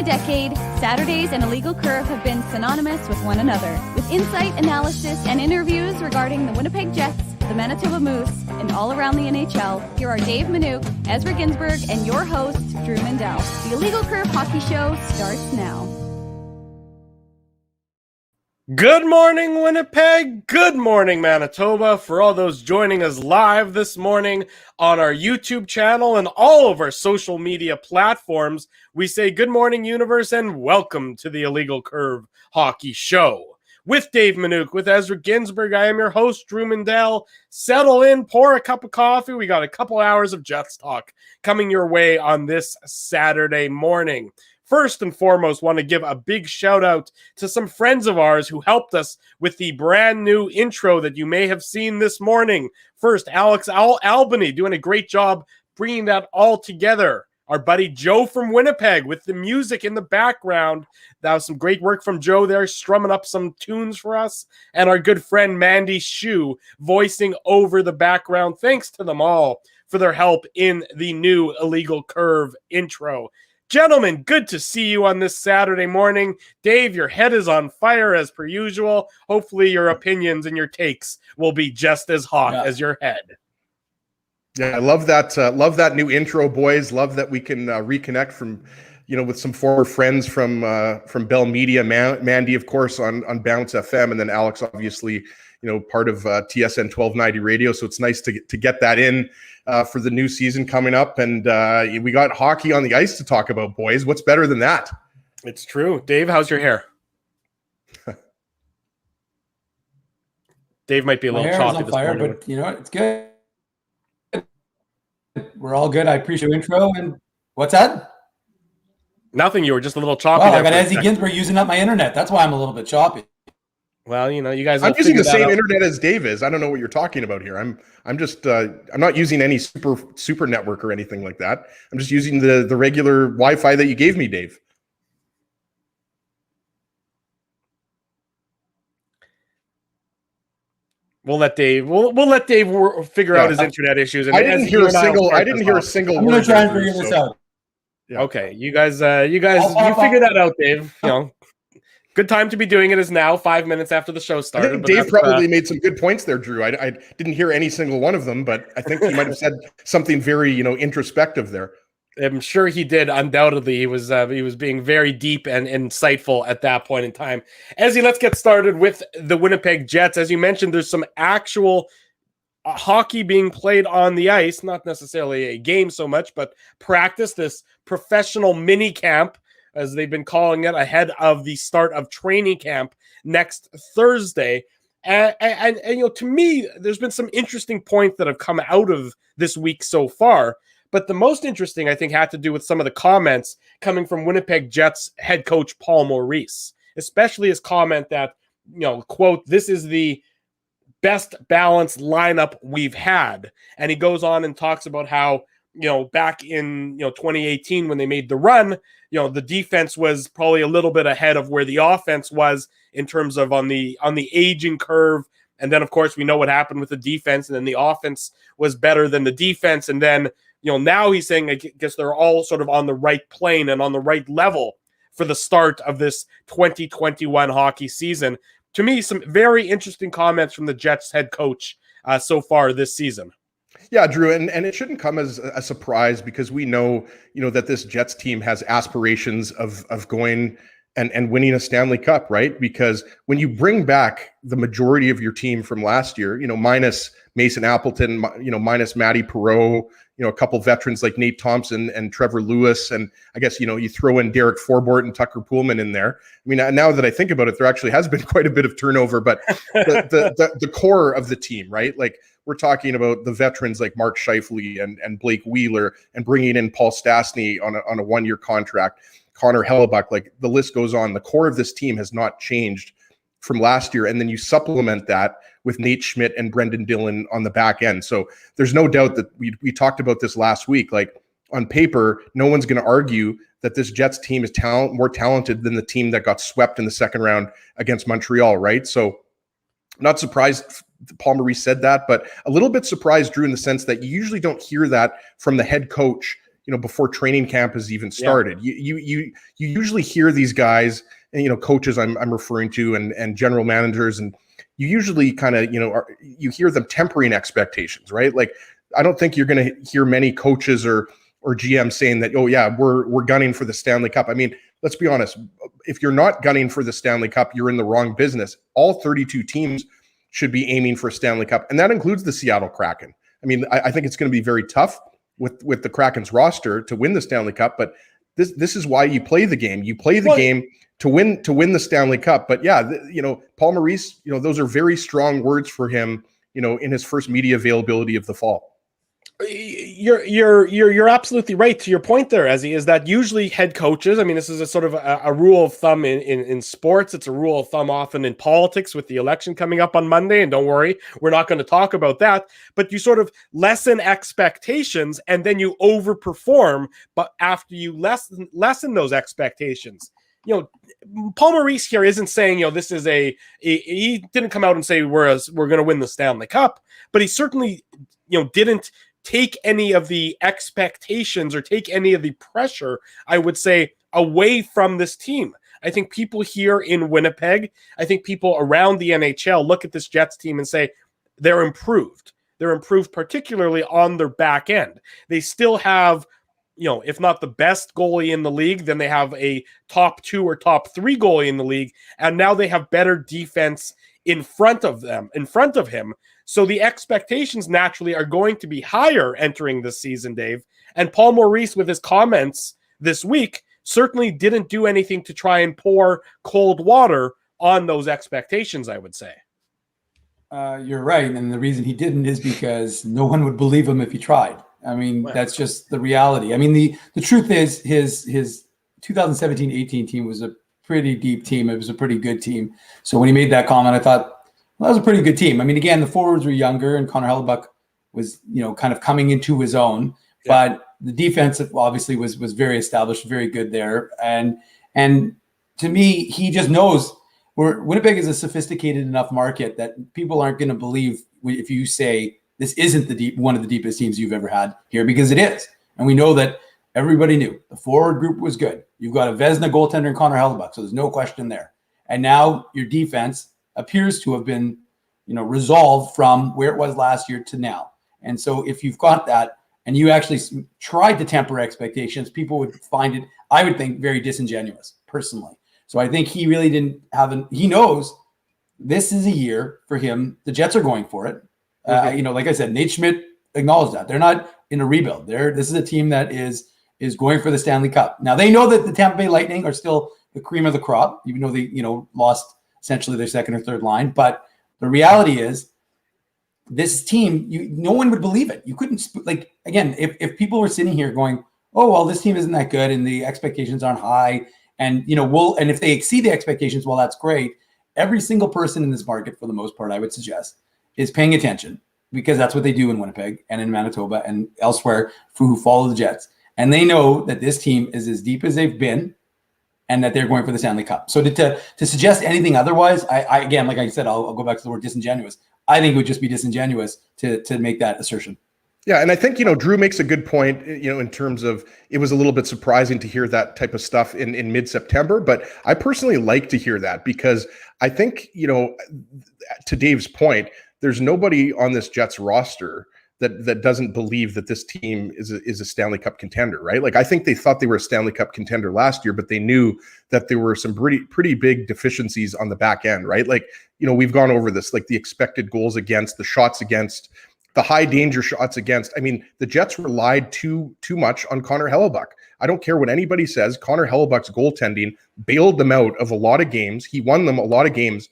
a decade, Saturdays and Illegal Curve have been synonymous with one another. With insight, analysis, and interviews regarding the Winnipeg Jets, the Manitoba Moose, and all around the NHL, here are Dave Minuk, Ezra Ginsburg, and your host, Drew Mindell. The Illegal Curve Hockey Show starts now. Good morning, Winnipeg. Good morning, Manitoba. For all those joining us live this morning on our YouTube channel and all of our social media platforms, we say good morning, universe, and welcome to the Illegal Curve Hockey Show. With Dave Minuk, with Ezra Ginsburg, I am your host, Drew Mindell. Settle in, pour a cup of coffee. We got a couple hours of Jets talk coming your way on this Saturday morning. First and foremost, want to give a big shout out to some friends of ours who helped us with the brand new intro that you may have seen this morning. First, Alex Albany doing a great job bringing that all together. Our buddy Joe from Winnipeg with the music in the background. That was some great work from Joe there, strumming up some tunes for us. And our good friend Mandy Shue voicing over the background. Thanks to them all for their help in the new Illegal Curve intro. Gentlemen, good to see you on this Saturday morning. Dave, your head is on fire as per usual. Hopefully your opinions and your takes will be just as hot as your head. Yeah, I love that. Love that new intro, boys. Love that we can reconnect from, with some former friends from Bell Media. Mandy, of course, on Bounce FM, and then Alex, obviously, part of TSN 1290 Radio. So it's nice to get that in for the new season coming up. And we got hockey on the ice to talk about, boys. What's better than that? It's true. Dave, how's your hair? Dave might be a little choppy this morning. But it's good. We're all good. I appreciate your intro. And what's that? Nothing. You were just a little choppy. Oh, I got Ezzy Ginsburg using up my internet. That's why I'm a little bit choppy. Well, you guys. I'm using the same internet as Dave is. I don't know what you're talking about here. I'm not using any super network or anything like that. I'm just using the regular Wi-Fi that you gave me, Dave. We'll let Dave. We'll let Dave figure out his internet issues. And I didn't hear a single I'm going to try and figure this out. Yeah. Okay, you guys, you figure that out, Dave. Good time to be doing it is now, 5 minutes after the show started. I think Dave probably made some good points there, Drew. I didn't hear any single one of them, but I think he might have said something very, introspective there. I'm sure he did. Undoubtedly, he was being very deep and insightful at that point in time. Ezzy, let's get started with the Winnipeg Jets. As you mentioned, there's some actual hockey being played on the ice, not necessarily a game so much, but practice, this professional mini camp, as they've been calling it, ahead of the start of training camp next Thursday. And to me, there's been some interesting points that have come out of this week so far. But the most interesting, I think, had to do with some of the comments coming from Winnipeg Jets head coach Paul Maurice, especially his comment that, quote, this is the best balanced lineup we've had. And he goes on and talks about how, back in 2018 when they made the run, the defense was probably a little bit ahead of where the offense was in terms of on the aging curve. And then, of course, we know what happened with the defense, and then the offense was better than the defense. And then, now he's saying, I guess they're all sort of on the right plane and on the right level for the start of this 2021 hockey season. To me, some very interesting comments from the Jets head coach so far this season. Yeah, Drew, and it shouldn't come as a surprise because we know, that this Jets team has aspirations of going and winning a Stanley Cup, right? Because when you bring back the majority of your team from last year, minus Mason Appleton, minus Matty Perreault, a couple veterans like Nate Thompson and Trevor Lewis, and I guess, you throw in Derek Forbort and Tucker Poolman in there. I mean, now that I think about it, there actually has been quite a bit of turnover, but the core of the team, right? Like, we're talking about the veterans like Mark Scheifele and Blake Wheeler, and bringing in Paul Stastny on a 1-year contract, Connor Hellebuck, like the list goes on. The core of this team has not changed from last year. And then you supplement that with Nate Schmidt and Brendan Dillon on the back end. So there's no doubt that we talked about this last week. Like, on paper, no one's going to argue that this Jets team is more talented than the team that got swept in the second round against Montreal, right? So I'm not surprised Paul Maurice said that, but a little bit surprised, Drew, in the sense that you usually don't hear that from the head coach before training camp has even started. You usually hear these guys, and coaches I'm referring to, and general managers, and you usually kind of you hear them tempering expectations, right? Like I don't think you're going to hear many coaches or GM saying that, oh yeah, we're gunning for the Stanley Cup. I mean, let's be honest. If you're not gunning for the Stanley Cup, you're in the wrong business. All 32 teams should be aiming for Stanley Cup, and that includes the Seattle Kraken. I mean, I think it's going to be very tough with the Kraken's roster to win the Stanley Cup, but this is why you play the game. You play the game to win the Stanley Cup. But yeah, Paul Maurice, those are very strong words for him, in his first media availability of the fall. You're absolutely right to your point there, Ezzy, is that usually head coaches, I mean, this is a sort of a rule of thumb in sports. It's a rule of thumb often in politics with the election coming up on Monday. And don't worry, we're not going to talk about that. But you sort of lessen expectations and then you overperform. But after you lessen those expectations, Paul Maurice here isn't saying, this is he didn't come out and say we're going to win the Stanley Cup, but he certainly, didn't take any of the expectations or take any of the pressure, I would say, away from this team. I think people here in Winnipeg, I think people around the NHL look at this Jets team and say they're improved. They're improved particularly on their back end. They still have, if not the best goalie in the league, then they have a top 2 or top 3 goalie in the league. And now they have better defense in front of him. So the expectations naturally are going to be higher entering this season, Dave. And Paul Maurice, with his comments this week, certainly didn't do anything to try and pour cold water on those expectations, I would say. You're right. And the reason he didn't is because no one would believe him if he tried. I mean, that's just the reality. I mean, the truth is his 2017-18 team was a pretty deep team. It was a pretty good team. So when he made that comment, I thought, well, that was a pretty good team. I mean, again, the forwards were younger and Connor Hellebuck was, kind of coming into his own, but the defense obviously was very established, very good there. And to me, he just knows Winnipeg is a sophisticated enough market that people aren't going to believe if you say this isn't one of the deepest teams you've ever had here, because it is. And we know that everybody knew the forward group was good. You've got a Vezina goaltender and Connor Hellebuck, so there's no question there. And now your defense appears to have been, resolved from where it was last year to now. And so if you've got that and you actually tried to temper expectations, people would find it, I would think, very disingenuous personally. So I think he really didn't he knows this is a year for him. The Jets are going for it. Like I said, Nate Schmidt acknowledged that they're not in a rebuild. This is a team that is going for the Stanley Cup. Now they know that the Tampa Bay Lightning are still the cream of the crop, even though they, lost essentially their second or third line. But the reality is this team, no one would believe it. You couldn't, again, if people were sitting here going, oh, well, this team isn't that good and the expectations aren't high. And, and if they exceed the expectations, well, that's great. Every single person in this market, for the most part, I would suggest, is paying attention, because that's what they do in Winnipeg and in Manitoba and elsewhere who follow the Jets. And they know that this team is as deep as they've been and that they're going for the Stanley Cup. So to suggest anything otherwise, I again, like I said, I'll go back to the word disingenuous. I think it would just be disingenuous to make that assertion. Yeah, and I think, Drew makes a good point, in terms of it was a little bit surprising to hear that type of stuff in mid-September, but I personally like to hear that because I think, to Dave's point, there's nobody on this Jets roster that doesn't believe that this team is a Stanley Cup contender, right? Like, I think they thought they were a Stanley Cup contender last year, but they knew that there were some pretty big deficiencies on the back end, right? Like, we've gone over this, like the expected goals against, the shots against, the high danger shots against. I mean, the Jets relied too much on Connor Hellebuck. I don't care what anybody says. Connor Hellebuck's goaltending bailed them out of a lot of games. He won them a lot of games,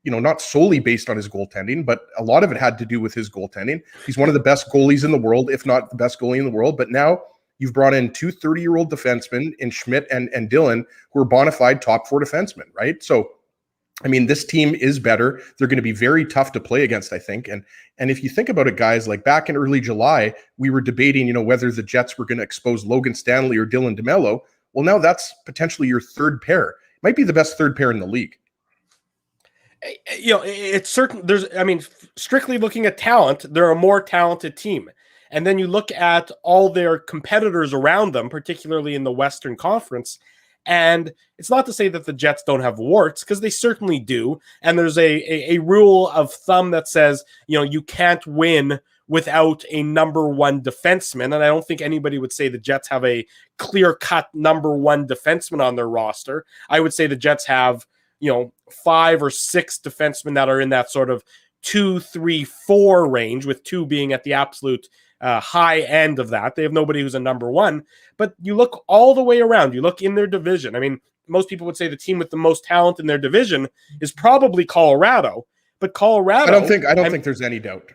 not solely based on his goaltending, but a lot of it had to do with his goaltending. He's one of the best goalies in the world, if not the best goalie in the world. But now you've brought in two 30-year-old defensemen in Schmidt and Dillon, who are bona fide top 4 defensemen, right? So, I mean, this team is better. They're going to be very tough to play against, I think. And if you think about it, guys, like back in early July, we were debating, whether the Jets were going to expose Logan Stanley or Dylan DeMello. Well, now that's potentially your third pair. It might be the best third pair in the league. It's certain. Strictly looking at talent, they're a more talented team. And then you look at all their competitors around them, particularly in the Western Conference, and it's not to say that the Jets don't have warts, because they certainly do. And there's a rule of thumb that says, you can't win without a number one defenseman. And I don't think anybody would say the Jets have a clear-cut number one defenseman on their roster. I would say the Jets have, 5 or 6 defensemen that are in that sort of 2, 3, 4 range, with 2 being at the absolute high end of that. They have nobody who's a number one. But you look all the way around. You look in their division. I mean, most people would say the team with the most talent in their division is probably Colorado. But Colorado, I don't think there's any doubt.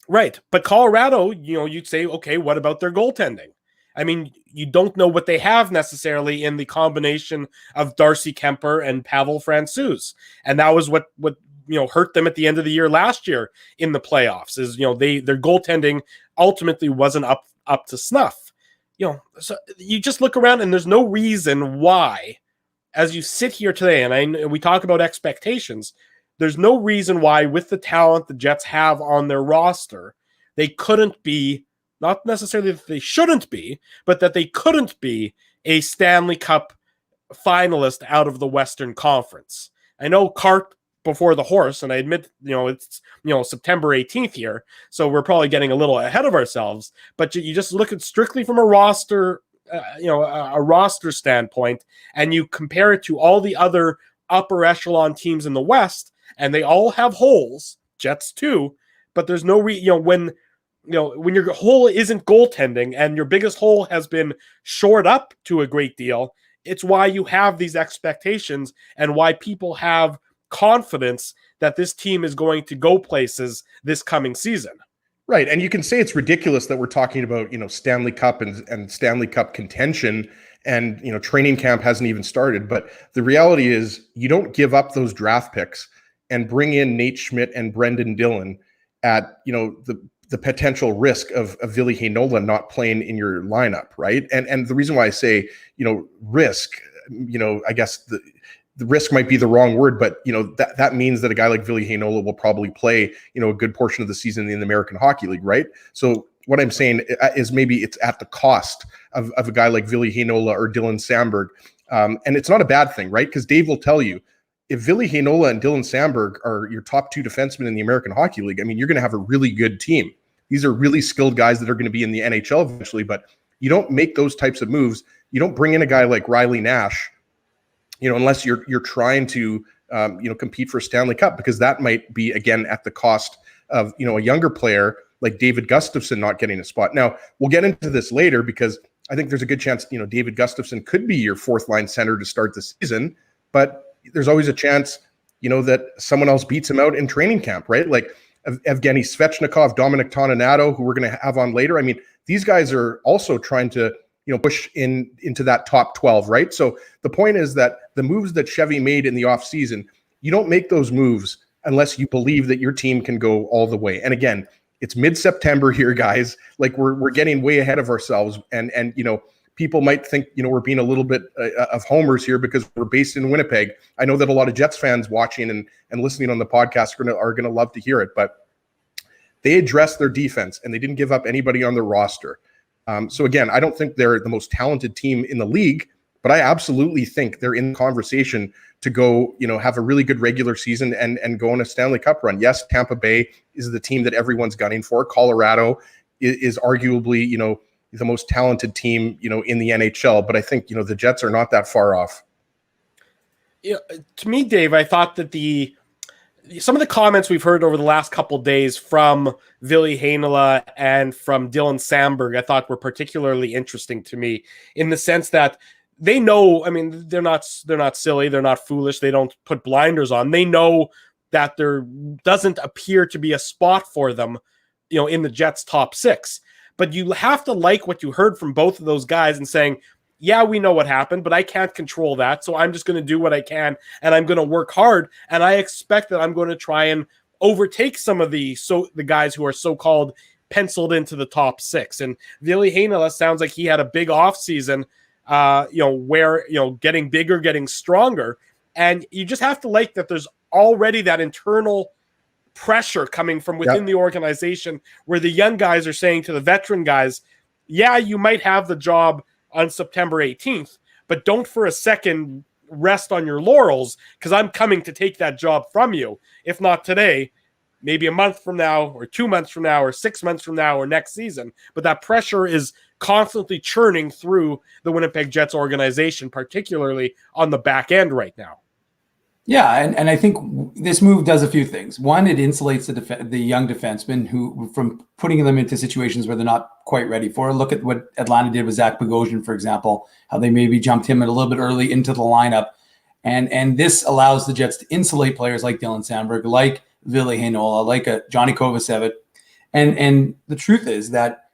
Right. But Colorado, you'd say, okay, what about their goaltending? I mean, you don't know what they have necessarily in the combination of Darcy Kemper and Pavel Francouz. And that was what hurt them at the end of the year last year in the playoffs, is, their goaltending ultimately wasn't up to snuff. So you just look around and there's no reason why, as you sit here today, and we talk about expectations, there's no reason why, with the talent the Jets have on their roster, they couldn't be, not necessarily that they shouldn't be, but that they couldn't be a Stanley Cup finalist out of the Western Conference. I know cart before the horse, and I admit, it's, September 18th here, so we're probably getting a little ahead of ourselves, but you just look at strictly from a roster, a roster standpoint, and you compare it to all the other upper echelon teams in the West, and they all have holes, Jets too, but there's no when your hole isn't goaltending and your biggest hole has been shored up to a great deal, it's why you have these expectations and why people have confidence that this team is going to go places this coming season. Right. And you can say it's ridiculous that we're talking about, Stanley Cup and Stanley Cup contention, and, training camp hasn't even started. But the reality is, you don't give up those draft picks and bring in Nate Schmidt and Brendan Dillon at, the potential risk of Ville Heinola not playing in your lineup. Right. And the reason why I say, risk, I guess the risk might be the wrong word, but that means that a guy like Ville Heinola will probably play, a good portion of the season in the American Hockey League, right? So what I'm saying is maybe it's at the cost of a guy like Ville Heinola or Dylan Samberg. And it's not a bad thing, right? Because Dave will tell you, if Ville Heinola and Dylan Samberg are your top 2 defensemen in the American Hockey League, I mean, you're going to have a really good team. These are really skilled guys that are going to be in the NHL eventually, but you don't make those types of moves. You don't bring in a guy like Riley Nash, unless you're trying to, compete for a Stanley Cup, because that might be, again, at the cost of, a younger player like David Gustafsson not getting a spot. Now, we'll get into this later, because I think there's a good chance, David Gustafsson could be your 4th line center to start the season, but there's always a chance, that someone else beats him out in training camp, right? Like Evgeny Svechnikov, Dominic Toninato, who we're going to have on later. I mean, these guys are also trying to, push into that top 12, right? So the point is that the moves that Chevy made in the offseason, you don't make those moves unless you believe that your team can go all the way. And again, it's mid-September here, guys. Like we're getting way ahead of ourselves. And people might think, we're being a little bit of homers here because we're based in Winnipeg. I know that a lot of Jets fans watching and listening on the podcast are going to love to hear it, but they addressed their defense and they didn't give up anybody on their roster. So again, I don't think they're the most talented team in the league, but I absolutely think they're in the conversation to go, have a really good regular season and go on a Stanley Cup run. Yes, Tampa Bay is the team that everyone's gunning for. Colorado is arguably, the most talented team, in the NHL, but I think, the Jets are not that far off. To me, Dave, I thought that some of the comments we've heard over the last couple of days from Ville Heinola and from Dylan Samberg, I thought were particularly interesting to me, in the sense that they know, I mean, they're not silly, they're not foolish, they don't put blinders on. They know that there doesn't appear to be a spot for them, in the Jets' top 6. But you have to like what you heard from both of those guys and saying, yeah, we know what happened, but I can't control that. So I'm just going to do what I can, and I'm going to work hard. And I expect that I'm going to try and overtake some of the guys who are so-called penciled into the top 6. And Ville Heinola sounds like he had a big offseason, where, getting bigger, getting stronger. And you just have to like that there's already that internal pressure coming from within the organization where the young guys are saying to the veteran guys, yeah, you might have the job on September 18th, but don't for a second rest on your laurels, because I'm coming to take that job from you. If not today, maybe a month from now or 2 months from now or 6 months from now or next season. But that pressure is constantly churning through the Winnipeg Jets organization, particularly on the back end right now. Yeah, and I think this move does a few things. One, it insulates the young defensemen from putting them into situations where they're not quite ready for it. Look at what Atlanta did with Zach Bogosian, for example, how they maybe jumped him a little bit early into the lineup. And this allows the Jets to insulate players like Dylan Sandberg, like Ville Heinola, like Johnny Kovacevic. And the truth is that,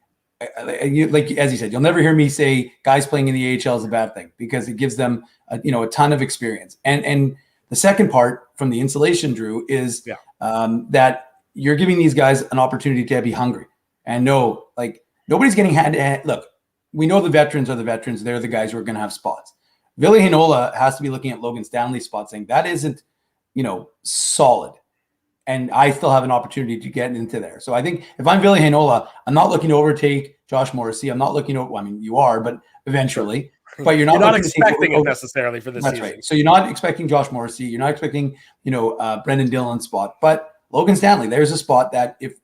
like as you said, you'll never hear me say guys playing in the AHL is a bad thing, because it gives them a ton of experience. And the second part from the insulation, Drew, is that you're giving these guys an opportunity to be hungry and know, like, nobody's getting hand to hand. Look, we know the veterans are the veterans. They're the guys who are going to have spots. Ville Heinola has to be looking at Logan Stanley's spot saying that isn't, solid. And I still have an opportunity to get into there. So I think if I'm Ville Heinola, I'm not looking to overtake Josh Morrissey. I'm not looking to, you are, but eventually. But you're not expecting it necessarily for this season. That's right. So you're not expecting Josh Morrissey. You're not expecting, Brendan Dillon's spot. But Logan Stanley, there's a spot that if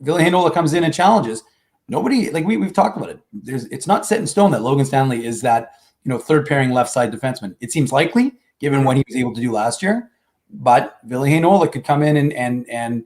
Ville Heinola comes in and challenges, nobody, like we've talked about it. It's not set in stone that Logan Stanley is that, third pairing left side defenseman. It seems likely given what he was able to do last year. But Ville Heinola could come in and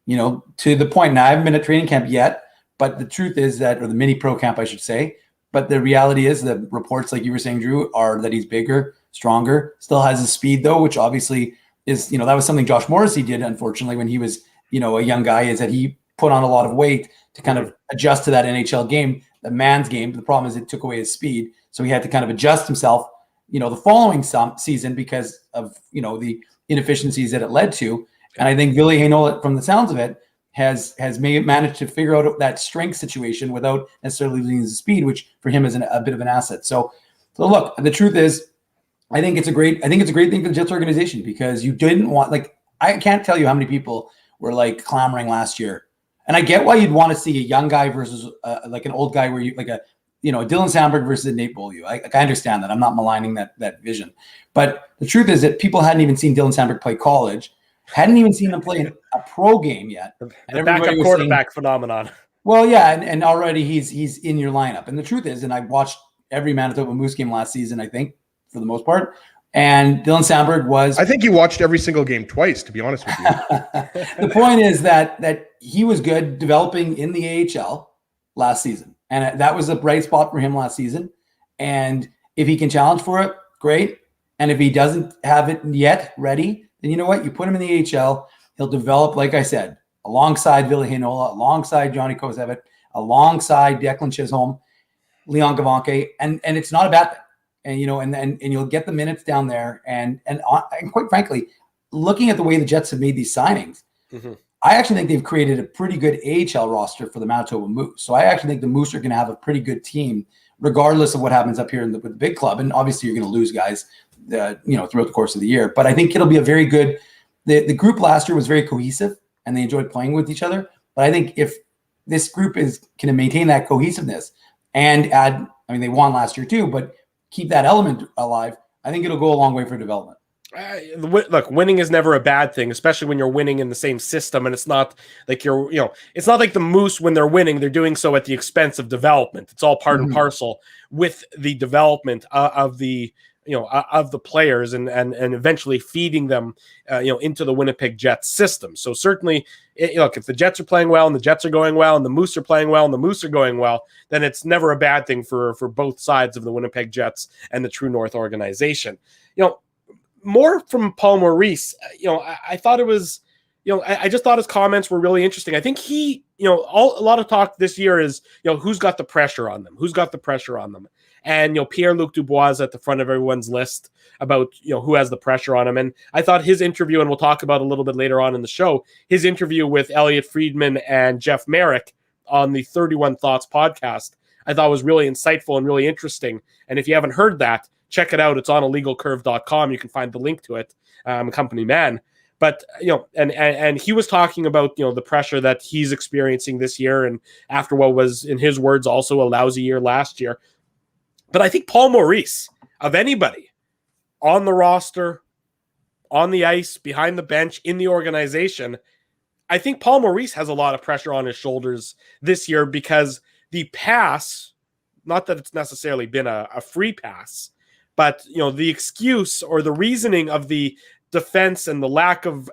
to the point. Now, I haven't been at training camp yet, but the truth is that, or the mini pro camp, I should say. But the reality is the reports, like you were saying, Drew, are that he's bigger, stronger, still has the speed, though, which obviously is, that was something Josh Morrissey did, unfortunately, when he was, a young guy, is that he put on a lot of weight to kind of adjust to that NHL game, the man's game. The problem is it took away his speed. So he had to kind of adjust himself, the following season because of, the inefficiencies that it led to. And I think Ville Heinola, from the sounds of it, has managed to figure out that strength situation without necessarily losing his speed, which for him is a bit of an asset. So look, the truth is, I think it's a great thing for the Jets organization, because you didn't want, I can't tell you how many people were clamoring last year. And I get why you'd want to see a young guy versus an old guy, where you a Dylan Sandberg versus a Nate Beaulieu. I understand that. I'm not maligning that vision. But the truth is that people hadn't even seen Dylan Sandberg play college, hadn't even seen him play in a pro game yet. The backup quarterback phenomenon. Well, yeah, and already he's in your lineup. And the truth is, and I watched every Manitoba Moose game last season, I think, for the most part. And Dylan Sandberg was... I think you watched every single game twice, to be honest with you. The point is that he was good developing in the AHL last season. And that was a bright spot for him last season. And if he can challenge for it, great. And if he doesn't have it yet ready, then you know what? You put him in the AHL. He'll develop, like I said, alongside Ville Heinola, alongside Johnny Kovacevic, alongside Declan Chisholm, Leon Gavanke, and it's not a bad thing. And and you'll get the minutes down there. And quite frankly, looking at the way the Jets have made these signings, I actually think they've created a pretty good AHL roster for the Manitoba Moose. So I actually think the Moose are going to have a pretty good team, regardless of what happens up here with the big club. And obviously, you're going to lose guys, throughout the course of the year. But I think it'll be a very good. The group last year was very cohesive, and they enjoyed playing with each other. But I think if this group can maintain that cohesiveness and add, they won last year too, but keep that element alive, I think it'll go a long way for development. Look, winning is never a bad thing, especially when you're winning in the same system. And it's not like it's not like the Moose, when they're winning, they're doing so at the expense of development. It's all part and parcel with the development of the players and eventually feeding them, into the Winnipeg Jets system. So certainly, look, if the Jets are playing well and the Jets are going well and the Moose are playing well and the Moose are going well, then it's never a bad thing for both sides of the Winnipeg Jets and the True North organization. More from Paul Maurice, I thought it was, I just thought his comments were really interesting. I think he, a lot of talk this year is, who's got the pressure on them? Who's got the pressure on them? And, Pierre-Luc Dubois is at the front of everyone's list about, who has the pressure on him. And I thought his interview, and we'll talk about a little bit later on in the show, his interview with Elliot Friedman and Jeff Merrick on the 31 Thoughts podcast, I thought was really insightful and really interesting. And if you haven't heard that, check it out. It's on illegalcurve.com. You can find the link to it, company man. But, and he was talking about, the pressure that he's experiencing this year and after what was, in his words, also a lousy year last year. But I think Paul Maurice, of anybody on the roster, on the ice, behind the bench, in the organization, I think Paul Maurice has a lot of pressure on his shoulders this year because the pass, not that it's necessarily been a free pass, but, the excuse or the reasoning of the defense and the lack of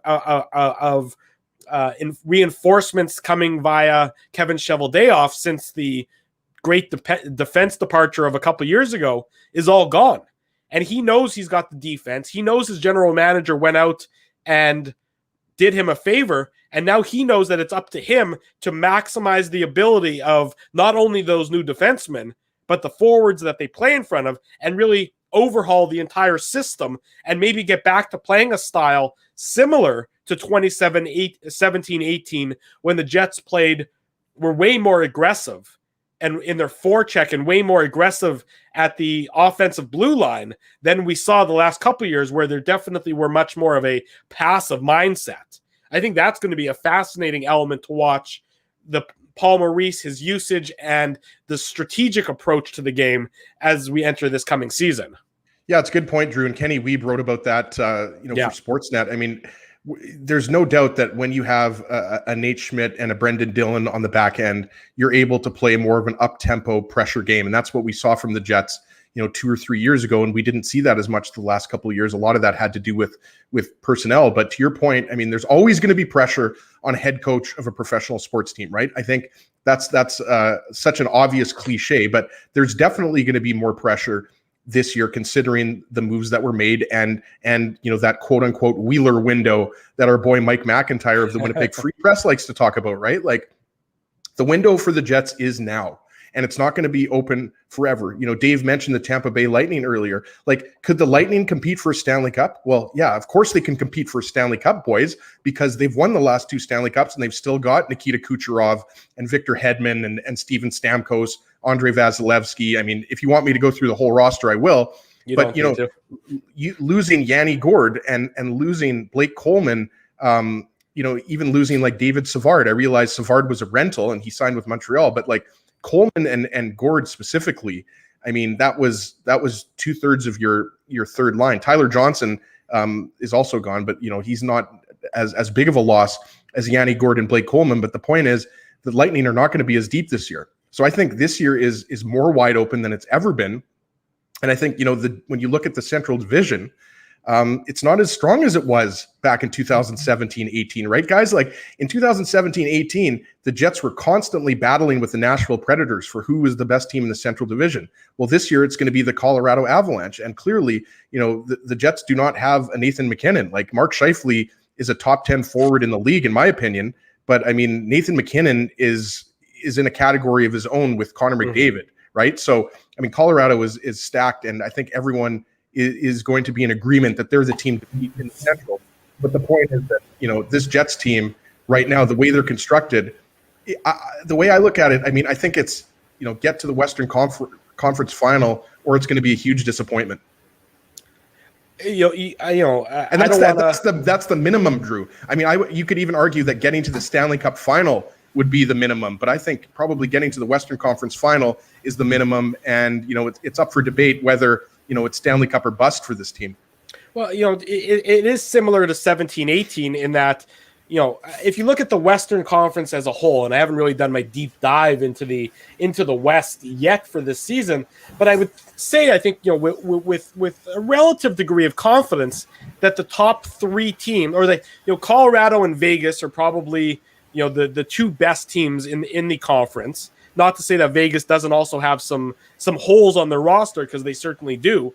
reinforcements coming via Kevin Cheveldayoff since the great defense departure of a couple years ago is all gone. And he knows he's got the defense. He knows his general manager went out and did him a favor. And now he knows that it's up to him to maximize the ability of not only those new defensemen, but the forwards that they play in front of, and really overhaul the entire system and maybe get back to playing a style similar to 2017-18 when the Jets were way more aggressive and in their forecheck and way more aggressive at the offensive blue line than we saw the last couple of years, where there definitely were much more of a passive mindset. I think that's going to be a fascinating element to watch, the Paul Maurice, his usage, and the strategic approach to the game as we enter this coming season. Yeah, it's a good point, Drew. And Kenny Weeb wrote about that, for Sportsnet. I mean, there's no doubt that when you have a Nate Schmidt and a Brendan Dillon on the back end, you're able to play more of an up-tempo pressure game. And that's what we saw from the Jets, 2 or 3 years ago. And we didn't see that as much the last couple of years. A lot of that had to do with personnel. But to your point, I mean, there's always going to be pressure on a head coach of a professional sports team, right? I think that's such an obvious cliche, but there's definitely going to be more pressure this year, considering the moves that were made and that quote unquote Wheeler window that our boy Mike McIntyre of the Winnipeg Free Press likes to talk about, right? Like, the window for the Jets is now, and it's not going to be open forever. Dave mentioned the Tampa Bay Lightning earlier. Like, could the Lightning compete for a Stanley Cup? Well, yeah, of course they can compete for a Stanley Cup, boys, because they've won the last 2 Stanley Cups, and they've still got Nikita Kucherov and Victor Hedman and Steven Stamkos, Andrei Vasilevsky. I mean, if you want me to go through the whole roster, I will. Losing Yanni Gord and losing Blake Coleman, even losing like David Savard. I realized Savard was a rental and he signed with Montreal, but like Coleman and Gord specifically, I mean, that was 2/3 of your third line. Tyler Johnson is also gone, but he's not as big of a loss as Yanni Gord and Blake Coleman. But the point is, the Lightning are not going to be as deep this year. So I think this year is more wide open than it's ever been. And I think, when you look at the Central Division, it's not as strong as it was back in 2017-18, right, guys? Like, in 2017-18, the Jets were constantly battling with the Nashville Predators for who was the best team in the Central Division. Well, this year it's going to be the Colorado Avalanche. And clearly, the Jets do not have a Nathan MacKinnon. Like, Mark Scheifele is a top 10 forward in the league, in my opinion. But, I mean, Nathan MacKinnon is in a category of his own with Connor McDavid, right? So, I mean, Colorado is stacked, and I think everyone is going to be in agreement that they're the team to beat in the Central. But the point is that, this Jets team right now, the way they're constructed, the way I look at it, I mean, I think it's, get to the Western Conference final, or it's going to be a huge disappointment. And that's the minimum, Drew. I mean, you could even argue that getting to the Stanley Cup final would be the minimum, but I think probably getting to the Western Conference final is the minimum. And, it's up for debate whether, it's Stanley Cup or bust for this team. Well, it is similar to 17-18 in that, if you look at the Western Conference as a whole, and I haven't really done my deep dive into the West yet for this season, but I would say, I think, with a relative degree of confidence that the top 3 teams, or Colorado and Vegas are probably, the 2 best teams in the conference. Not to say that Vegas doesn't also have some holes on their roster, because they certainly do.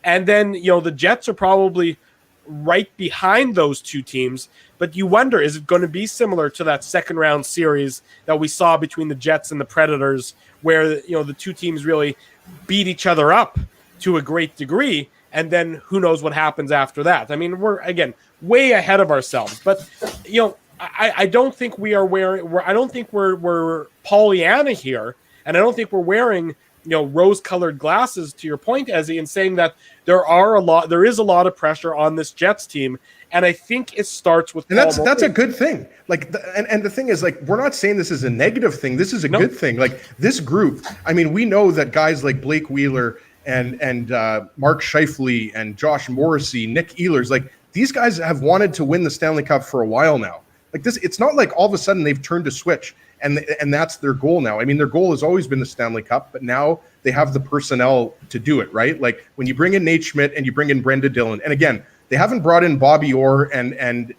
And then, the Jets are probably right behind those 2 teams. But you wonder, is it going to be similar to that second round series that we saw between the Jets and the Predators, where, the 2 teams really beat each other up to a great degree, and then who knows what happens after that? I mean, we're, again, way ahead of ourselves. But, I don't think we are I don't think we're Pollyanna here, and I don't think we're wearing, rose-colored glasses, to your point, Ezzy, in saying that there is a lot of pressure on this Jets team, and I think it starts with and that's a good thing. Like, and the thing is, like, we're not saying this is a negative thing. This is a good thing. Like, this group, I mean, we know that guys like Blake Wheeler and Mark Scheifele and Josh Morrissey, Nick Ehlers, like, these guys have wanted to win the Stanley Cup for a while now. Like, this, it's not like all of a sudden they've turned a switch and that's their goal now. I mean, their goal has always been the Stanley Cup, but now they have the personnel to do it, right? Like, when you bring in Nate Schmidt and you bring in Brenda Dillon, and again, they haven't brought in Bobby Orr and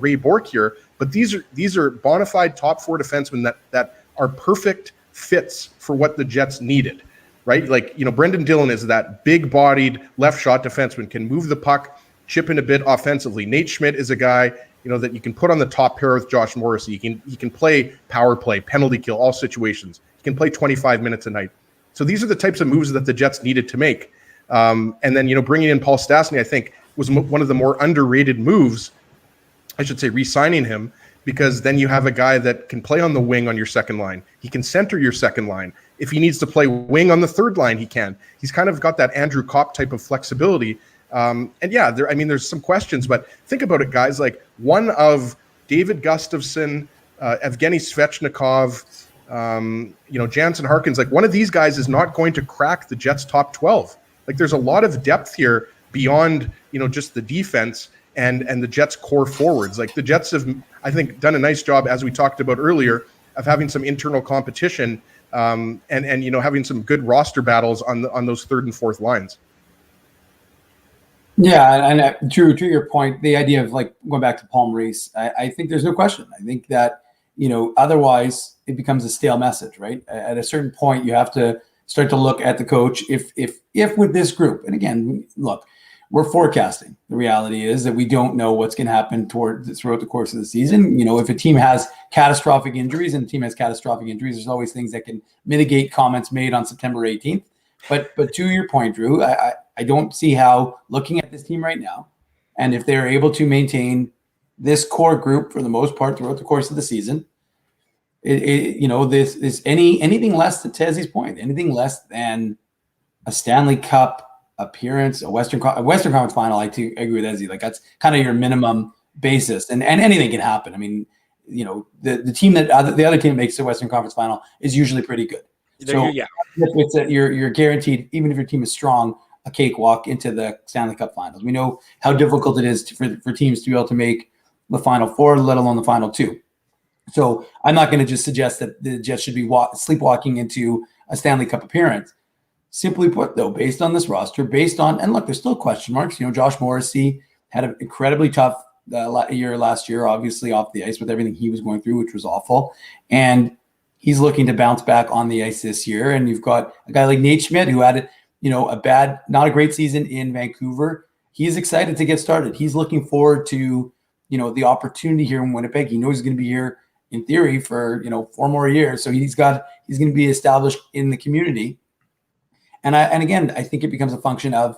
Ray Bourque here, but these are bona fide top four defensemen that are perfect fits for what the Jets needed, right? Like, Brendan Dillon is that big-bodied left shot defenseman, can move the puck, chip in a bit offensively. Nate Schmidt is a guy that you can put on the top pair with Josh Morrissey. He can play power play, penalty kill, all situations. He can play 25 minutes a night. So these are the types of moves that the Jets needed to make. And then, bringing in Paul Stastny, I think, was one of the more underrated moves, I should say, re-signing him, because then you have a guy that can play on the wing on your second line. He can center your second line. If he needs to play wing on the third line, he can. He's kind of got that Andrew Kopp type of flexibility. And yeah, there's some questions, but think about it, guys. Like, one of David Gustafsson, Evgeny Svechnikov, Jansen Harkins, like, one of these guys is not going to crack the Jets' top 12. Like, there's a lot of depth here beyond, just the defense and the Jets' core forwards. Like, the Jets have, I think, done a nice job, as we talked about earlier, of having some internal competition and having some good roster battles on those third and fourth lines. Yeah, and Drew, to your point, the idea of, like, going back to Paul Maurice, I think there's no question. I think that, otherwise it becomes a stale message, right? At a certain point, you have to start to look at the coach. If with this group, and again, look, we're forecasting. The reality is that we don't know what's going to happen throughout the course of the season. If a team has catastrophic injuries, there's always things that can mitigate comments made on September 18th. But to your point, Drew, I don't see how, looking at this team right now, and if they're able to maintain this core group for the most part throughout the course of the season, this anything less, to Tezzy's point, anything less than a Stanley Cup appearance, a Western Conference final, I agree with Ezzy. Like, that's kind of your minimum basis, and anything can happen. I mean, the team the other team that makes the Western Conference final is usually pretty good. So yeah, you're guaranteed, even if your team is strong, a cakewalk into the Stanley Cup finals. We know how difficult it is for teams to be able to make the Final Four, let alone the Final Two. So I'm not going to just suggest that the Jets should be sleepwalking into a Stanley Cup appearance. Simply put, though, based on this roster, and look, there's still question marks. Josh Morrissey had an incredibly tough year last year, obviously off the ice with everything he was going through, which was awful. And he's looking to bounce back on the ice this year. And you've got a guy like Nate Schmidt, who had not a great season in Vancouver. He's excited to get started. He's looking forward to, the opportunity here in Winnipeg. He knows he's going to be here in theory for, 4 more years. So he's going to be established in the community. And again, I think it becomes a function of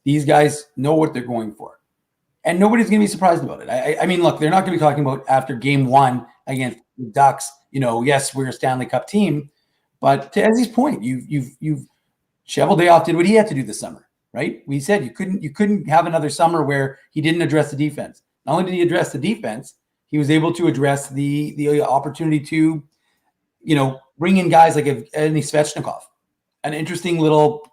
these guys know what they're going for. And nobody's going to be surprised about it. I mean, look, they're not going to be talking about after game 1 against the Ducks, yes, we're a Stanley Cup team. But to Ezzy's point, you've Cheveldayoff did what he had to do this summer, right? We said you couldn't have another summer where he didn't address the defense. Not only did he address the defense, he was able to address the opportunity to, bring in guys like Evgeny Svechnikov, an interesting little,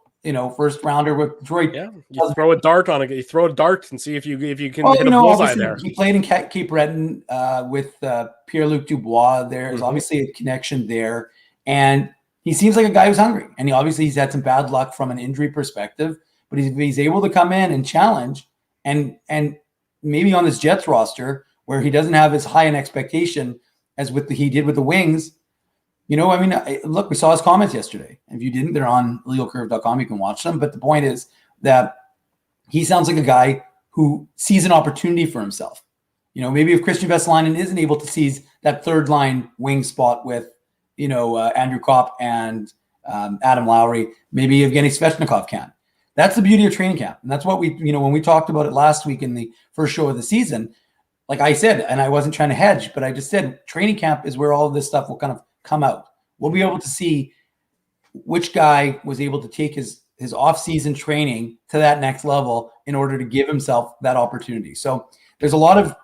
first rounder with Detroit. Yeah, you throw a dart on it. You throw a dart and see if you can hit a bullseye there. He played in Cape Breton with Pierre-Luc Dubois. There's obviously a connection there, and he seems like a guy who's hungry. And he's had some bad luck from an injury perspective, but he's able to come in and challenge, and maybe on this Jets roster where he doesn't have as high an expectation as he did with the Wings. Look, we saw his comments yesterday. If you didn't, they're on legalcurve.com. You can watch them. But the point is that he sounds like a guy who sees an opportunity for himself. Maybe if Christian Vesalainen isn't able to seize that third line wing spot with, Andrew Kopp and Adam Lowry, maybe Evgeny Svechnikov can. That's the beauty of training camp. And that's what we, when we talked about it last week in the first show of the season, like I said, and I wasn't trying to hedge, but I just said training camp is where all of this stuff will kind of come out. We'll be able to see which guy was able to take his off-season training to that next level in order to give himself that opportunity. So there's a lot of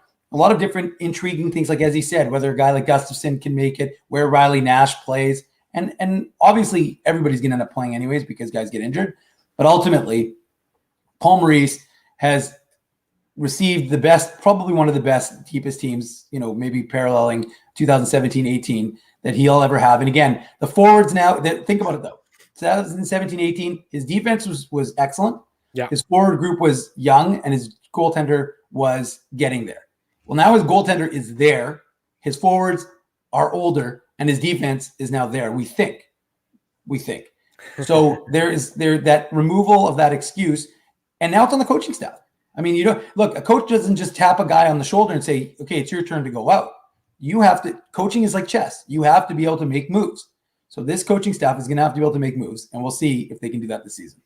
different intriguing things, like as he said, whether a guy like Gustafsson can make it, where Riley Nash plays, and obviously everybody's going to end up playing anyways because guys get injured. But ultimately, Paul Maurice has received the best, probably one of the best, deepest teams, maybe paralleling 2017-18 that he'll ever have. And again, the forwards now, think about it though. 2017-18, his defense was excellent. Yeah. His forward group was young and his goaltender was getting there. Well, now his goaltender is there. His forwards are older and his defense is now there. We think. So there that removal of that excuse. And now it's on the coaching staff. I mean, a coach doesn't just tap a guy on the shoulder and say, okay, it's your turn to go out. Coaching is like chess. You have to be able to make moves. So this coaching staff is going to have to be able to make moves, and we'll see if they can do that this season.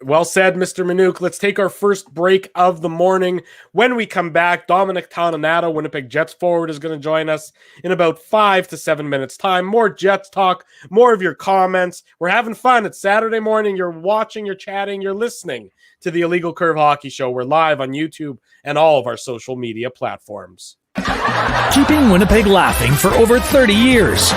Well said, Mr. Minuk. Let's take our first break of the morning. When we come back, Dominic Toninato, Winnipeg Jets forward, is going to join us in about 5 to 7 minutes time. More Jets talk, more of your comments. We're having fun. It's Saturday morning. You're watching, you're chatting, you're listening to the Illegal Curve Hockey Show. We're live on YouTube and all of our social media platforms. Keeping Winnipeg laughing for over 30 years.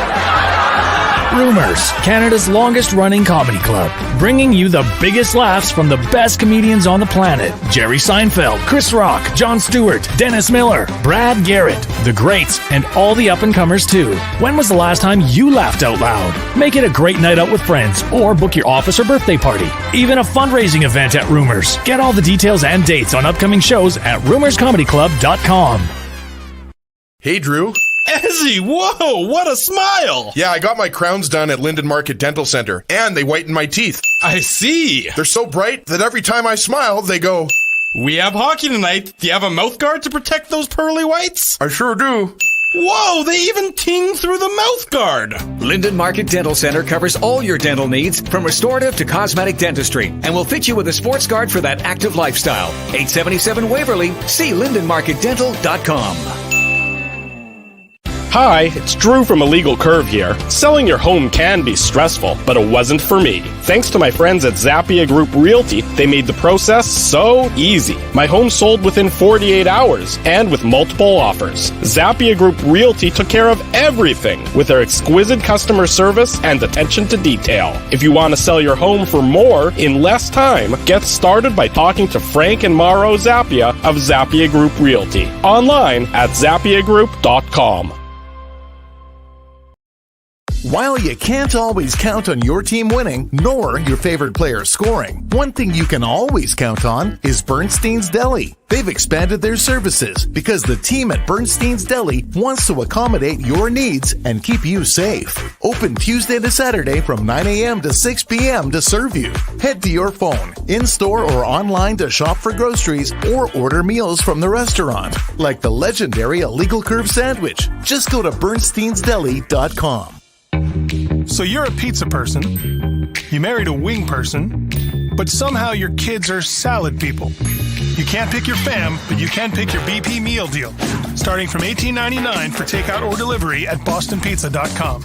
Rumors, Canada's longest-running comedy club, bringing you the biggest laughs from the best comedians on the planet. Jerry Seinfeld, Chris Rock, Jon Stewart, Dennis Miller, Brad Garrett, the greats, and all the up-and-comers too. When was the last time you laughed out loud? Make it a great night out with friends, or book your office or birthday party. Even a fundraising event at Rumors. Get all the details and dates on upcoming shows at rumorscomedyclub.com. Hey, Drew. Ezzy, whoa, what a smile! Yeah, I got my crowns done at Linden Market Dental Center, and they whiten my teeth. I see. They're so bright that every time I smile, they go... We have hockey tonight. Do you have a mouth guard to protect those pearly whites? I sure do. Whoa, they even ting through the mouth guard. Linden Market Dental Center covers all your dental needs, from restorative to cosmetic dentistry, and will fit you with a sports guard for that active lifestyle. 877 Waverly. See lindenmarketdental.com. Hi, it's Drew from Illegal Curve here. Selling your home can be stressful, but it wasn't for me. Thanks to my friends at Zappia Group Realty, they made the process so easy. My home sold within 48 hours and with multiple offers. Zappia Group Realty took care of everything with their exquisite customer service and attention to detail. If you want to sell your home for more in less time, get started by talking to Frank and Mauro Zappia of Zappia Group Realty. Online at zappiagroup.com. While you can't always count on your team winning, nor your favorite player scoring, one thing you can always count on is Bernstein's Deli. They've expanded their services because the team at Bernstein's Deli wants to accommodate your needs and keep you safe. Open Tuesday to Saturday from 9 a.m. to 6 p.m. to serve you. Head to your phone, in-store or online to shop for groceries or order meals from the restaurant, like the legendary Illegal Curve Sandwich. Just go to bernsteinsdeli.com. So you're a pizza person, you married a wing person, but somehow your kids are salad people. You can't pick your fam, but you can pick your BP meal deal, starting from $18.99 for takeout or delivery at bostonpizza.com.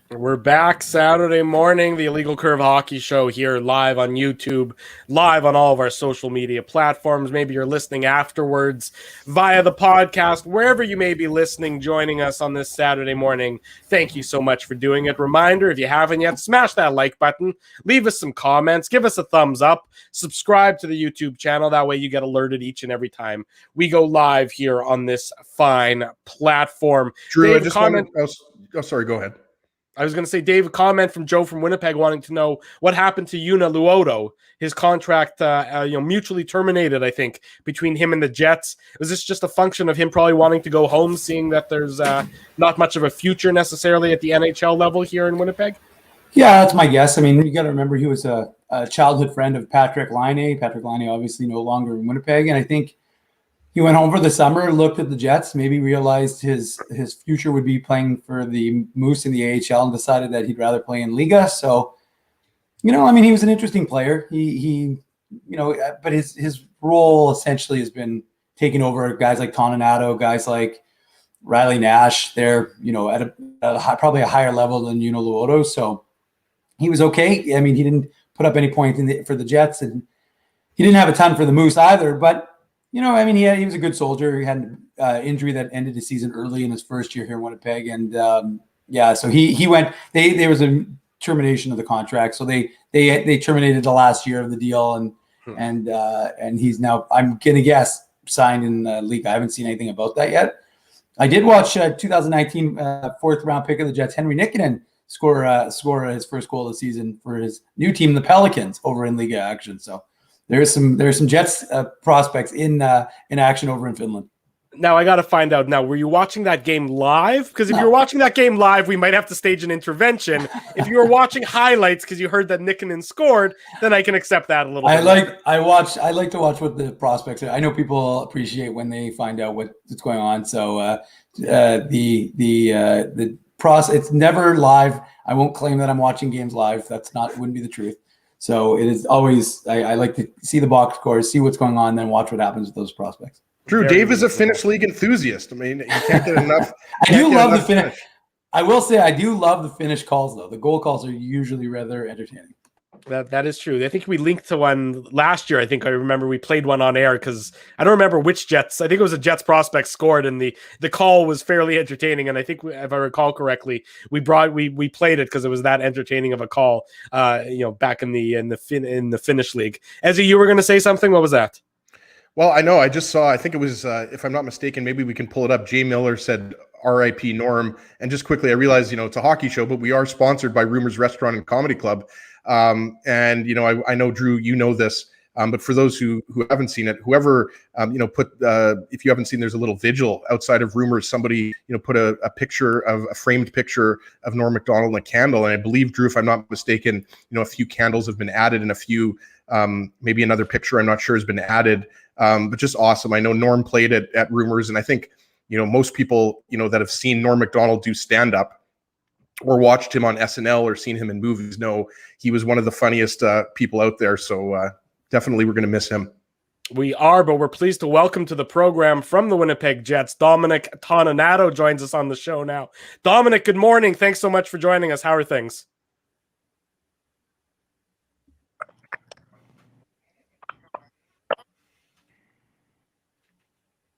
We're back Saturday morning, the Illegal Curve Hockey Show here live on YouTube, live on all of our social media platforms. Maybe you're listening afterwards via the podcast, wherever you may be listening, joining us on this Saturday morning. Thank you so much for doing it. Reminder, if you haven't yet, smash that like button, leave us some comments, give us a thumbs up, subscribe to the YouTube channel. That way you get alerted each and every time we go live here on this fine platform. Drew, Dave, I just comment. sorry, go ahead. I was going to say, Dave, a comment from Joe from Winnipeg wanting to know what happened to Yuna Luoto. His contract, mutually terminated, I think, between him and the Jets. Was this just a function of him probably wanting to go home, seeing that there's not much of a future necessarily at the NHL level here in Winnipeg? Yeah, that's my guess. I mean, you got to remember he was a childhood friend of Patrick Laine. Patrick Laine obviously no longer in Winnipeg, and I think he went home for the summer, looked at the Jets, maybe realized his future would be playing for the Moose in the AHL, and decided that he'd rather play in Liga. So, he was an interesting player. But his role essentially has been taken over guys like Toninato, guys like Riley Nash there, at probably a higher level than Luoto. So he was okay. I mean, he didn't put up any points for the Jets, and he didn't have a ton for the Moose either. But he was a good soldier. He had an injury that ended the season early in his first year here in Winnipeg, and so he went. There was a termination of the contract, so they terminated the last year of the deal, and he's now, I'm gonna guess, signed in the league. I haven't seen anything about that yet. I did watch 2019 fourth round pick of the Jets, Henry Nikkanen, score his first goal of the season for his new team, the Pelicans, over in Liga action. So there's some Jets prospects in action over in Finland. Now I got to find out. Now, were you watching that game live? Because if you're watching that game live, we might have to stage an intervention. If you were watching highlights because you heard that Nikkanen scored, then I can accept that a little bit. I like to watch what the prospects are. I know people appreciate when they find out what's going on. So the process, it's never live. I won't claim that I'm watching games live. Wouldn't be the truth. So it is always, I like to see the box scores, see what's going on, then watch what happens with those prospects. Drew, Dave is a Finnish league enthusiast. I mean, you can't get enough. I do love the Finnish. I will say I do love the Finnish calls, though. The goal calls are usually rather entertaining. That is true. I think we linked to one last year. I think I remember we played one on air because I don't remember which Jets. I think it was a Jets prospect scored, and the call was fairly entertaining. And I think, if I recall correctly, we played it because it was that entertaining of a call. Back in the Finnish league. Ezzy, you were going to say something. What was that? Well, I know. I just saw, I think it was, if I'm not mistaken, maybe we can pull it up. Jay Miller said, RIP Norm. And just quickly, I realized, it's a hockey show, but we are sponsored by Rumors Restaurant and Comedy Club. I know, Drew, you know this, but for those who haven't seen it, whoever, if you haven't seen, there's a little vigil outside of Rumors. Somebody, put a framed picture of Norm Macdonald and a candle. And I believe, Drew, if I'm not mistaken, a few candles have been added and a few, maybe another picture, I'm not sure, has been added. But just awesome. I know Norm played at Rumors, and I think, most people, that have seen Norm Macdonald do stand-up or watched him on SNL or seen him in movies know he was one of the funniest people out there. So definitely we're going to miss him. We are, but we're pleased to welcome to the program from the Winnipeg Jets, Dominic Toninato joins us on the show now. Dominic, good morning. Thanks so much for joining us. How are things?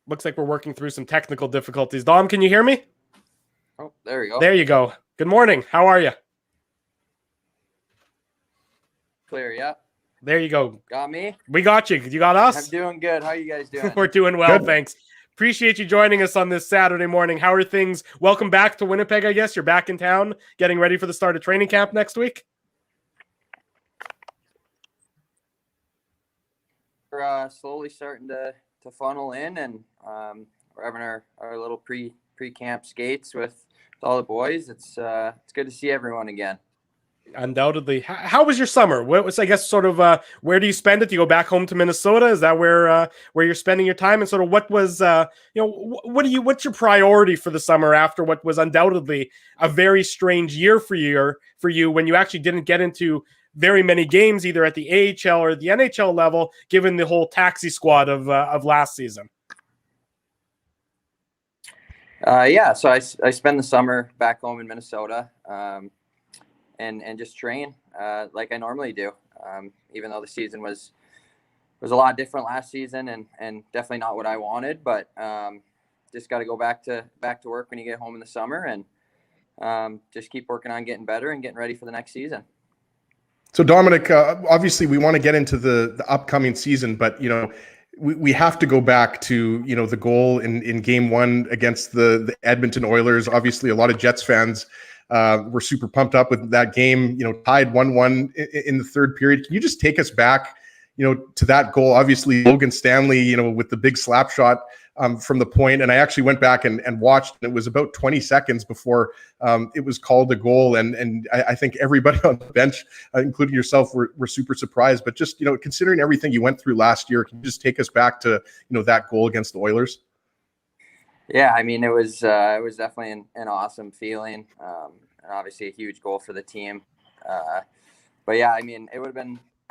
Looks like we're working through some technical difficulties. Dom, can you hear me? Oh, there you go. There you go. Good morning. How are you? Clear, yeah. There you go. Got me? We got you. You got us? I'm doing good. How are you guys doing? We're doing well, Good. Thanks. Appreciate you joining us on this Saturday morning. How are things? Welcome back to Winnipeg, I guess. You're back in town, getting ready for the start of training camp next week? We're slowly starting to funnel in, and we're having our little pre-camp skates with all the boys. It's good to see everyone again. Undoubtedly. How was your summer? What was, I guess, sort of where do you spend it? Do you go back home to Minnesota? Is that where you're spending your time? And sort of what was what's your priority for the summer after what was undoubtedly a very strange year for you when you actually didn't get into very many games either at the AHL or the NHL level, given the whole taxi squad of last season? So I spend the summer back home in Minnesota, and just train like I normally do. Even though the season was a lot different last season, and definitely not what I wanted, but just got to go back to work when you get home in the summer, and just keep working on getting better and getting ready for the next season. So Dominic, obviously we want to get into the upcoming season, but we have to go back to the goal in Game 1 against the Edmonton Oilers. Obviously, a lot of Jets fans were super pumped up with that game. Tied 1-1 in the third period. Can you just take us back, to that goal? Obviously, Logan Stanley, with the big slap shot from the point. And I actually went back and watched, and it was about 20 seconds before it was called a goal. And I think everybody on the bench, including yourself, were super surprised. But just, considering everything you went through last year, can you just take us back to, that goal against the Oilers? Yeah, I mean, it was definitely an awesome feeling, and obviously a huge goal for the team. But yeah, I mean, I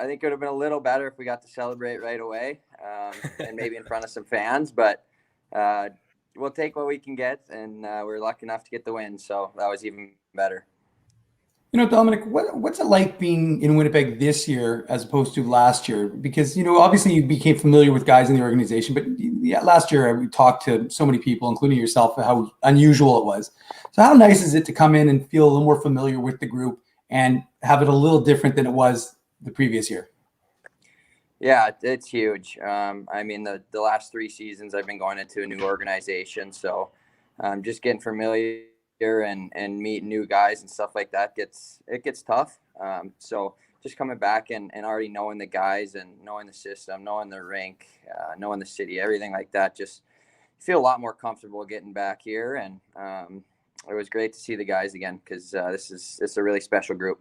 think it would have been a little better if we got to celebrate right away, and maybe in front of some fans. But we'll take what we can get, and we're lucky enough to get the win. So that was even better. Dominic, what's it like being in Winnipeg this year as opposed to last year? Because, obviously you became familiar with guys in the organization, but last year we talked to so many people, including yourself, how unusual it was. So how nice is it to come in and feel a little more familiar with the group and have it a little different than it was the previous year? Yeah, it's huge. The last 3 seasons I've been going into a new organization. So just getting familiar and meet new guys and stuff like that gets tough. So just coming back and already knowing the guys and knowing the system, knowing the rink, knowing the city, everything like that, just feel a lot more comfortable getting back here. And it was great to see the guys again, because it's a really special group.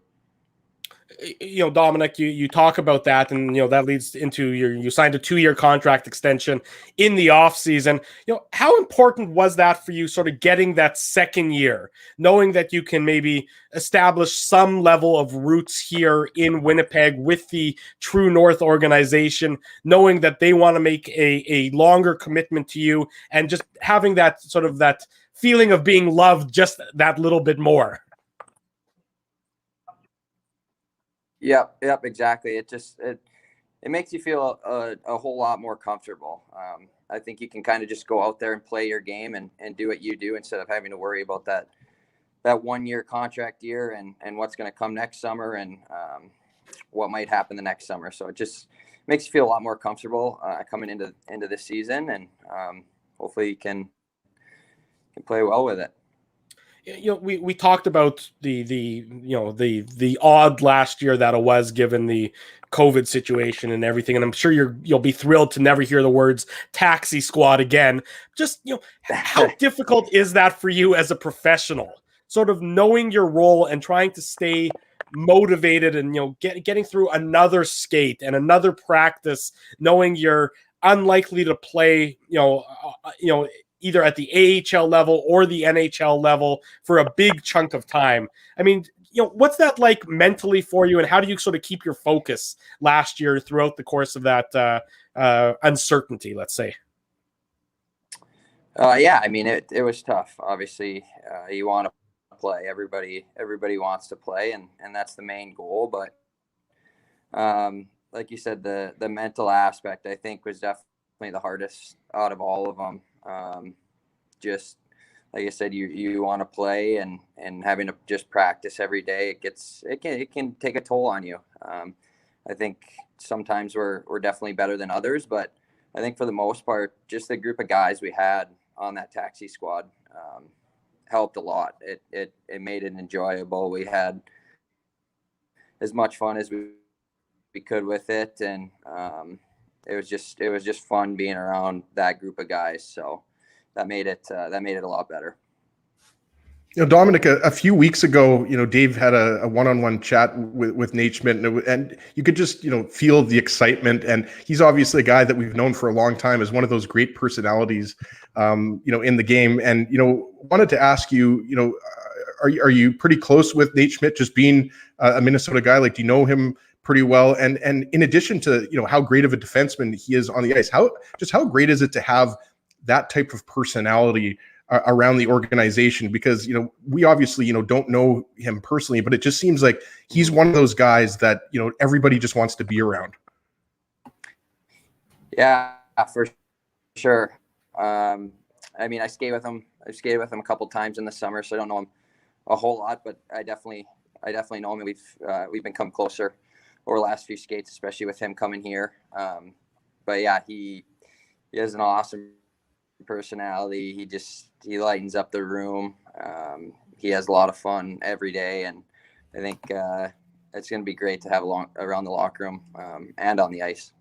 Dominic, you talk about that, and that leads into you signed a 2-year contract extension in the off season. How important was that for you, sort of getting that second year, knowing that you can maybe establish some level of roots here in Winnipeg with the True North organization, knowing that they want to make a longer commitment to you, and just having that sort of that feeling of being loved just that little bit more? Yep, exactly. It makes you feel a whole lot more comfortable. I think you can kind of just go out there and play your game and do what you do, instead of having to worry about that 1-year contract year and what's going to come next summer and what might happen the next summer. So it just makes you feel a lot more comfortable coming into this season, and hopefully you can play well with it. We talked about the odd last year that it was, given the COVID situation and everything, and I'm sure you'll be thrilled to never hear the words taxi squad again. Just how difficult is that for you as a professional, sort of knowing your role and trying to stay motivated and getting through another skate and another practice, knowing you're unlikely to play either at the AHL level or the NHL level for a big chunk of time? I mean, what's that like mentally for you, and how do you sort of keep your focus last year throughout the course of that uncertainty, let's say? It was tough. Obviously, you want to play. Everybody wants to play, and that's the main goal. But like you said, the mental aspect, I think, was definitely the hardest out of all of them. Just like I said, you want to play, and having to just practice every day, it can take a toll on you. I think sometimes we're definitely better than others, but I think for the most part, just the group of guys we had on that taxi squad helped a lot. It made it enjoyable. We had as much fun as we could with it, and it was just fun being around that group of guys. So that made it a lot better. Dominic, a few weeks ago, Dave had a one-on-one chat with Nate Schmidt, and you could just, feel the excitement. And he's obviously a guy that we've known for a long time as one of those great personalities, in the game. And, wanted to ask you, are you pretty close with Nate Schmidt, just being a Minnesota guy? Like, do you know him pretty well? And in addition to, how great of a defenseman he is on the ice, how great is it to have that type of personality around the organization? Because, we obviously, don't know him personally, but it just seems like he's one of those guys that, everybody just wants to be around. Yeah, for sure. I skate with him. I've skated with him a couple times in the summer, so I don't know him a whole lot, but I definitely know him. We've become closer over the last few skates, especially with him coming here. But yeah, he has an awesome personality. He lightens up the room. He has a lot of fun every day, and I think it's going to be great to have around the locker room and on the ice.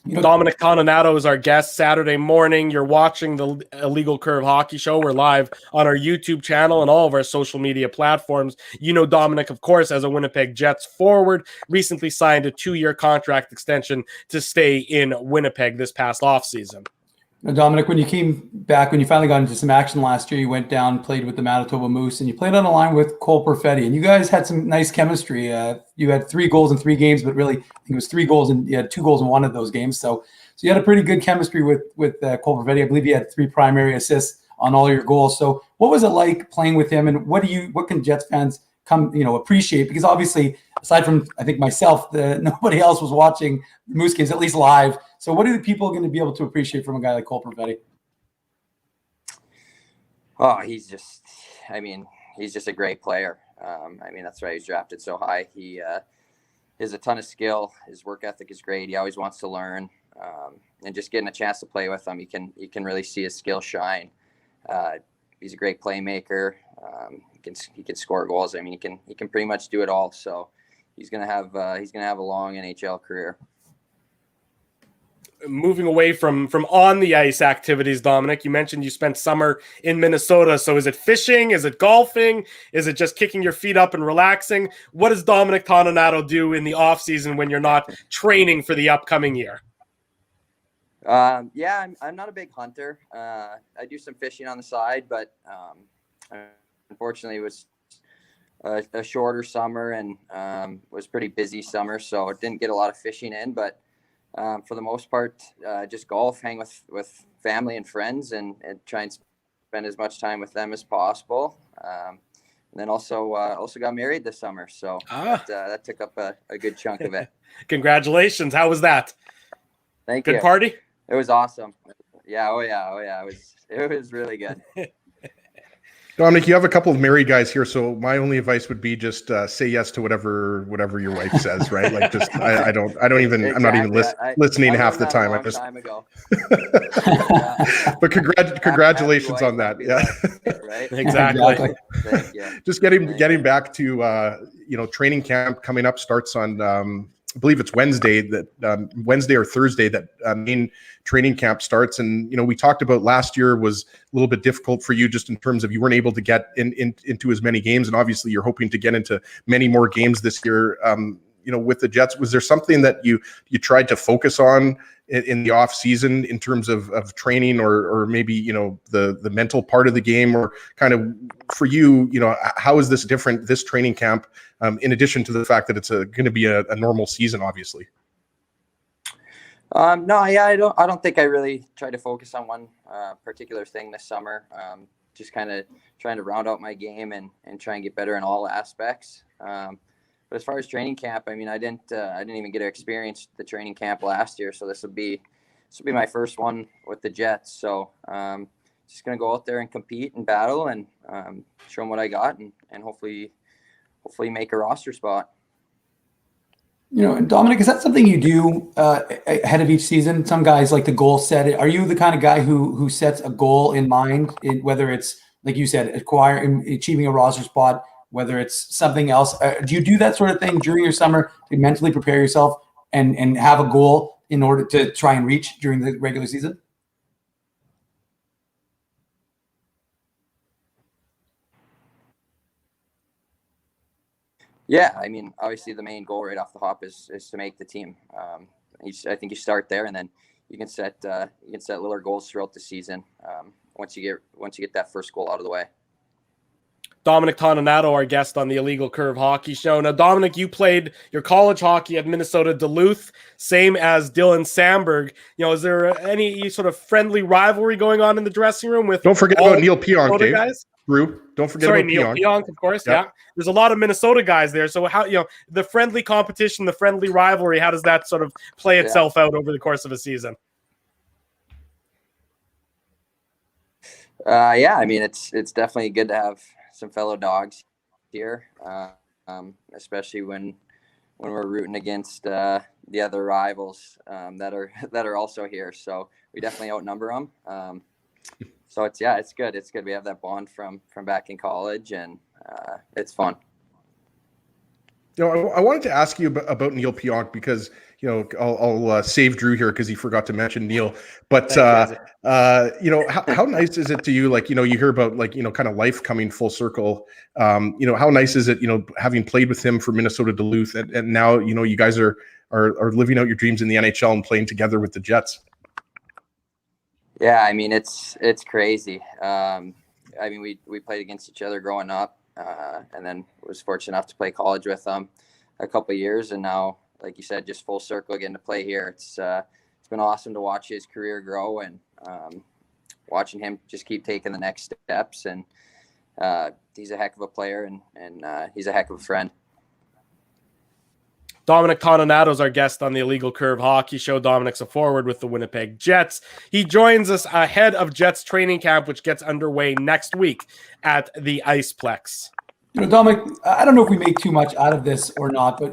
Dominic Toninato is our guest Saturday morning. You're watching the Illegal Curve Hockey Show. We're live on our YouTube channel and all of our social media platforms. Dominic, of course, as a Winnipeg Jets forward, recently signed a 2-year contract extension to stay in Winnipeg this past offseason. Now, Dominic, when you came back, when you finally got into some action last year, you went down, played with the Manitoba Moose, and you played on a line with Cole Perfetti, and you guys had some nice chemistry. You had 3 goals in 3 games, but really, I think it was 3 goals, and you had 2 goals in one of those games. So So you had a pretty good chemistry with Cole Perfetti. I believe he had 3 primary assists on all your goals. So what was it like playing with him, and what can Jets fans appreciate? Because obviously, aside from I think myself, nobody else was watching the Moose games, at least live. So what are the people going to be able to appreciate from a guy like Cole Perfetti? Oh, he's just a great player. That's why he's drafted so high. He has a ton of skill. His work ethic is great. He always wants to learn, and just getting a chance to play with him, you can really see his skill shine. He's a great playmaker. He can score goals. He can pretty much do it all. So he's gonna have a long NHL career. Moving away from on the ice activities, Dominic, you mentioned you spent summer in Minnesota. So is it fishing? Is it golfing? Is it just kicking your feet up and relaxing? What does Dominic Toninato do in the off season when you're not training for the upcoming year? I'm not a big hunter. I do some fishing on the side, but unfortunately it was a shorter summer and was pretty busy summer, so it didn't get a lot of fishing in. But for the most part, just golf, hang with family and friends, and try and spend as much time with them as possible. And then also got married this summer, so that took up a good chunk of it. Congratulations! How was that? Thank you. Good party? It was awesome. Yeah. Oh yeah. It was really good. Dominic, you have a couple of married guys here, so my only advice would be just say yes to whatever your wife says, right? Like, just I'm not even listening half the time. I just. Time ago. But congratulations on that. Yeah. Right. Exactly. Thank you. Just getting back to training camp coming up starts on I believe it's Wednesday or Thursday that main training camp starts. And, we talked about last year was a little bit difficult for you just in terms of you weren't able to get into as many games. And obviously you're hoping to get into many more games this year. With the Jets, was there something that you tried to focus on in the off season in terms of training or maybe, the mental part of the game, or kind of for you, how is this different, this training camp, in addition to the fact that it's going to be a normal season, obviously? I don't think I really tried to focus on one particular thing this summer. Just kind of trying to round out my game and try and get better in all aspects. But as far as training camp, I didn't even get to experience the training camp last year, so this will be my first one with the Jets. So just gonna go out there and compete and battle and show them what I got and hopefully make a roster spot. And Dominic, is that something you do ahead of each season? Some guys like the goal set. Are you the kind of guy who sets a goal in mind, whether it's, like you said, achieving a roster spot, whether it's something else? Do you do that sort of thing during your summer to mentally prepare yourself and have a goal in order to try and reach during the regular season? Yeah, obviously the main goal right off the hop is to make the team. I think you start there, and then you can set little goals throughout the season. Once you get that first goal out of the way. Dominic Toninato, our guest on the Illegal Curve Hockey Show. Now, Dominic, you played your college hockey at Minnesota Duluth, same as Dylan Samberg. Is there any sort of friendly rivalry going on in the dressing room with? Don't forget about Neil Pionk, Dave. Guys? Drew, don't forget about Neil Pionk, of course. Yeah. There's a lot of Minnesota guys there. So how, the friendly competition, the friendly rivalry, how does that sort of play itself out over the course of a season? It's definitely good to have some fellow dogs here, especially when we're rooting against the other rivals that are also here. So we definitely outnumber them. So it's good. It's good. We have that bond from back in college, and it's fun. I wanted to ask you about Neil Pionk because, I'll save Drew here because he forgot to mention Neil. But, how nice is it to you? Like, you hear about kind of life coming full circle. How nice is it, having played with him for Minnesota Duluth and now, you guys are living out your dreams in the NHL and playing together with the Jets. Yeah, it's crazy. We played against each other growing up, and then was fortunate enough to play college with them a couple of years, and now, like you said, just full circle getting to play here. It's been awesome to watch his career grow and watching him just keep taking the next steps. And he's a heck of a player, and he's a heck of a friend. Dominic Toninato is our guest on the Illegal Curve Hockey Show. Dominic's a forward with the Winnipeg Jets. He joins us ahead of Jets training camp, which gets underway next week at the Iceplex. Dominic, I don't know if we make too much out of this or not, but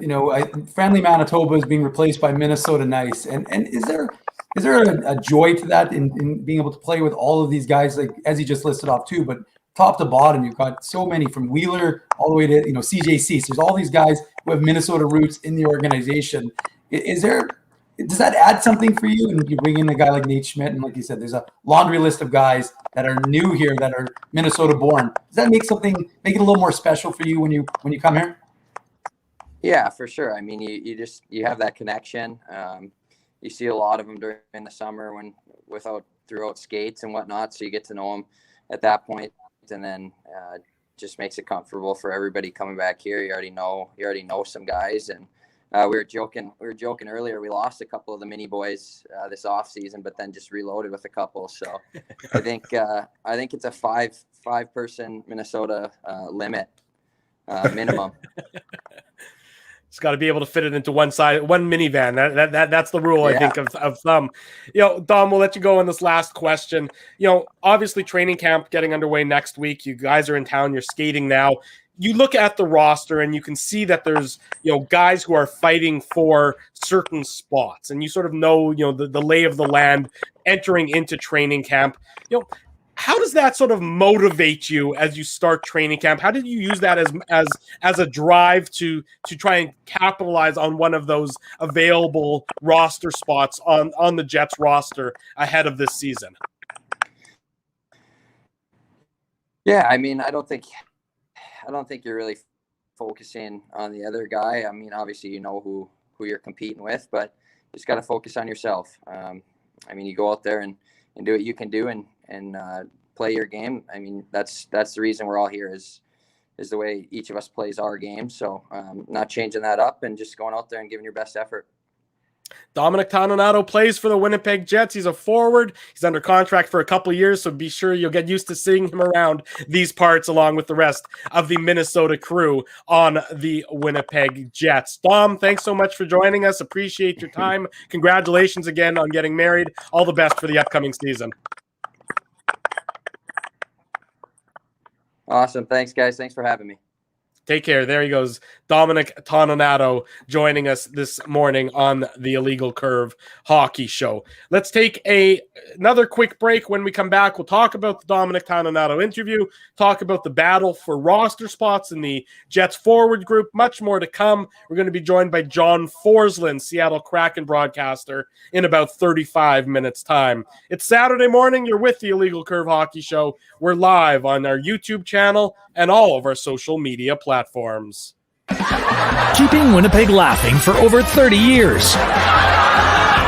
friendly Manitoba is being replaced by Minnesota Nice, and is there a joy to that in being able to play with all of these guys, like as he just listed off too, but top to bottom, you've got so many from Wheeler all the way to CJ Cease. There's all these guys who have Minnesota roots in the organization. Does that add something for you? And you bring in a guy like Nate Schmidt, and like you said, there's a laundry list of guys that are new here that are Minnesota born. Does that make it a little more special for you when you come here? Yeah, for sure. I mean, you have that connection. You see a lot of them during the summer throughout skates and whatnot, so you get to know them at that point, and then just makes it comfortable for everybody coming back here. You already know some guys, and we were joking earlier. We lost a couple of the mini boys this off season, but then just reloaded with a couple. So I think it's a five person Minnesota limit minimum. It's got to be able to fit it into one minivan. That's the rule, I think, of thumb. Dom, we'll let you go on this last question. Obviously training camp getting underway next week. You guys are in town. You're skating now. You look at the roster and you can see that there's, guys who are fighting for certain spots, and you sort of know, the lay of the land entering into training camp. How does that sort of motivate you as you start training camp? How did you use that as a drive to try and capitalize on one of those available roster spots on the Jets roster ahead of this season? Yeah, I mean, I don't think you're really focusing on the other guy. I mean, obviously you know who you're competing with, but you just got to focus on yourself. I mean, you go out there and do what you can do and play your game. I mean, that's the reason we're all here is the way each of us plays our game. So not changing that up and just going out there and giving your best effort. Dominic Toninato plays for the Winnipeg Jets. He's a forward. He's under contract for a couple of years, so be sure you'll get used to seeing him around these parts along with the rest of the Minnesota crew on the Winnipeg Jets. Dom, thanks so much for joining us. Appreciate your time. Congratulations again on getting married. All the best for the upcoming season. Awesome. Thanks, guys. Thanks for having me. Take care. There he goes. Dominic Toninato joining us this morning on the Illegal Curve Hockey Show. Let's take another quick break. When we come back, we'll talk about the Dominic Toninato interview, talk about the battle for roster spots in the Jets forward group, much more to come. We're going to be joined by John Forsland, Seattle Kraken broadcaster, in about 35 minutes time. It's Saturday morning. You're with the Illegal Curve Hockey Show. We're live on our YouTube channel and all of our social media platforms. Keeping Winnipeg laughing for over 30 years.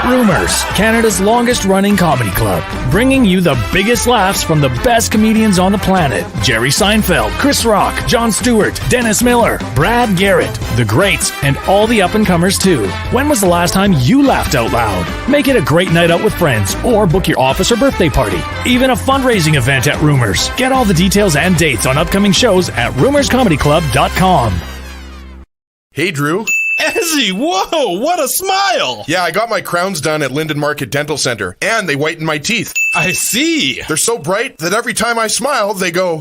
Rumors, Canada's longest-running comedy club, bringing you the biggest laughs from the best comedians on the planet. Jerry Seinfeld, Chris Rock, Jon Stewart, Dennis Miller, Brad Garrett, the greats, and all the up-and-comers too. When was the last time you laughed out loud? Make it a great night out with friends, or book your office or birthday party. Even a fundraising event at Rumors. Get all the details and dates on upcoming shows at rumorscomedyclub.com. Hey, Drew. Ezzy, whoa, what a smile! Yeah, I got my crowns done at Linden Market Dental Center, and they whitened my teeth. I see. They're so bright that every time I smile, they go,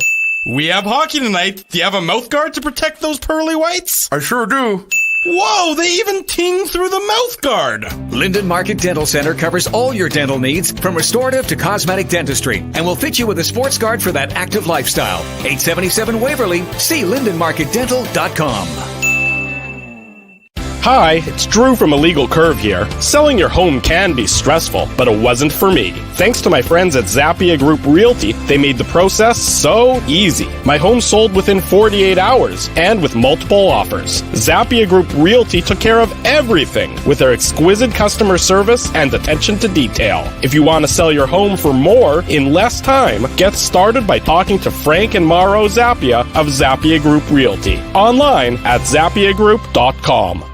"We have hockey tonight. Do you have a mouth guard to protect those pearly whites?" I sure do. Whoa, they even ting through the mouth guard. Linden Market Dental Center covers all your dental needs from restorative to cosmetic dentistry and will fit you with a sports guard for that active lifestyle. 877 Waverly. See lindenmarketdental.com. Hi, it's Drew from Illegal Curve here. Selling your home can be stressful, but it wasn't for me. Thanks to my friends at Zappia Group Realty, they made the process so easy. My home sold within 48 hours and with multiple offers. Zappia Group Realty took care of everything with their exquisite customer service and attention to detail. If you want to sell your home for more in less time, get started by talking to Frank and Mauro Zappia of Zappia Group Realty. Online at zappiagroup.com.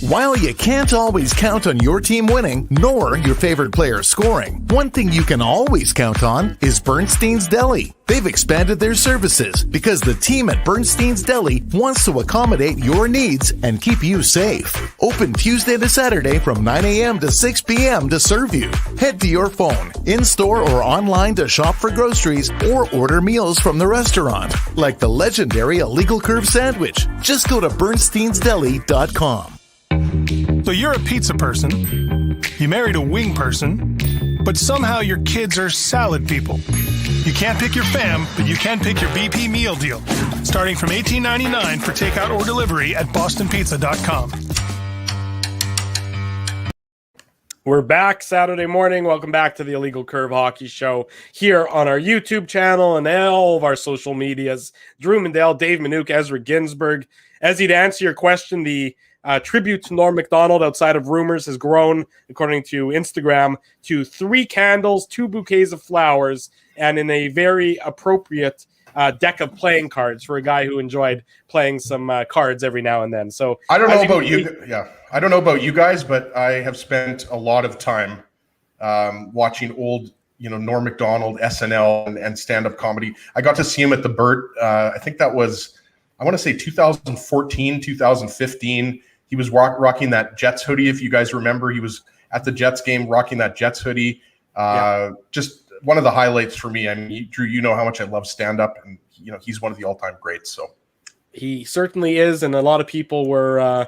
While you can't always count on your team winning, nor your favorite player scoring, one thing you can always count on is Bernstein's Deli. They've expanded their services because the team at Bernstein's Deli wants to accommodate your needs and keep you safe. Open Tuesday to Saturday from 9 a.m. to 6 p.m. to serve you. Head to your phone, in-store or online to shop for groceries or order meals from the restaurant, like the legendary Illegal Curve sandwich. Just go to bernsteinsdeli.com. So you're a pizza person, you married a wing person, but somehow your kids are salad people. You can't pick your fam, but you can pick your BP meal deal, starting from $18.99 for takeout or delivery at bostonpizza.com. We're back Saturday morning. Welcome back to the Illegal Curve Hockey Show here on our YouTube channel and all of our social medias. Drew Mindell, Dave Minuk, Ezra Ginsburg. As he'd answer your question, the tribute to Norm Macdonald outside of Rumors has grown, according to Instagram, to 3 candles, 2 bouquets of flowers, and in a very appropriate deck of playing cards for a guy who enjoyed playing some cards every now and then. So I don't know about you. Yeah, I don't know about you guys, but I have spent a lot of time watching old, Norm Macdonald, SNL, and stand-up comedy. I got to see him at the Burt. I think that was, I want to say 2014, 2015. He was rocking that Jets hoodie. If you guys remember, he was at the Jets game rocking that Jets hoodie. Just one of the highlights for me. I mean, Drew, you know how much I love stand-up, and he's one of the all-time greats. So he certainly is, and a lot of people were,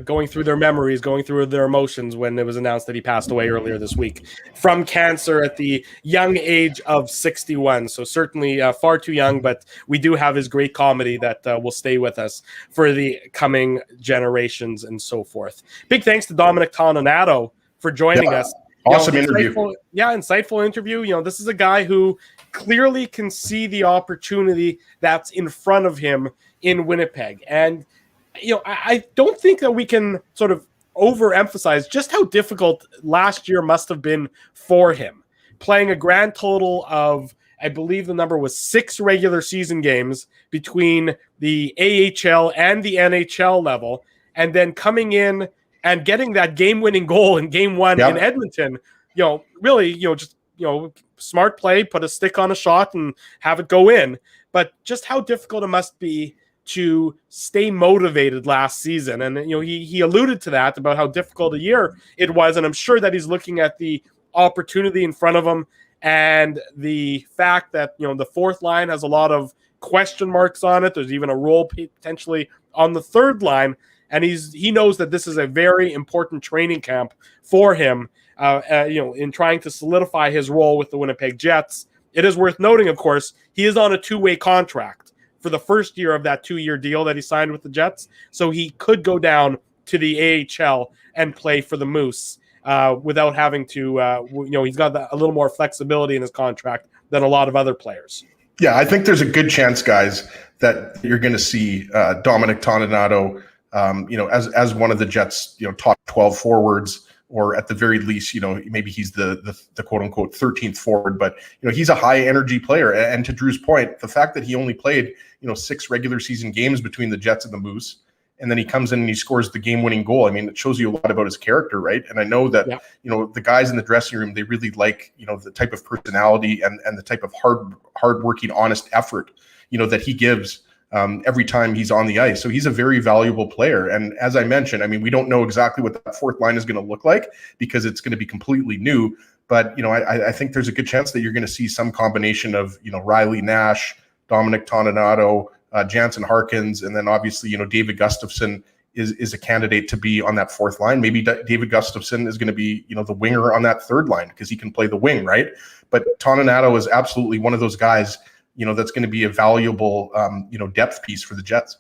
going through their memories, going through their emotions when it was announced that he passed away earlier this week from cancer at the young age of 61. So certainly far too young, but we do have his great comedy that will stay with us for the coming generations and so forth. Big thanks to Dominic Toninato for joining us. Awesome interview. Insightful interview. This is a guy who clearly can see the opportunity that's in front of him in Winnipeg. And I don't think that we can sort of overemphasize just how difficult last year must have been for him. Playing a grand total of, I believe the number was 6 regular season games between the AHL and the NHL level, and then coming in and getting that game-winning goal in Game 1 in Edmonton. Smart play, put a stick on a shot and have it go in. But just how difficult it must be to stay motivated last season. And, he alluded to that about how difficult a year it was. And I'm sure that he's looking at the opportunity in front of him and the fact that, the fourth line has a lot of question marks on it. There's even a role potentially on the third line. And he knows that this is a very important training camp for him, in trying to solidify his role with the Winnipeg Jets. It is worth noting, of course, he is on a 2-way contract for the first year of that 2-year deal that he signed with the Jets. So he could go down to the AHL and play for the Moose without having to, he's got a little more flexibility in his contract than a lot of other players. Yeah, I think there's a good chance, guys, that you're going to see Dominic Toninato, as one of the Jets, top 12 forwards, or at the very least, maybe he's the quote unquote 13th forward, but he's a high energy player. And to Drew's point, the fact that he only played 6 regular season games between the Jets and the Moose, and then he comes in and he scores the game winning goal. I mean, it shows you a lot about his character, right? And I know that the guys in the dressing room, they really like the type of personality and the type of hard working, honest effort that he gives every time he's on the ice. So he's a very valuable player. And as I mentioned, I mean, we don't know exactly what that fourth line is going to look like because it's going to be completely new. But, I think there's a good chance that you're going to see some combination of, Riley Nash, Dominic Toninato, Jansen Harkins, and then obviously, David Gustafsson is a candidate to be on that fourth line. Maybe David Gustafsson is going to be, the winger on that third line because he can play the wing, right? But Toninato is absolutely one of those guys that's going to be a valuable, depth piece for the Jets.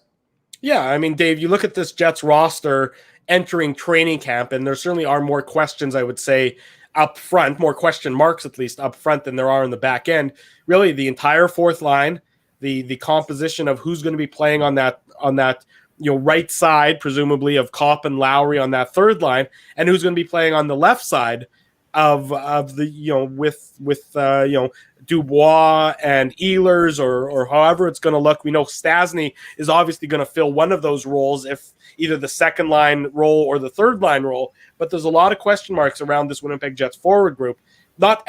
Yeah, I mean, Dave, you look at this Jets roster entering training camp, and there certainly are more questions, I would say, up front, more question marks at least up front than there are in the back end. Really, the entire fourth line, the composition of who's going to be playing on that right side, presumably of Kopp and Lowry on that third line, and who's going to be playing on the left side of the with Dubois and Ehlers or however it's going to look. We know Stasny is obviously going to fill one of those roles, if either the second line role or the third line role. But there's a lot of question marks around this Winnipeg Jets forward group. But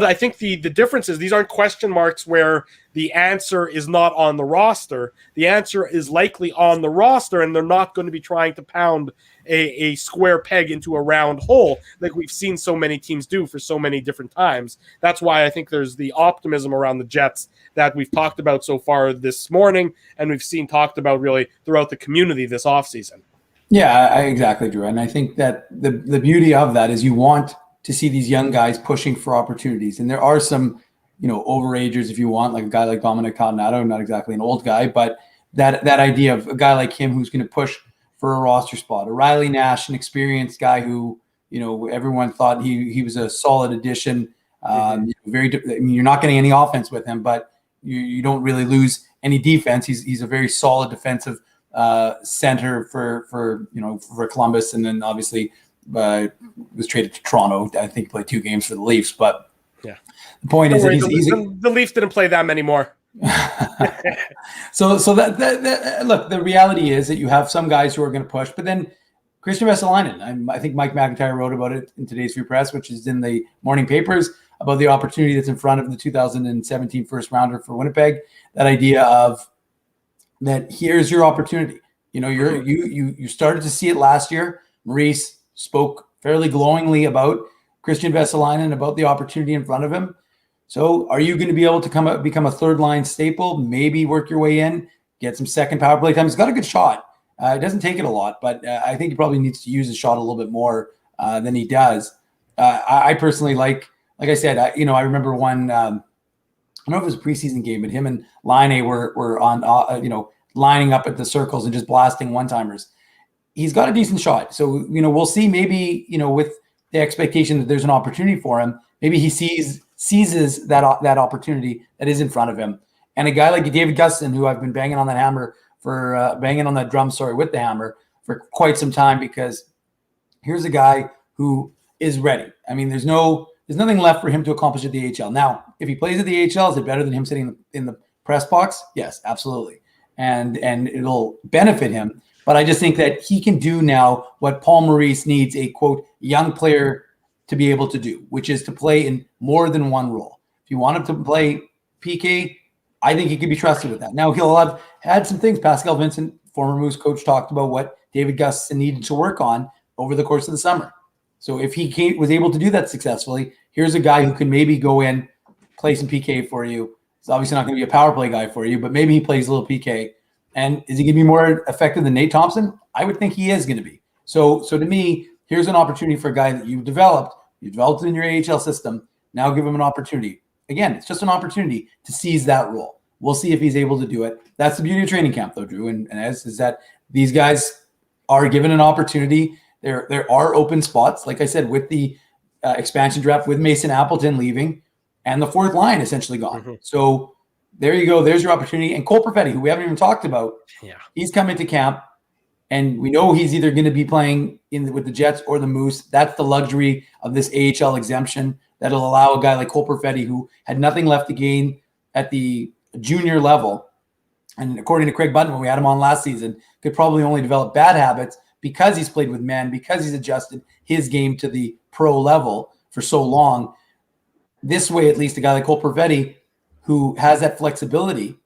I think the difference is these aren't question marks where the answer is not on the roster. The answer is likely on the roster, and they're not going to be trying to pound a square peg into a round hole like we've seen so many teams do for so many different times. That's why I think there's the optimism around the Jets that we've talked about so far this morning, and we've seen talked about really throughout the community this offseason. Yeah, exactly, Drew. And I think that the beauty of that is you want to see these young guys pushing for opportunities. And there are some, overagers, if you want, like a guy like Dominic, not exactly an old guy, but that idea of a guy like him who's going to push for a roster spot. A Riley Nash, an experienced guy who, everyone thought he was a solid addition. You're not getting any offense with him, but you don't really lose any defense. He's a very solid defensive center for Columbus, and then obviously was traded to Toronto. I think he played 2 games for the Leafs, but yeah, the point is that the Leafs didn't play that many more. So that look, the reality is that you have some guys who are going to push, but then Christian Vesalainen, I think Mike McIntyre wrote about it in today's Free Press, which is in the morning papers, about the opportunity that's in front of the 2017 first rounder for Winnipeg. That idea of that here's your opportunity. You started to see it last year. Maurice spoke fairly glowingly about Christian Vesalainen, about the opportunity in front of him. So are you going to be able to become a third line staple, maybe work your way in, get some second power play time? He's got a good shot. It doesn't take it a lot, but I think he probably needs to use his shot a little bit more than he does. I personally like I said, I remember one, I don't know if it was a preseason game, but him and Laine were on, lining up at the circles and just blasting one-timers. He's got a decent shot. So, we'll see maybe, with the expectation that there's an opportunity for him, maybe he seizes that opportunity that is in front of him. And a guy like David Gustin, who I've been banging on that hammer banging on that drum, with the hammer for quite some time, because here's a guy who is ready. I mean, there's nothing left for him to accomplish at the AHL. Now, if he plays at the AHL, is it better than him sitting in the press box? Yes, absolutely. And it'll benefit him. But I just think that he can do now what Paul Maurice needs a, quote, young player to be able to do, which is to play in more than one role. If you want him to play PK, I think he can be trusted with that. Now, he'll have had some things. Pascal Vincent, former Moose coach, talked about what David Gustin needed to work on over the course of the summer. So if he was able to do that successfully, here's a guy who can maybe go in, play some PK for you. He's obviously not going to be a power play guy for you, but maybe he plays a little PK. And is he going to be more effective than Nate Thompson? I would think he is going to be. So to me, here's an opportunity for a guy that you developed it in your AHL system. Now give him an opportunity. Again, it's just an opportunity to seize that role. We'll see if he's able to do it. That's the beauty of training camp, though, Drew, and as is that these guys are given an opportunity. There are open spots, like I said, with the expansion draft, with Mason Appleton leaving, and the fourth line essentially gone. Mm-hmm. So there you go. There's your opportunity. And Cole Perfetti, who we haven't even talked about, he's coming to camp, and we know he's either going to be playing with the Jets or the Moose. That's the luxury of this AHL exemption that'll allow a guy like Cole Perfetti, who had nothing left to gain at the junior level, and according to Craig Button, when we had him on last season, could probably only develop bad habits because he's played with men, because he's adjusted his game to the pro level for so long. This way, at least a guy like Cole Perfetti, who has that flexibility,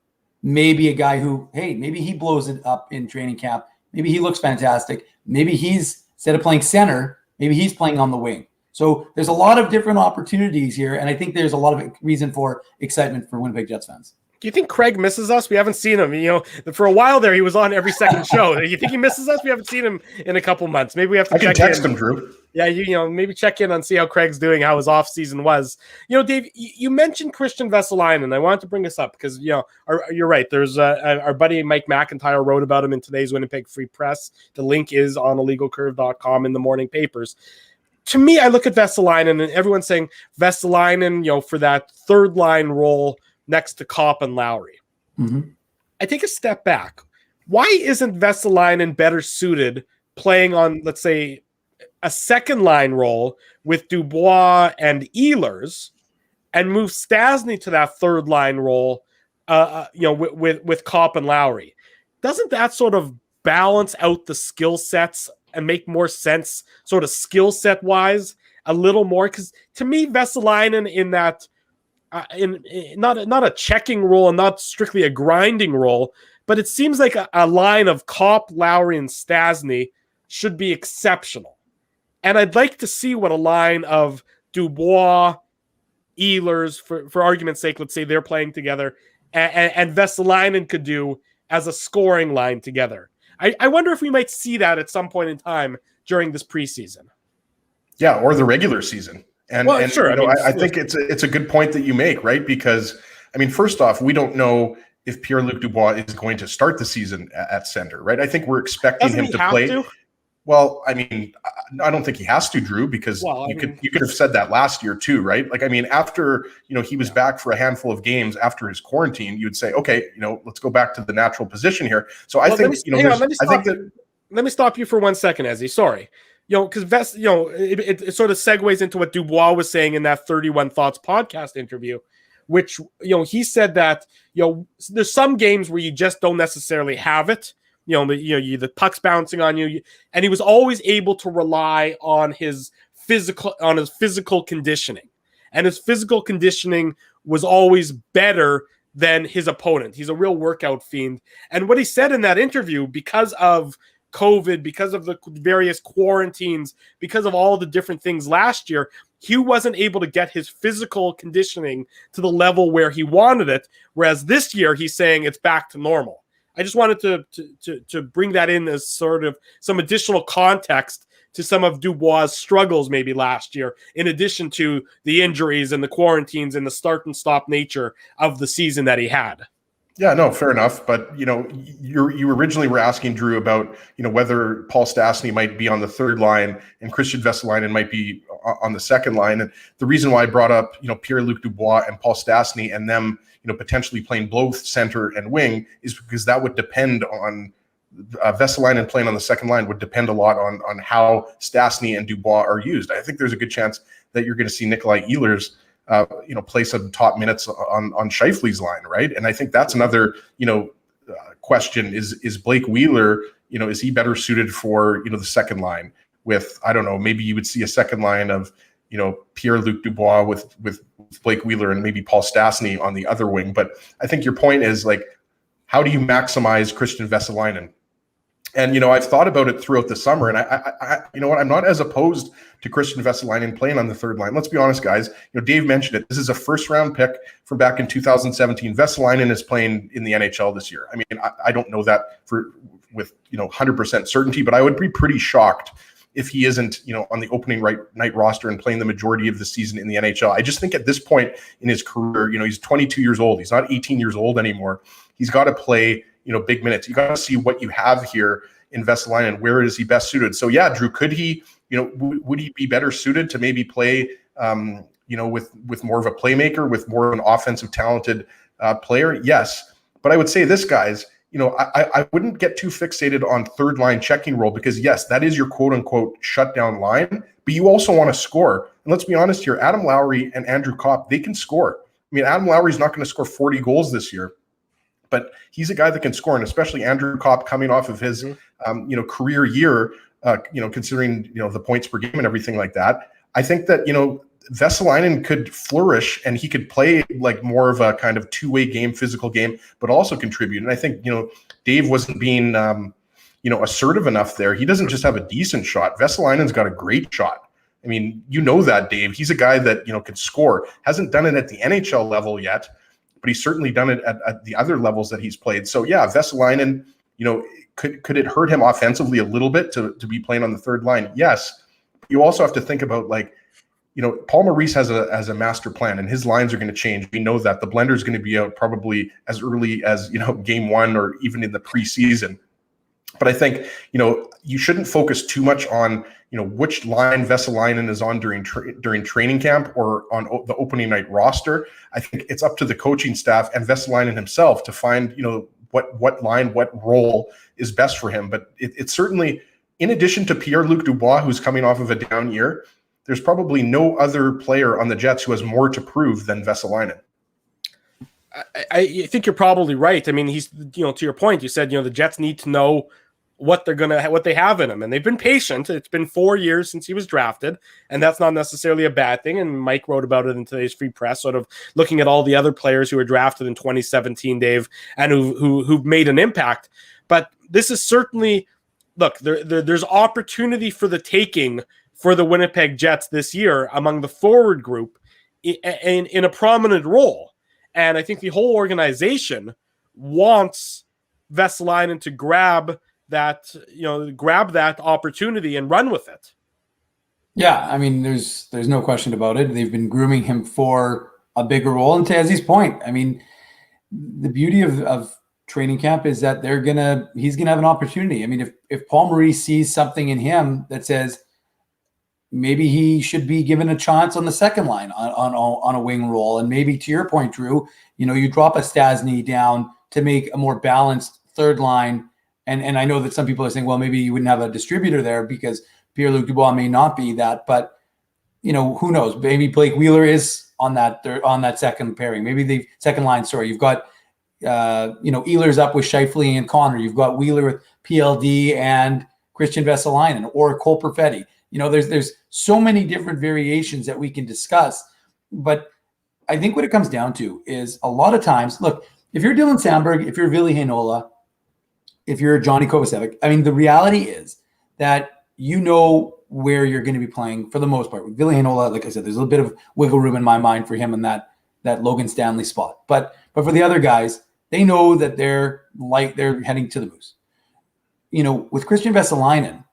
may be a guy who, hey, maybe he blows it up in training camp. Maybe he looks fantastic. Maybe he's, instead of playing center, maybe he's playing on the wing. So there's a lot of different opportunities here, and I think there's a lot of reason for excitement for Winnipeg Jets fans. Do you think Craig misses us? We haven't seen him. For a while there, he was on every second show. Do you think he misses us? We haven't seen him in a couple months. Maybe we have to I can text him, Drew. Yeah, maybe check in on see how Craig's doing, how his off season was. Dave, you mentioned Christian Vesalainen, and I wanted to bring this up because you're right. There's our buddy Mike McIntyre wrote about him in today's Winnipeg Free Press. The link is on illegalcurve.com in the morning papers. To me, I look at Vesalainen, and everyone's saying Vesalainen, for that third line role next to Kopp and Lowry. Mm-hmm. I take a step back. Why isn't Vesalainen better suited playing on, let's say, a second line role with Dubois and Ehlers, and move Stastny to that third line role, with Kopp and Lowry. Doesn't that sort of balance out the skill sets and make more sense, sort of skill set wise, a little more? Because to me, Vesalainen in that, in not a checking role and not strictly a grinding role, but it seems like a line of Kopp, Lowry, and Stastny should be exceptional. And I'd like to see what a line of Dubois, Ehlers, for argument's sake, let's say they're playing together, and Vesalainen could do as a scoring line together. I wonder if we might see that at some point in time during this preseason. Yeah, or the regular season. And sure. I think it's a good point that you make, right? Because, first off, we don't know if Pierre-Luc Dubois is going to start the season at center, right? I think we're expecting him to play. Well, I don't think he has to, Drew, because you could have said that last year too, right? After, he was back for a handful of games after his quarantine, you'd say, okay, let's go back to the natural position here. So let me stop you for 1 second, Ezzy. Sorry. Because it sort of segues into what Dubois was saying in that 31 Thoughts podcast interview, which, he said that, there's some games where you just don't necessarily have it. The puck's bouncing on you, and he was always able to rely on his physical conditioning, and his physical conditioning was always better than his opponent. He's a real workout fiend, and what he said in that interview, because of COVID, because of the various quarantines, because of all the different things last year, he wasn't able to get his physical conditioning to the level where he wanted it. Whereas this year, he's saying it's back to normal. I just wanted to bring that in as sort of some additional context to some of Dubois' struggles maybe last year, in addition to the injuries and the quarantines and the start and stop nature of the season that he had. Yeah, no, fair enough. But, you originally were asking, Drew, about, whether Paul Stastny might be on the third line and Christian Vesalainen might be on the second line. And the reason why I brought up, Pierre-Luc Dubois and Paul Stastny and them, potentially playing both center and wing is because that would depend on Vesalainen playing on the second line would depend a lot on how Stastny and Dubois are used. I think there's a good chance that you're going to see Nikolai Ehlers, play some top minutes on Scheifele's line, right? And I think that's another, question is Blake Wheeler, is he better suited for, the second line with, I don't know, maybe you would see a second line of, Pierre-Luc Dubois with Blake Wheeler and maybe Paul Stastny on the other wing. But I think your point is how do you maximize Christian Vesalainen? And, I've thought about it throughout the summer, and I I'm not as opposed to Christian Vesalainen playing on the third line. Let's be honest, guys. Dave mentioned it. This is a first-round pick from back in 2017. Vesalainen is playing in the NHL this year. I don't know that with 100% certainty, but I would be pretty shocked if he isn't, on the opening night roster and playing the majority of the season in the NHL. I just think at this point in his career, he's 22 years old. He's not 18 years old anymore. He's got to play, big minutes. You got to see what you have here in Vesalainen. Where is he best suited? So yeah, Drew, could he, would he be better suited to maybe play, with more of a playmaker, with more of an offensive talented player? Yes. But I would say this, guys, I wouldn't get too fixated on third line checking role because, yes, that is your quote unquote shutdown line, but you also want to score. And let's be honest here, Adam Lowry and Andrew Kopp, they can score. Adam Lowry's not going to score 40 goals this year, but he's a guy that can score. And especially Andrew Kopp coming off of his, career year, considering, the points per game and everything like that. I think that, Vesalainen could flourish and he could play more of a kind of two-way game, physical game, but also contribute. And I think, Dave wasn't being, assertive enough there. He doesn't just have a decent shot. Vesalainen's got a great shot. That, Dave. He's a guy that, can score. Hasn't done it at the NHL level yet, but he's certainly done it at the other levels that he's played. So, yeah, Vesalainen, could it hurt him offensively a little bit to be playing on the third line? Yes. But you also have to think about, Paul Maurice has a master plan, and his lines are going to change. We know that the blender is going to be out probably as early as game one or even in the preseason. But I think you shouldn't focus too much on which line Vesalainen is on during training camp or on the opening night roster. I think it's up to the coaching staff and Vesalainen himself to find what line, what role is best for him. But it's certainly in addition to Pierre-Luc Dubois, who's coming off of a down year, there's probably no other player on the Jets who has more to prove than Vesalainen. I think you're probably right. I mean, he's, to your point, you said, the Jets need to know what they have in him, and they've been patient. It's been 4 years since he was drafted, and that's not necessarily a bad thing. And Mike wrote about it in today's Free Press, sort of looking at all the other players who were drafted in 2017, Dave, and who've made an impact. But this is certainly, look, there's opportunity for the taking for the Winnipeg Jets this year among the forward group in a prominent role. And I think the whole organization wants Vesalainen to grab that opportunity and run with it. Yeah, I mean, there's no question about it. They've been grooming him for a bigger role. And to Ezzy's point, I mean, the beauty of training camp is that he's gonna have an opportunity. I mean, if Paul Maurice sees something in him that says maybe he should be given a chance on the second line on a wing role, and maybe to your point, Drew, you drop a Stasny down to make a more balanced third line. And I know that some people are saying, well, maybe you wouldn't have a distributor there because Pierre-Luc Dubois may not be that, but who knows? Maybe Blake Wheeler is on that second pairing. Maybe the second line. Sorry, you've got Ehlers up with Scheifele and Connor. You've got Wheeler with PLD and Christian Vesalainen or Cole Perfetti. There's so many different variations that we can discuss, but I think what it comes down to is a lot of times, look, if you're Dylan Samberg, if you're Ville Heinola, if you're Johnny Kovacevic, I mean, the reality is that where you're going to be playing for the most part. With Ville Heinola, like I said, there's a little bit of wiggle room in my mind for him in that Logan Stanley spot. But for the other guys, they know that they're heading to the Moose. With Christian Vesalainen,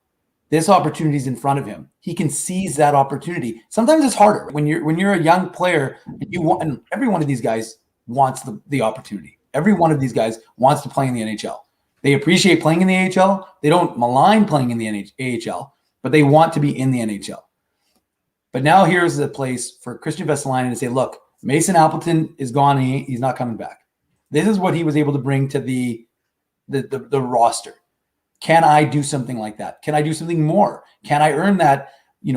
this opportunity is in front of him. He can seize that opportunity. Sometimes it's harder when you're a young player and every one of these guys wants the opportunity. Every one of these guys wants to play in the NHL. They appreciate playing in the AHL. They don't malign playing in the AHL, but they want to be in the NHL. But now here's the place for Christian Vesalainen to say, look, Mason Appleton is gone. He's not coming back. This is what he was able to bring to the roster. Can I do something like that? Can I do something more? Can I earn that,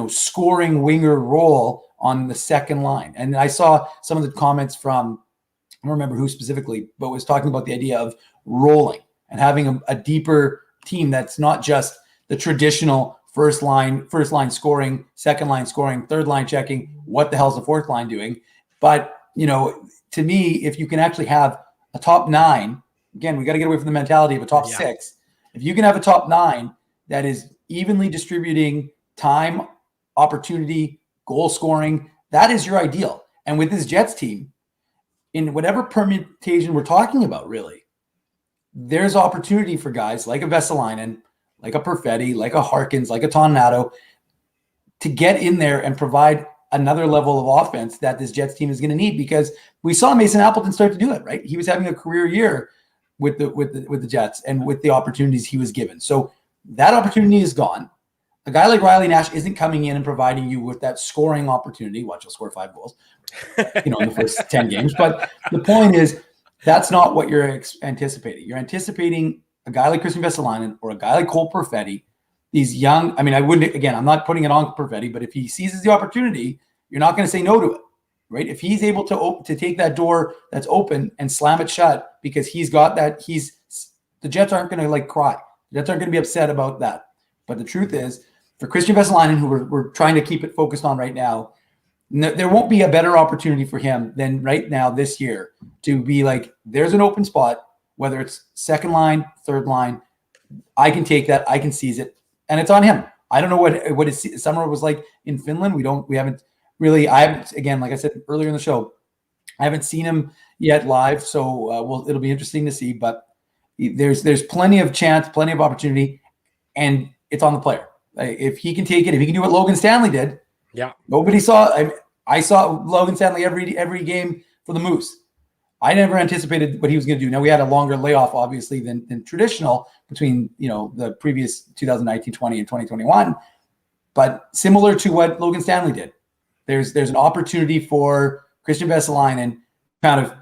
scoring winger role on the second line? And I saw some of the comments from, I don't remember who specifically, but was talking about the idea of rolling and having a deeper team that's not just the traditional first line scoring, second line scoring, third line checking. What the hell's the fourth line doing? But, to me, if you can actually have a top nine, again, we got to get away from the mentality of a top six. If you can have a top nine that is evenly distributing time, opportunity, goal scoring, that is your ideal. And with this Jets team, in whatever permutation we're talking about, really, there's opportunity for guys like a Vesalainen, like a Perfetti, like a Harkins, like a Toninato to get in there and provide another level of offense that this Jets team is going to need, because we saw Mason Appleton start to do it, right? He was having a career year with the Jets and with the opportunities he was given. So that opportunity is gone. A guy like Riley Nash isn't coming in and providing you with that scoring opportunity. Watch, he'll score 5 goals, in the first 10 games. But the point is, that's not what you're anticipating. You're anticipating a guy like Christian Vesalainen or a guy like Cole Perfetti. These young, I'm not putting it on Perfetti, but if he seizes the opportunity, you're not going to say no to it, right? If he's able to take that door that's open and slam it shut because he's got that, the Jets aren't going to cry. The Jets aren't going to be upset about that. But the truth is, for Christian Vesalainen, who we're trying to keep it focused on right now, there won't be a better opportunity for him than right now this year to be like, there's an open spot, whether it's second line, third line, I can take that, I can seize it, and it's on him. I don't know what his summer was like in Finland. I haven't, again, like I said earlier in the show, I haven't seen him yet live, so it'll be interesting to see. But there's plenty of chance, plenty of opportunity, and it's on the player. If he can take it, if he can do what Logan Stanley did, nobody saw. I saw Logan Stanley every game for the Moose. I never anticipated what he was going to do. Now, we had a longer layoff, obviously, than traditional between the previous 2019-20 and 2021, but similar to what Logan Stanley did. There's an opportunity for Christian Vesalainen kind of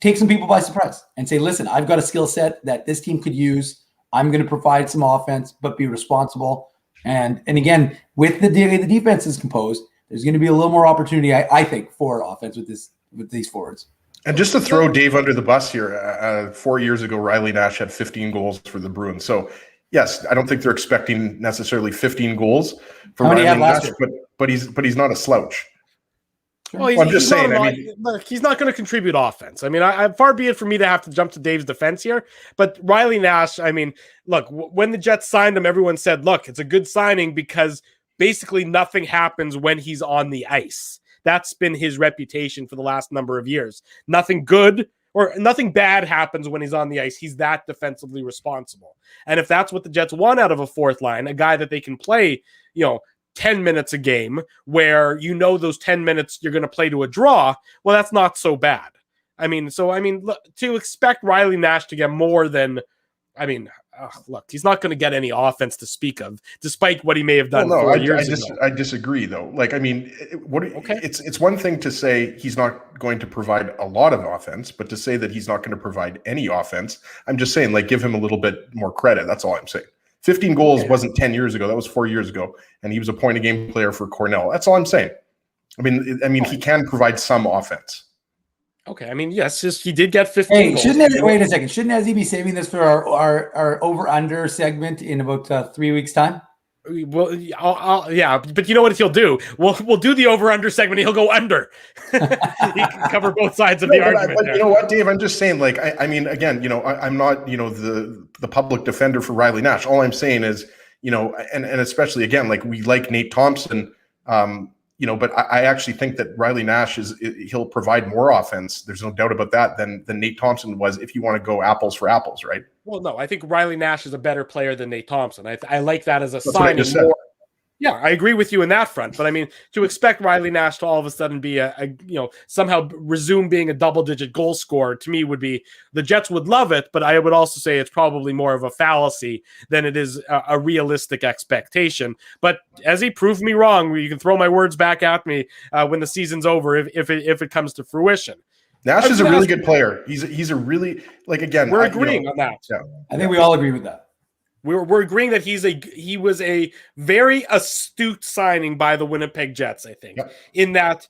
take some people by surprise and say, listen, I've got a skill set that this team could use I'm going to provide some offense, but be responsible. And again, with the defense is composed, there's going to be a little more opportunity, I think, for offense with these forwards. And just to throw Dave under the bus here, 4 years ago, Riley Nash had 15 goals for the Bruins. So, yes, I don't think they're expecting necessarily 15 goals from Riley Nash, but he's not a slouch. Well, I'm just saying. He's not going to contribute offense. I mean, far be it for me to have to jump to Dave's defense here. But Riley Nash, I mean, look, when the Jets signed him, everyone said, "Look, it's a good signing because basically nothing happens when he's on the ice." That's been his reputation for the last number of years. Nothing good or nothing bad happens when he's on the ice. He's that defensively responsible. And if that's what the Jets want out of a fourth line, a guy that they can play, 10 minutes a game where those 10 minutes you're going to play to a draw, well, that's not so bad. Look, to expect Riley Nash to get more than, look, he's not going to get any offense to speak of, despite what he may have done 4 years ago. I disagree, though. It's one thing to say he's not going to provide a lot of offense, but to say that he's not going to provide any offense, I'm just saying, give him a little bit more credit. That's all I'm saying. 15 goals wasn't 10 years ago. That was 4 years ago. And he was a point-a-game player for Cornell. That's all I'm saying. He can provide some offense. Okay. yes, he did get 15 goals. Wait a second. Shouldn't Ezzy be saving this for our over-under segment in about 3 weeks' time? Well, yeah, but you know what he'll do? We'll do the over-under segment. He'll go under. He can cover both sides of the argument. But you know what, Dave? I'm just saying, again, I'm not, the public defender for Riley Nash. All I'm saying is, and especially again, we like Nate Thompson, but I actually think that Riley Nash he'll provide more offense. There's no doubt about that than Nate Thompson was, if you want to go apples for apples, right? Well, no, I think Riley Nash is a better player than Nate Thompson. I like that as a signing more. Yeah, I agree with you in that front. But to expect Riley Nash to all of a sudden be somehow resume being a double-digit goal scorer, to me would be, the Jets would love it, but I would also say it's probably more of a fallacy than it is a realistic expectation. But as he proved me wrong, you can throw my words back at me when the season's over if it comes to fruition. Nash is a really good player. He's a really, again, we're agreeing on that. Yeah. I think we all agree with that. We're agreeing that he was a very astute signing by the Winnipeg Jets, I think, in that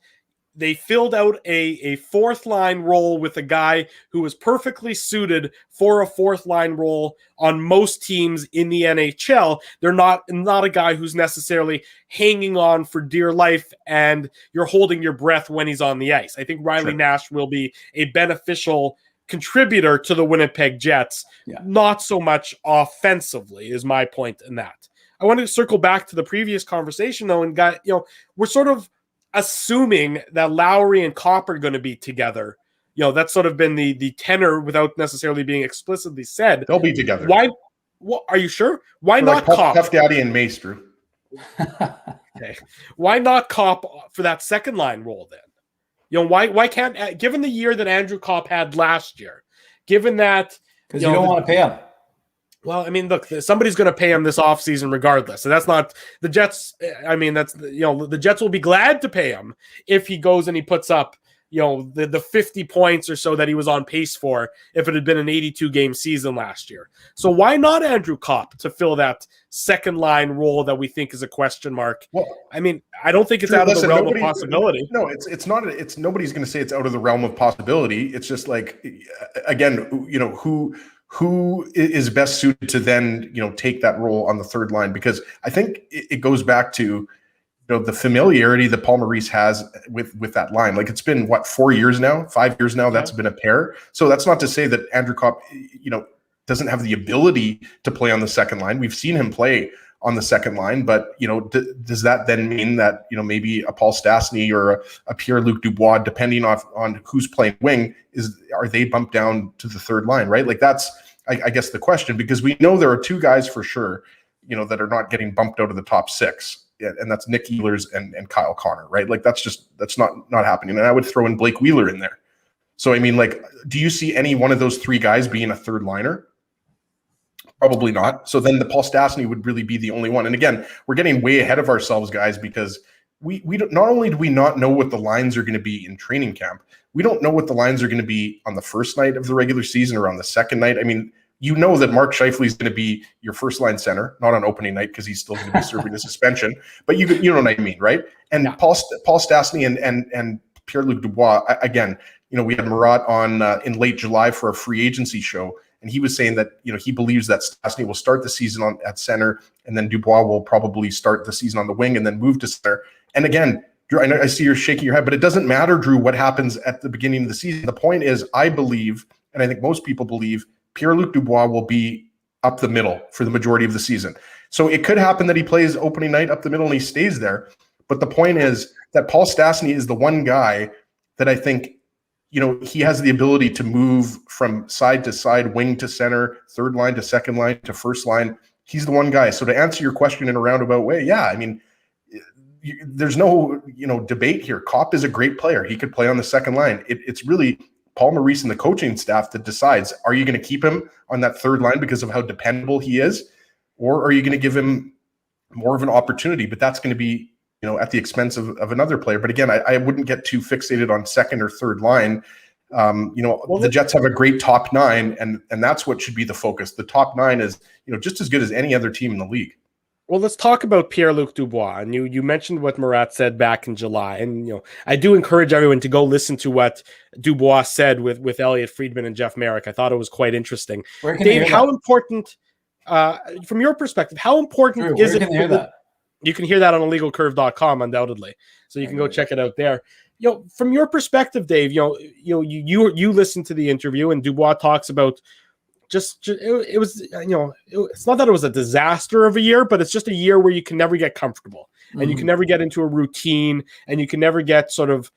they filled out a fourth line role with a guy who was perfectly suited for a fourth line role on most teams in the NHL. They're not a guy who's necessarily hanging on for dear life and you're holding your breath when he's on the ice. I think Riley Nash will be a beneficial contributor to the Winnipeg Jets, not so much offensively is my point in that. I want to circle back to the previous conversation though, and we're sort of assuming that Lowry and Copp are going to be together. That's sort of been the tenor without necessarily being explicitly said. They'll be together. Why? Well, are you sure? Why not Copp? Tough Daddy and Mace, Drew. Okay. Why not Copp for that second line role then? Why can't, given the year that Andrew Copp had last year, given that... Because you don't want to pay him. Well, look, somebody's going to pay him this offseason regardless. So that's not the Jets. The Jets will be glad to pay him if he goes and he puts up, the 50 points or so that he was on pace for if it had been an 82-game season last year. So why not Andrew Copp to fill that second line role that we think is a question mark? Well, I don't think it's out of the realm of possibility. No, it's not. It's nobody's going to say it's out of the realm of possibility. It's just again, who is best suited to then, take that role on the third line? Because I think it goes back to, the familiarity that Paul Maurice has with that line. It's been 5 years now that's been a pair. So that's not to say that Andrew Copp, doesn't have the ability to play on the second line. We've seen him play on the second line, but does that then mean that maybe a Paul Stastny or a Pierre-Luc Dubois, depending on who's playing wing, are they bumped down to the third line, right? That's I guess the question, because we know there are two guys for sure, that are not getting bumped out of the top six, and that's Nick Ehlers and Kyle Connor, right? That's not happening. And I would throw in Blake Wheeler in there. So do you see any one of those three guys being a third liner? Probably not. So then the Paul Stastny would really be the only one. And again, we're getting way ahead of ourselves, guys, because we don't, not only do we not know what the lines are going to be in training camp, we don't know what the lines are going to be on the first night of the regular season or on the second night. you know that Mark Scheifele is going to be your first line center, not on opening night because he's still going to be serving the suspension, but you know what I mean, right? And Paul Stastny and Pierre-Luc Dubois, again, we had Murat on in late July for a free agency show, and he was saying that he believes that Stastny will start the season at center, and then Dubois will probably start the season on the wing and then move to center. And again, Drew, I see you're shaking your head, but it doesn't matter, Drew, what happens at the beginning of the season. The point is, I believe, and I think most people believe, Pierre-Luc Dubois will be up the middle for the majority of the season. So it could happen that he plays opening night up the middle and he stays there. But the point is that Paul Stastny is the one guy that I think, he has the ability to move from side to side, wing to center, third line to second line to first line. He's the one guy. So to answer your question in a roundabout way, there's no, debate here. Kopp is a great player. He could play on the second line. It's really Paul Maurice and the coaching staff that decides, are you going to keep him on that third line because of how dependable he is? Or are you going to give him more of an opportunity? But that's going to be, at the expense of another player. But again, I wouldn't get too fixated on second or third line. The Jets have a great top nine, and that's what should be the focus. The top nine is, just as good as any other team in the league. Well, let's talk about Pierre-Luc Dubois. And you mentioned what Murat said back in July. And, I do encourage everyone to go listen to what Dubois said with Elliot Friedman and Jeff Merrick. I thought it was quite interesting. Dave, how important, from your perspective, how important is it? You can hear that on illegalcurve.com, undoubtedly. So you can go check it out there. From your perspective, Dave, you listen to the interview, and Dubois talks about it was, it's not that it was a disaster of a year, but it's just a year where you can never get comfortable, and you can never get into a routine, and you can never get sort of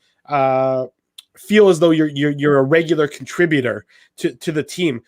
feel as though you're a regular contributor to the team.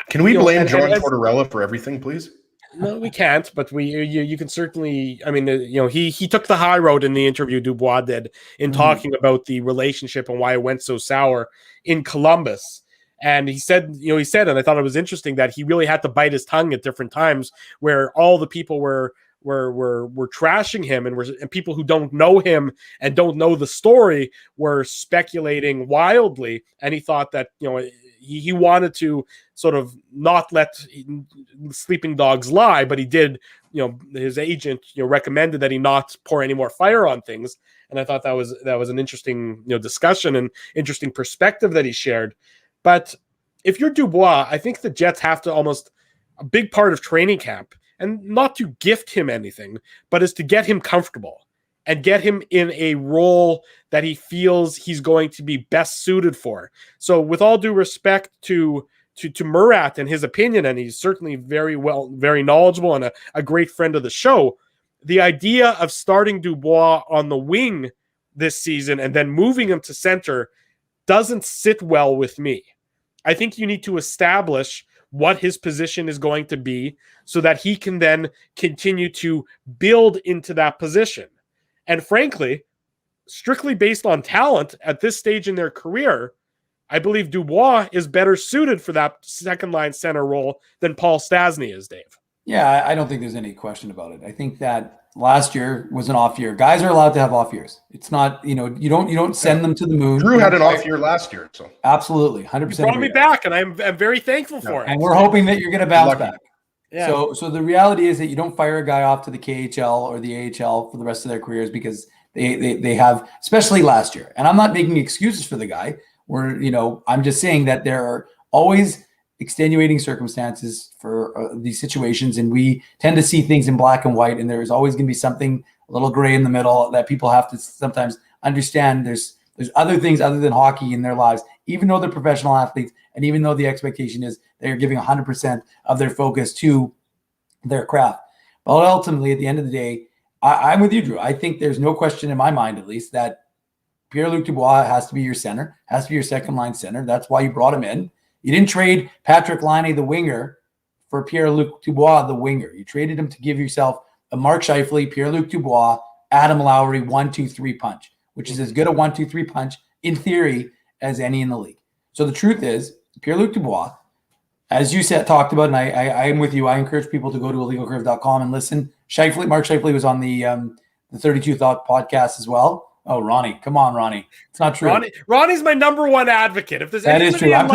Can we blame John Tortorella for everything, please? No, we can't, but you can certainly. I mean, he took the high road in the interview. Dubois did in talking about the relationship and why it went so sour in Columbus. And he said, and I thought it was interesting that he really had to bite his tongue at different times, where all the people were trashing him, and people who don't know him and don't know the story were speculating wildly. And he thought that he wanted to sort of not let sleeping dogs lie, but he did. His agent recommended that he not pour any more fire on things. And I thought that was an interesting discussion and interesting perspective that he shared. But if you're Dubois, I think the Jets have to almost a big part of training camp, and not to gift him anything, but is to get him comfortable and get him in a role that he feels he's going to be best suited for. So with all due respect to Murat and his opinion, and he's certainly very knowledgeable and a great friend of the show, the idea of starting Dubois on the wing this season and then moving him to center doesn't sit well with me. I think you need to establish what his position is going to be so that he can then continue to build into that position. And frankly, strictly based on talent at this stage in their career, I believe Dubois is better suited for that second line center role than Paul Stastny is, Dave. Yeah, I don't think there's any question about it. I think that last year was an off year. Guys are allowed to have off years. It's not, you don't send them to the moon. Drew had an off year last year, so absolutely, 100%. You brought me back, and I'm very thankful for it. And we're hoping that you're going to bounce back. Yeah. So the reality is that you don't fire a guy off to the KHL or the AHL for the rest of their careers because they have, especially last year. And I'm not making excuses for the guy. I'm just saying that there are always extenuating circumstances for these situations, and we tend to see things in black and white, and there's always going to be something a little gray in the middle that people have to sometimes understand. There's other things other than hockey in their lives, even though they're professional athletes, and even though the expectation is they're giving 100% of their focus to their craft. But ultimately, at the end of the day, I'm with you, Drew. I think there's no question in my mind, at least, that Pierre-Luc Dubois has to be your center, has to be your second line center. That's why you brought him in. You didn't trade Patrick Laine, the winger, for Pierre-Luc Dubois, the winger. You traded him to give yourself a Mark Scheifele, Pierre-Luc Dubois, Adam Lowry 1-2-3 punch, which is as good a 1-2-3 punch in theory as any in the league. So the truth is, Pierre-Luc Dubois, as you talked about, and I am with you, I encourage people to go to illegalcurve.com and listen. Mark Scheifele was on the 32 Thought podcast as well. Oh, Ronnie. Come on, Ronnie. It's not true. Ronnie's my number one advocate. If there's that is true. I'm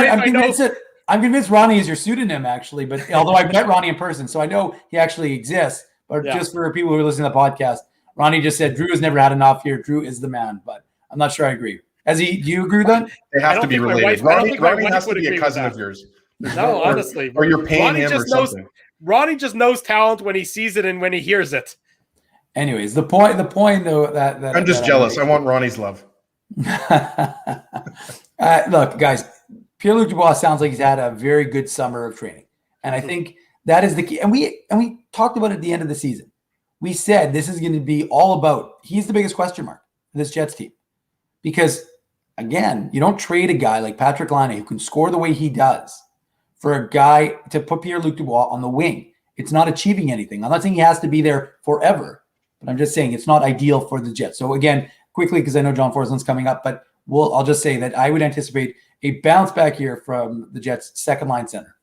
I'm convinced Ronnie is your pseudonym, actually. But although I've met Ronnie in person, so I know he actually exists. But just for people who are listening to the podcast, Ronnie just said Drew has never had enough here. Drew is the man, but I'm not sure I agree. Do you agree with that? They have to be related. Ronnie has to be a cousin of yours. No, honestly. Or you're paying him or something. Ronnie just knows talent when he sees it and when he hears it. Anyways, the point though that I'm just jealous. I want Ronnie's love. Look, guys, Pierre-Luc Dubois sounds like he's had a very good summer of training. And I think that is the key. And we talked about it at the end of the season. We said this is going to be all about, he's the biggest question mark for this Jets team. Because, again, you don't trade a guy like Patrick Laine who can score the way he does for a guy to put Pierre-Luc Dubois on the wing. It's not achieving anything. I'm not saying he has to be there forever, but I'm just saying it's not ideal for the Jets. So, again, quickly, because I know John Forsland's coming up, but I'll just say that I would anticipate a bounce back here from the Jets' second line center.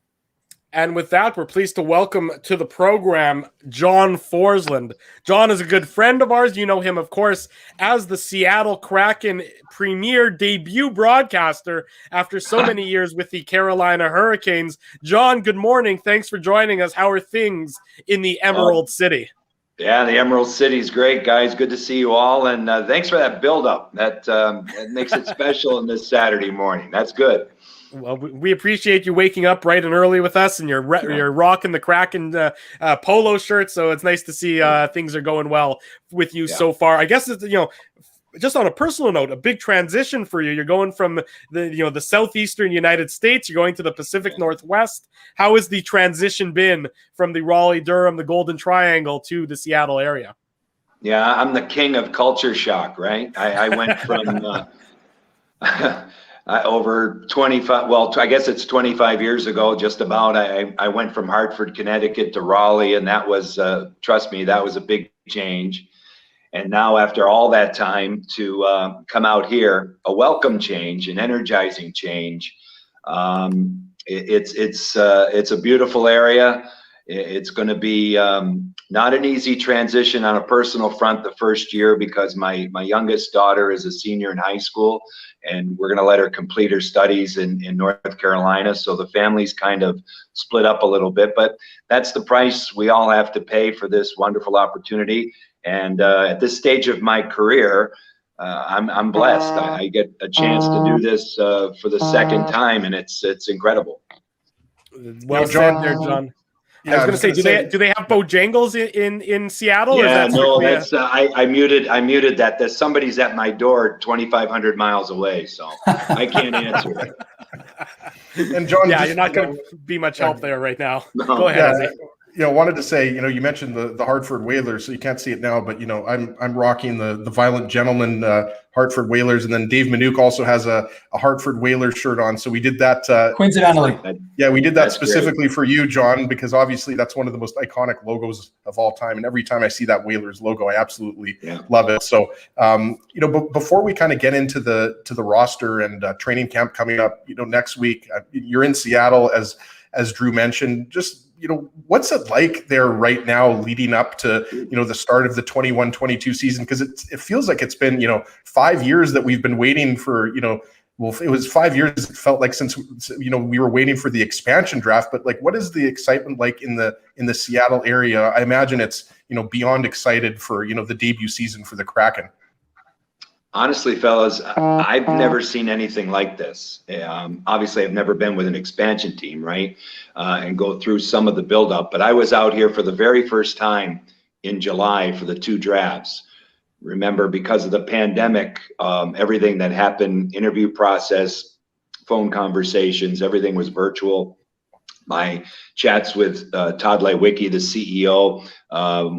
And with that, we're pleased to welcome to the program John Forsland. John is a good friend of ours. You know him, of course, as the Seattle Kraken premier debut broadcaster after so many years with the Carolina Hurricanes. John, good morning. Thanks for joining us. How are things in the Emerald City? Yeah, the Emerald City is great, guys. Good to see you all. And thanks for that build-up. That makes it special on this Saturday morning. That's good. Well, we appreciate you waking up bright and early with us, and you're rocking the Kraken polo shirt. So it's nice to see things are going well with you so far. I guess it's, just on a personal note, a big transition for you. You're going from the southeastern United States. You're going to the Pacific Northwest. How has the transition been from the Raleigh-Durham, the Golden Triangle to the Seattle area? Yeah, I'm the king of culture shock, right? I went from over 25, well, I guess it's 25 years ago, just about. I went from Hartford, Connecticut to Raleigh, and that was, trust me, that was a big change. And now after all that time to come out here, a welcome change, an energizing change. It's a beautiful area. It's going to be not an easy transition on a personal front the first year, because my youngest daughter is a senior in high school, and we're going to let her complete her studies in North Carolina. So the family's kind of split up a little bit, but that's the price we all have to pay for this wonderful opportunity. And at this stage of my career, I'm blessed. I get a chance to do this for the second time, and it's incredible. Well said there, John. Yeah, I was going to say, do they have Bojangles in Seattle? Yeah, or is that no, that's I muted that. There's somebody's at my door 2,500 miles away, so I can't answer it. And John, you're not going to be much help there right now. No. Go ahead. Wanted to say, you mentioned the Hartford Whalers, so you can't see it now, but I'm rocking the Violent Gentleman Hartford Whalers, and then Dave Minuk also has a Hartford Whalers shirt on. So we did that coincidentally. Yeah, we did that specifically for you, John, because obviously that's one of the most iconic logos of all time. And every time I see that Whalers logo, I absolutely love it. So before we kind of get into the roster and training camp coming up, next week, you're in Seattle as Drew mentioned. Just what's it like there right now leading up to, the start of the 21-22 season? Because it feels like it's been, 5 years that we've been waiting for, well, it was 5 years, it felt like, since, we were waiting for the expansion draft. But what is the excitement like in the Seattle area? I imagine it's, beyond excited for, the debut season for the Kraken. Honestly, fellas, I've never seen anything like this. Obviously, I've never been with an expansion team, right, and go through some of the buildup. But I was out here for the very first time in July for the 2 drafts. Remember, because of the pandemic, everything that happened, interview process, phone conversations, everything was virtual. My chats with Todd Lewicki, the CEO,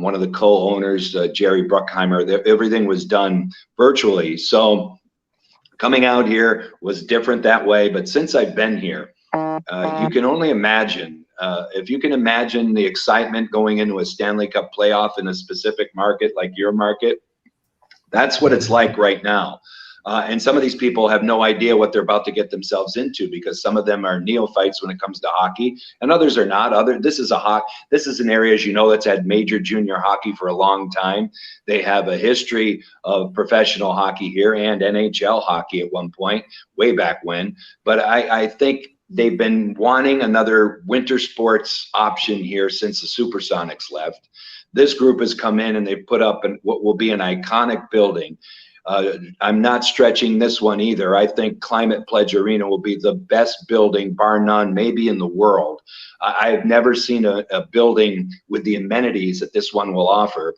one of the co-owners, Jerry Bruckheimer, everything was done virtually. So coming out here was different that way. But since I've been here, you can only imagine, if you can imagine the excitement going into a Stanley Cup playoff in a specific market like your market, that's what it's like right now. And some of these people have no idea what they're about to get themselves into, because some of them are neophytes when it comes to hockey, and others are not. This is an area, as you know, that's had major junior hockey for a long time. They have a history of professional hockey here and NHL hockey at one point, way back when. But I think they've been wanting another winter sports option here since the Supersonics left. This group has come in and they've put up what will be an iconic building. I'm not stretching this one either. I think Climate Pledge Arena will be the best building, bar none, maybe in the world. I've never seen a building with the amenities that this one will offer.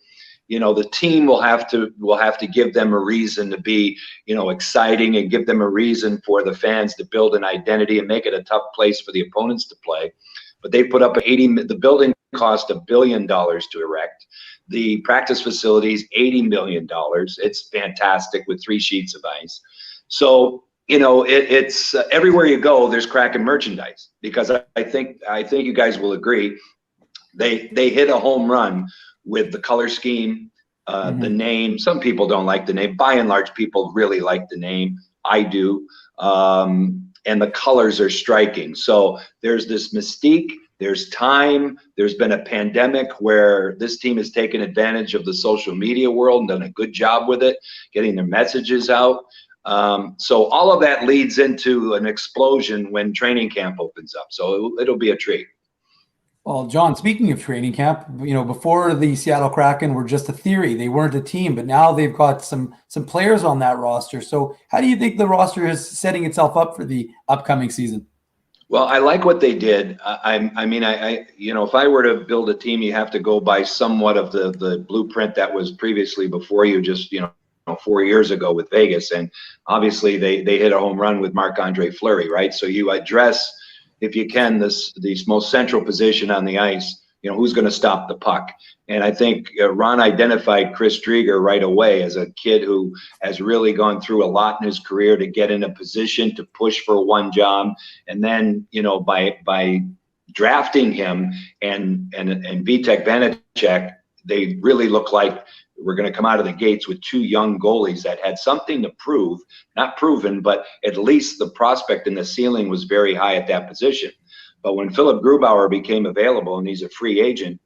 You know, the team will have to give them a reason to be, you know, exciting, and give them a reason for the fans to build an identity and make it a tough place for the opponents to play. But they put up the building cost $1 billion to erect. The practice facilities, $80 million. It's fantastic with 3 sheets of ice. So, you know, it's everywhere you go, there's Kraken merchandise, because I think you guys will agree. They hit a home run with the color scheme, the name. Some people don't like the name. By and large, people really like the name. I do. And the colors are striking. So there's this mystique. There's time. There's been a pandemic where this team has taken advantage of the social media world and done a good job with it, getting their messages out. So all of that leads into an explosion when training camp opens up. So it'll be a treat. Well, John, speaking of training camp, you know, before the Seattle Kraken were just a theory, they weren't a team, but now they've got some players on that roster. So how do you think the roster is setting itself up for the upcoming season? Well, I like what they did. I mean, you know, if I were to build a team, you have to go by somewhat of the blueprint that was previously before you, just, you know, 4 years ago with Vegas. And obviously they hit a home run with Marc-Andre Fleury, right? So you address, if you can, this most central position on the ice. You know, who's going to stop the puck? And I think Ron identified Chris Drieger right away as a kid who has really gone through a lot in his career to get in a position to push for one job. And then, you know, by drafting him and Vitek Vanacek, they really look like we're going to come out of the gates with 2 young goalies that had something to prove, not proven, but at least the prospect and the ceiling was very high at that position. But when Philip Grubauer became available, and he's a free agent,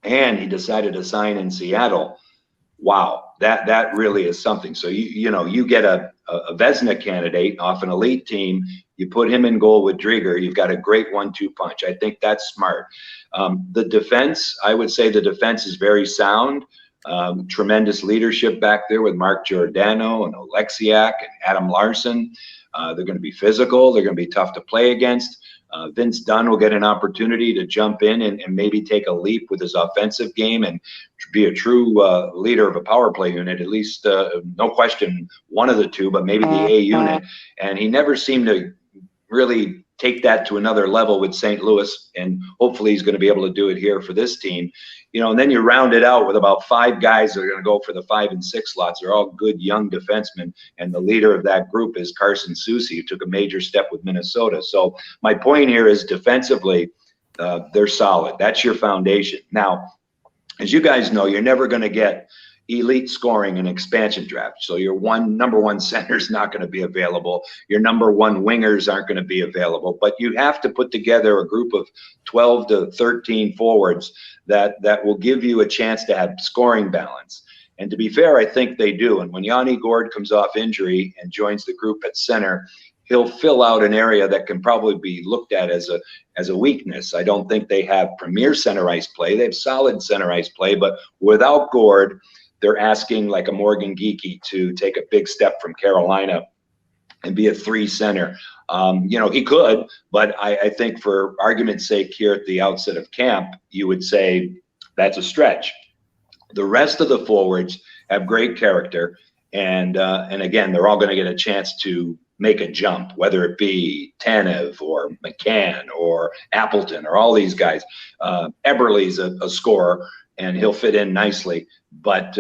and he decided to sign in Seattle, wow, that really is something. So you know, you get a Vezina candidate off an elite team, you put him in goal with Drieger, you've got a great 1-2 punch. I think that's smart. The defense, I would say the defense is very sound. Tremendous leadership back there with Mark Giordano and Oleksiak and Adam Larson. They're going to be physical. They're going to be tough to play against. Vince Dunn will get an opportunity to jump in and maybe take a leap with his offensive game and be a true leader of a power play unit, at least, no question, one of the two, but maybe the A unit. And he never seemed to really take that to another level with St. Louis, and hopefully he's going to be able to do it here for this team. You know, and then you round it out with about 5 guys that are going to go for the 5 and 6 slots. They're all good young defensemen, and the leader of that group is Carson Soucy, who took a major step with Minnesota. So my point here is defensively, they're solid. That's your foundation. Now, as you guys know, you're never going to get elite scoring in expansion draft. So your number one center is not going to be available. Your number one wingers aren't going to be available. But you have to put together a group of 12 to 13 forwards that will give you a chance to have scoring balance. And to be fair, I think they do. And when Yanni Gourde comes off injury and joins the group at center, he'll fill out an area that can probably be looked at as a weakness. I don't think they have premier center ice play. They have solid center ice play, but without Gourde, they're asking like a Morgan Geekie to take a big step from Carolina and be a 3 center. You know, he could, but I think for argument's sake here at the outset of camp, you would say that's a stretch. The rest of the forwards have great character, and again, they're all going to get a chance to make a jump, whether it be Tanev or McCann or Appleton or all these guys. Eberle's a scorer, and he'll fit in nicely. But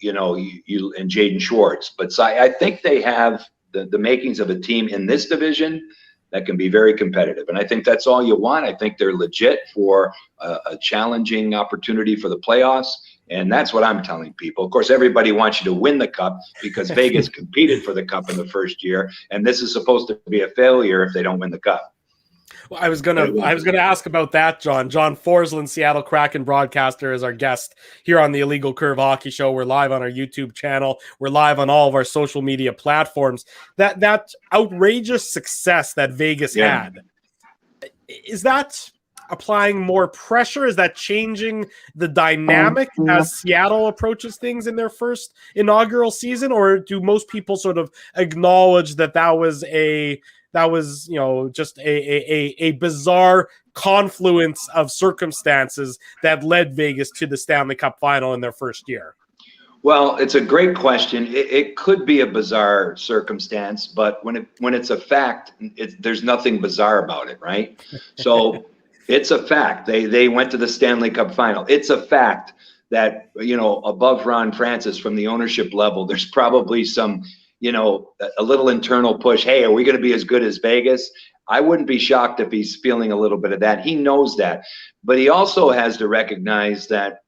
you know, you and Jaden Schwartz. But so I think they have the makings of a team in this division that can be very competitive, and I think that's all you want. I think they're legit for a challenging opportunity for the playoffs, and that's what I'm telling people. Of course, everybody wants you to win the cup because Vegas competed for the cup in the first year, and this is supposed to be a failure if they don't win the cup. Well, I was gonna ask about that, John. John Forsland, Seattle Kraken broadcaster, is our guest here on the Illegal Curve Hockey Show. We're live on our YouTube channel. We're live on all of our social media platforms. That outrageous success that Vegas had is that applying more pressure? Is that changing the dynamic as Seattle approaches things in their first inaugural season? Or do most people sort of acknowledge that was just a bizarre confluence of circumstances that led Vegas to the Stanley Cup final in their first year? Well, it's a great question. It could be a bizarre circumstance, but when it's a fact, there's nothing bizarre about it, right? So it's a fact. They went to the Stanley Cup final. It's a fact that, above Ron Francis from the ownership level, there's probably some, a little internal push. Hey, are we going to be as good as Vegas? I wouldn't be shocked if he's feeling a little bit of that. He knows that, but he also has to recognize that,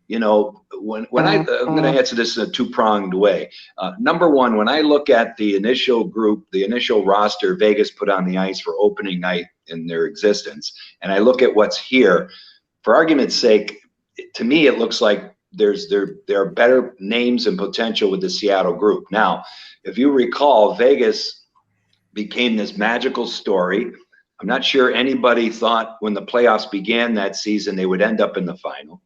when I'm going to answer this in a two-pronged way. Number one, when I look at the initial group, the initial roster Vegas put on the ice for opening night in their existence, and I look at what's here, for argument's sake, to me, it looks like there are better names and potential with the Seattle group. Now, if you recall, Vegas became this magical story. I'm not sure anybody thought when the playoffs began that season they would end up in the final.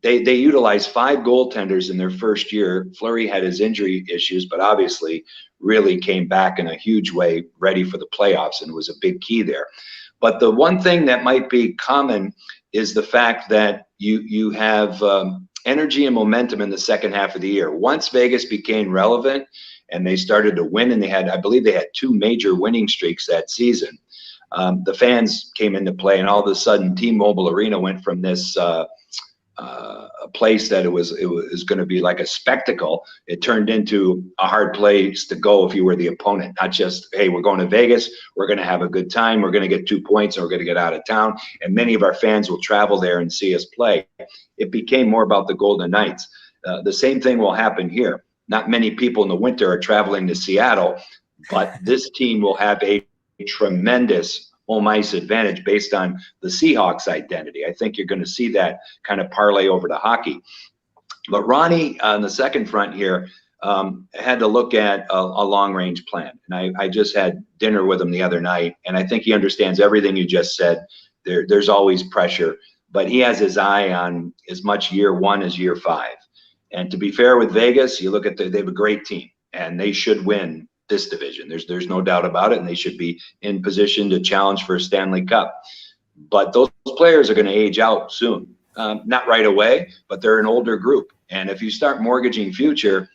They utilized 5 goaltenders in their first year. Fleury had his injury issues, but obviously really came back in a huge way, ready for the playoffs, and was a big key there. But the one thing that might be common is the fact that you have energy and momentum in the second half of the year. Once Vegas became relevant and they started to win, and I believe they had 2 major winning streaks that season. The fans came into play, and all of a sudden T-Mobile Arena went from this a place that it was going to be like a spectacle. It turned into a hard place to go if you were the opponent, not just, hey, we're going to Vegas, we're going to have a good time, we're going to get 2 points, and we're going to get out of town, and many of our fans will travel there and see us play. It became more about the Golden Knights. The same thing will happen here. Not many people in the winter are traveling to Seattle, but this team will have a tremendous home ice advantage based on the Seahawks identity. I think you're going to see that kind of parlay over to hockey. But Ronnie, on the second front here, had to look at a long-range plan. And I just had dinner with him the other night, and I think he understands everything you just said. There's always pressure, but he has his eye on as much year 1 as year 5. And to be fair with Vegas, you look at they have a great team, and they should win this division. There's no doubt about it, and they should be in position to challenge for a Stanley Cup. But those players are going to age out soon. Not right away, but they're an older group. And if you start mortgaging future,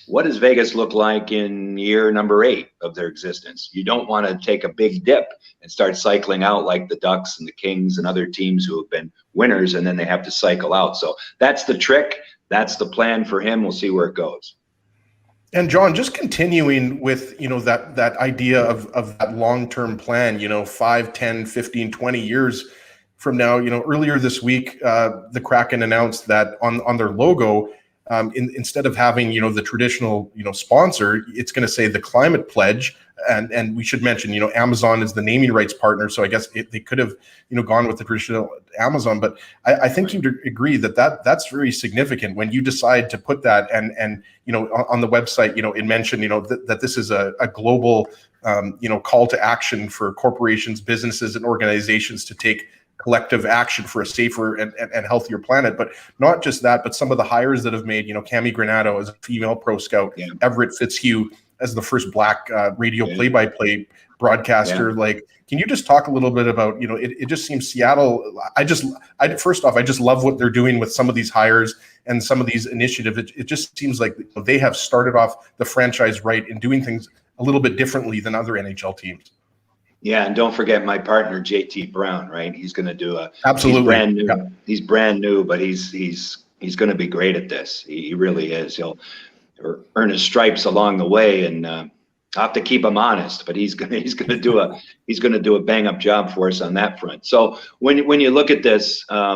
what does Vegas look like in year number 8 of their existence? You don't want to take a big dip and start cycling out like the Ducks and the Kings and other teams who have been winners, and then they have to cycle out. So that's the trick. That's the plan for him. We'll see where it goes. And John, just continuing with, that idea of that long-term plan, 5, 10, 15, 20 years from now, earlier this week, the Kraken announced that on their logo, instead of having, the traditional, sponsor, it's going to say the Climate Pledge. And we should mention, Amazon is the naming rights partner. So I guess they could have, gone with the traditional Amazon. But I think you'd agree that's very significant when you decide to put that and on the website, it mentioned, that this is a global, call to action for corporations, businesses, and organizations to take collective action for a safer and healthier planet. But not just that, but some of the hires that have made, Cami Granato as a female pro scout, Everett Fitzhugh as the first Black radio play-by-play broadcaster. Like, can you just talk a little bit about, it just seems Seattle, first off, I just love what they're doing with some of these hires and some of these initiatives. It just seems like they have started off the franchise right in doing things a little bit differently than other NHL teams. Yeah, and don't forget my partner JT Brown, right? He's going to do absolutely he's brand new. Yeah. He's brand new, but he's going to be great at this. He really is. He'll earn his stripes along the way, and I'll have to keep him honest. But he's going to do a bang up job for us on that front. So when you look at this, I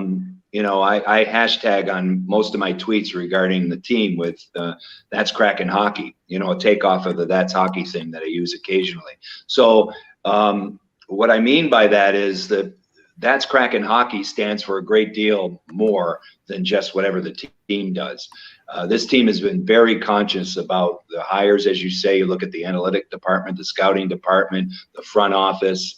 hashtag on most of my tweets regarding the team with that's Kraken hockey. A takeoff of the that's hockey thing that I use occasionally. So what I mean by that is that that's Kraken hockey stands for a great deal more than just whatever the team does. This team has been very conscious about the hires, as you say. You look at the analytic department, the scouting department, the front office.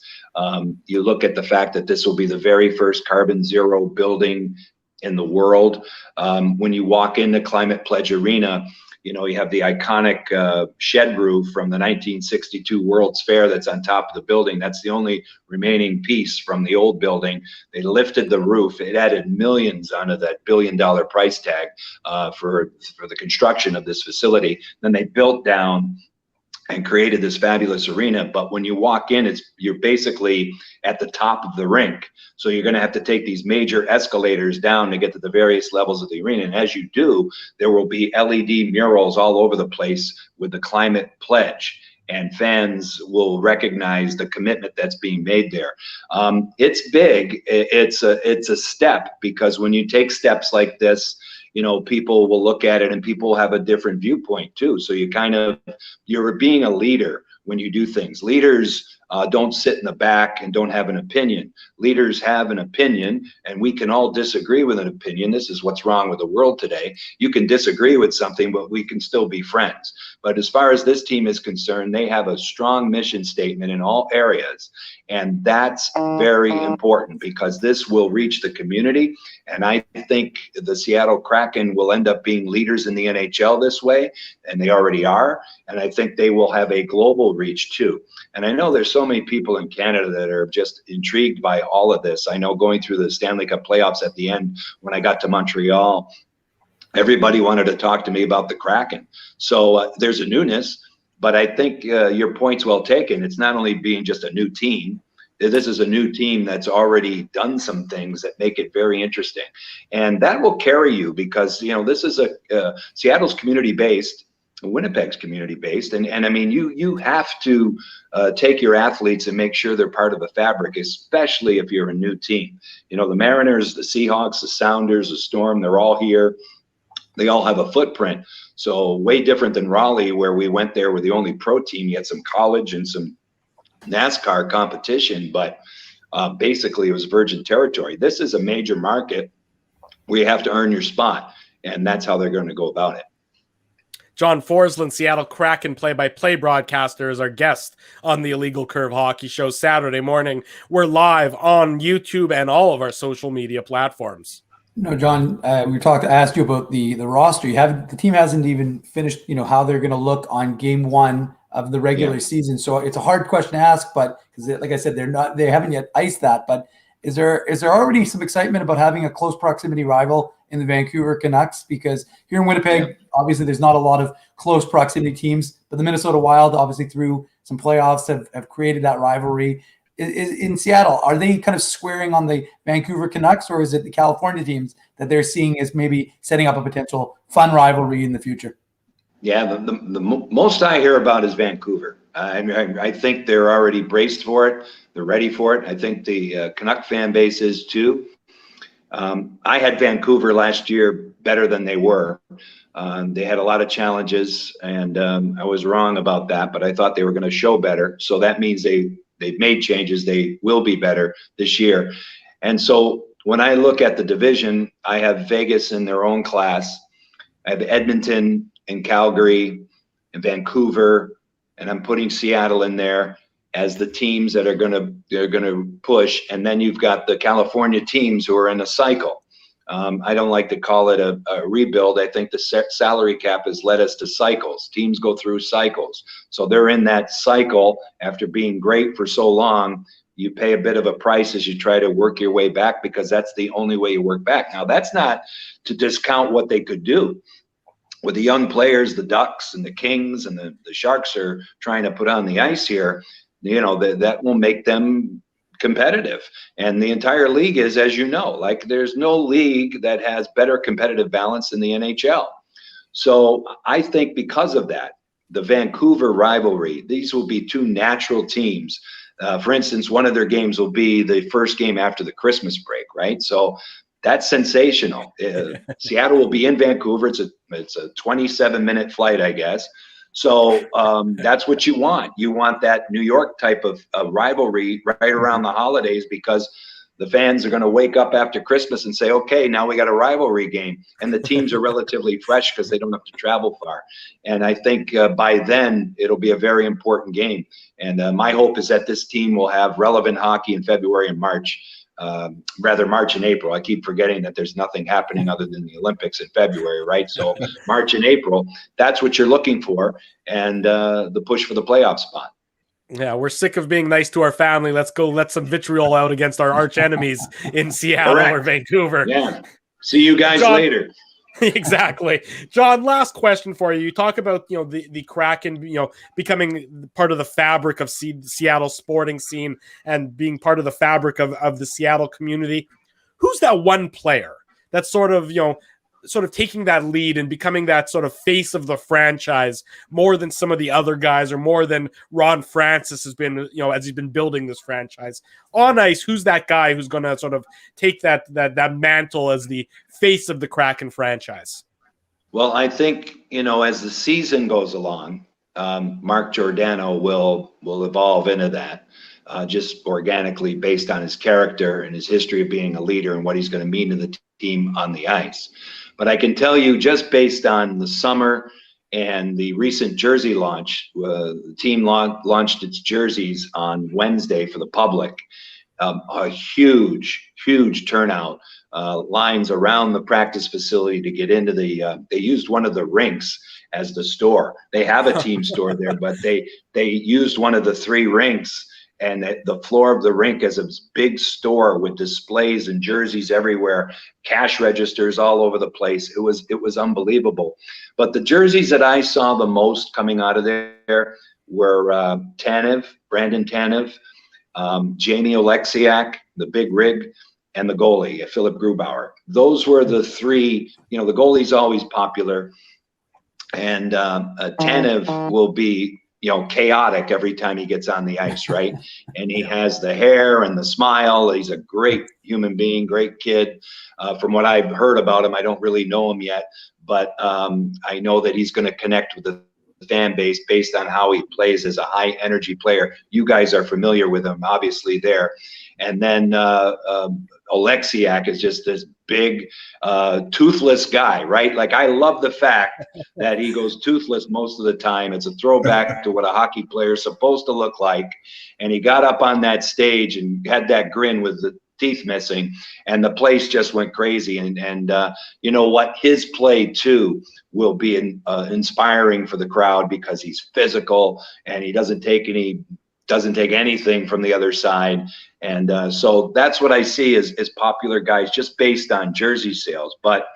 You look at the fact that this will be the very first carbon zero building in the world. When you walk into Climate Pledge Arena, you have the iconic shed roof from the 1962 World's Fair that's on top of the building. That's the only remaining piece from the old building. They lifted the roof. It added millions onto that $1 billion price tag for the construction of this facility. Then they built down and created this fabulous arena. But when you walk in, you're basically at the top of the rink. So you're going to have to take these major escalators down to get to the various levels of the arena. And as you do, there will be LED murals all over the place with the climate pledge. And fans will recognize the commitment that's being made there. It's big. It's a step, because when you take steps like this, people will look at it and people have a different viewpoint too. So you're being a leader when you do things. Leaders don't sit in the back and don't have an opinion. Leaders have an opinion, and we can all disagree with an opinion. This is what's wrong with the world today. You can disagree with something, but we can still be friends. But as far as this team is concerned, they have a strong mission statement in all areas. And that's very important, because this will reach the community. And I think the Seattle Kraken will end up being leaders in the NHL this way, and they already are. And I think they will have a global reach too. And I know there's so many people in Canada that are just intrigued by all of this. I know going through the Stanley Cup playoffs at the end, when I got to Montreal, everybody wanted to talk to me about the Kraken. So there's a newness. But I think your point's well taken. It's not only being just a new team. This is a new team that's already done some things that make it very interesting. And that will carry you, because, this is Seattle's community-based, Winnipeg's community-based. And I mean, you have to take your athletes and make sure they're part of the fabric, especially if you're a new team. The Mariners, the Seahawks, the Sounders, the Storm, they're all here. They all have a footprint. So way different than Raleigh, where we went there with the only pro team. You had some college and some NASCAR competition, but basically it was virgin territory. This is a major market where you have to earn your spot, and that's how they're going to go about it. John Forsland, Seattle Kraken play-by-play broadcaster, is our guest on the Illegal Curve Hockey Show Saturday morning. We're live on YouTube and all of our social media platforms. John, we asked you about the roster. The team hasn't even finished, how they're going to look on game one of the regular season. So it's a hard question to ask, but because, like I said, they haven't yet iced that. But is there already some excitement about having a close proximity rival in the Vancouver Canucks? Because here in Winnipeg, obviously there's not a lot of close proximity teams, but the Minnesota Wild, obviously through some playoffs, have created that rivalry. In Seattle, are they kind of squaring on the Vancouver Canucks, or is it the California teams that they're seeing as maybe setting up a potential fun rivalry in the future? Yeah, the most I hear about is Vancouver. I think they're already braced for it. They're ready for it. I think the Canuck fan base is too. I had Vancouver last year better than they were. They had a lot of challenges, and I was wrong about that, but I thought they were going to show better. So that means they've made changes. They will be better this year. And so when I look at the division, I have Vegas in their own class. I have Edmonton and Calgary and Vancouver, and I'm putting Seattle in there as the teams that are going to push. And then you've got the California teams who are in a cycle. I don't like to call it a rebuild. I think the salary cap has led us to cycles. Teams go through cycles. So they're in that cycle after being great for so long. You pay a bit of a price as you try to work your way back, because that's the only way you work back. Now, that's not to discount what they could do. With the young players, the Ducks and the Kings and the Sharks are trying to put on the ice here, that will make them competitive. And the entire league is, as you know, like there's no league that has better competitive balance than the NHL. So I think because of that, the Vancouver rivalry, these will be two natural teams. For instance, one of their games will be the first game after the Christmas break, right? So that's sensational. Seattle will be in Vancouver. It's a 27-minute flight, I guess. So that's what you want. You want that New York type of rivalry right around the holidays, because The fans are going to wake up after Christmas and say, okay, now we got a rivalry game. And the teams are relatively fresh because they don't have to travel far. And I think by then it'll be a very important game. And my hope is that this team will have relevant hockey in February and March. Rather March and April. I keep forgetting that there's nothing happening other than the Olympics in February, right? So March and April, that's what you're looking for, and the push for the playoff spot. Yeah, we're sick of being nice to our family. Let's go let some vitriol out against our arch enemies in Seattle or Vancouver. Yeah. See you guys later. Exactly. John, last question for you. You talk about, the Kraken, becoming part of the fabric of Seattle sporting scene and being part of the fabric of the Seattle community. Who's that one player that's sort of taking that lead and becoming that sort of face of the franchise more than some of the other guys, or more than Ron Francis has been, as he's been building this franchise on ice? Who's that guy who's going to sort of take that mantle as the face of the Kraken franchise? Well, I think, as the season goes along, Mark Giordano will evolve into that, just organically based on his character and his history of being a leader and what he's going to mean to the team on the ice. But I can tell you, just based on the summer and the recent jersey launch, the team launched its jerseys on Wednesday for the public. A huge turnout, lines around the practice facility to get into they used one of the rinks as the store. They have a team store there, but they used one of the 3 rinks, and the floor of the rink as a big store with displays and jerseys everywhere, cash registers all over the place. It was unbelievable. But the jerseys that I saw the most coming out of there were Brandon Tanev, Jamie Oleksiak, the big rig, and the goalie, Philip Grubauer. Those were the 3. The goalie's always popular, and Tanev will be chaotic every time he gets on the ice, right? And he has the hair and the smile. He's a great human being, great kid. From what I've heard about him, I don't really know him yet, but I know that he's going to connect with the fan base based on how he plays as a high energy player. You guys are familiar with him, obviously, there. And then Oleksiak is just this big, toothless guy, right? Like, I love the fact that he goes toothless most of the time. It's a throwback to what a hockey player is supposed to look like. And he got up on that stage and had that grin with the teeth missing, and the place just went crazy. And you know what? His play too will be inspiring for the crowd, because he's physical and he doesn't take anything from the other side. And so that's what I see as popular guys, just based on jersey sales. But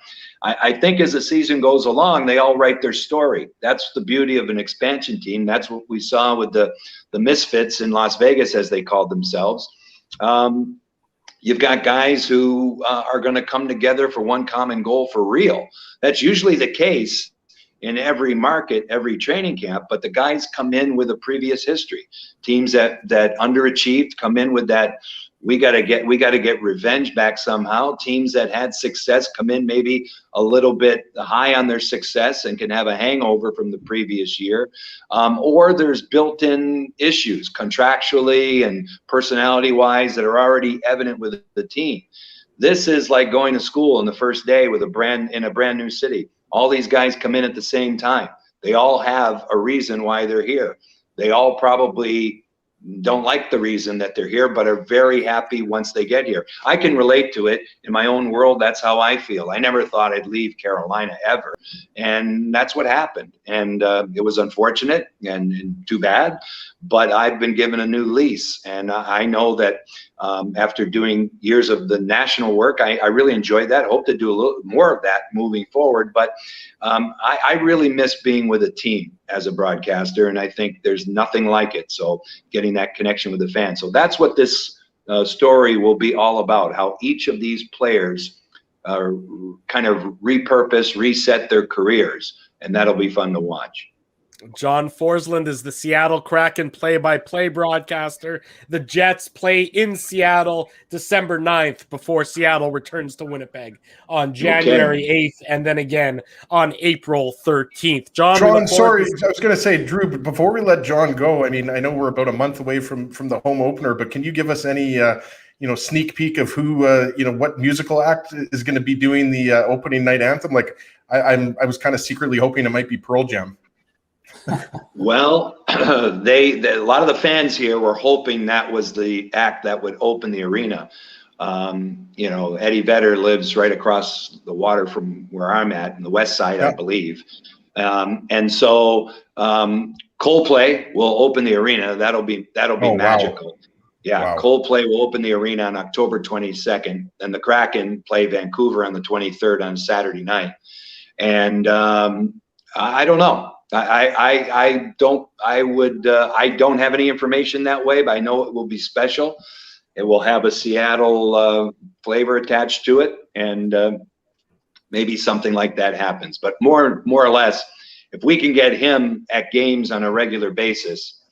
I think as the season goes along, they all write their story. That's the beauty of an expansion team. That's what we saw with the Misfits in Las Vegas, as they called themselves. You've got guys who are going to come together for one common goal for real. That's usually the case in every market, every training camp, but the guys come in with a previous history. Teams that underachieved come in with that, we got to get revenge back somehow. Teams that had success come in maybe a little bit high on their success and can have a hangover from the previous year. Or there's built-in issues contractually and personality-wise that are already evident with the team. This is like going to school on the first day in a brand new city. All these guys come in at the same time. They all have a reason why they're here. They all probably don't like the reason that they're here, but are very happy once they get here. I can relate to it in my own world. That's how I feel. I never thought I'd leave Carolina ever. And that's what happened. And it was unfortunate and too bad, but I've been given a new lease. And I know that after doing years of the national work, I really enjoyed that. Hope to do a little more of that moving forward. But I really miss being with a team as a broadcaster, and I think there's nothing like it. So getting that connection with the fans. So that's what this story will be all about, how each of these players kind of repurpose, reset their careers, and that'll be fun to watch. John Forsland is the Seattle Kraken play-by-play broadcaster. The Jets play in Seattle December 9th before Seattle returns to Winnipeg on January 8th and then again on April 13th. John, sorry, I was going to say, Drew, but before we let John go, I mean, I know we're about a month away from the home opener, but can you give us any sneak peek of who, what musical act is going to be doing the opening night anthem? Like, I was kind of secretly hoping it might be Pearl Jam. Well, a lot of the fans here were hoping that was the act that would open the arena. Eddie Vedder lives right across the water from where I'm at in the west side, I believe. And so Coldplay will open the arena. That'll be magical. Wow. Yeah, wow. Coldplay will open the arena on October 22nd, and the Kraken play Vancouver on the 23rd on Saturday night. And I don't know. I don't have any information that way, but I know it will be special. It will have a Seattle flavor attached to it, and maybe something like that happens. But more or less, if we can get him at games on a regular basis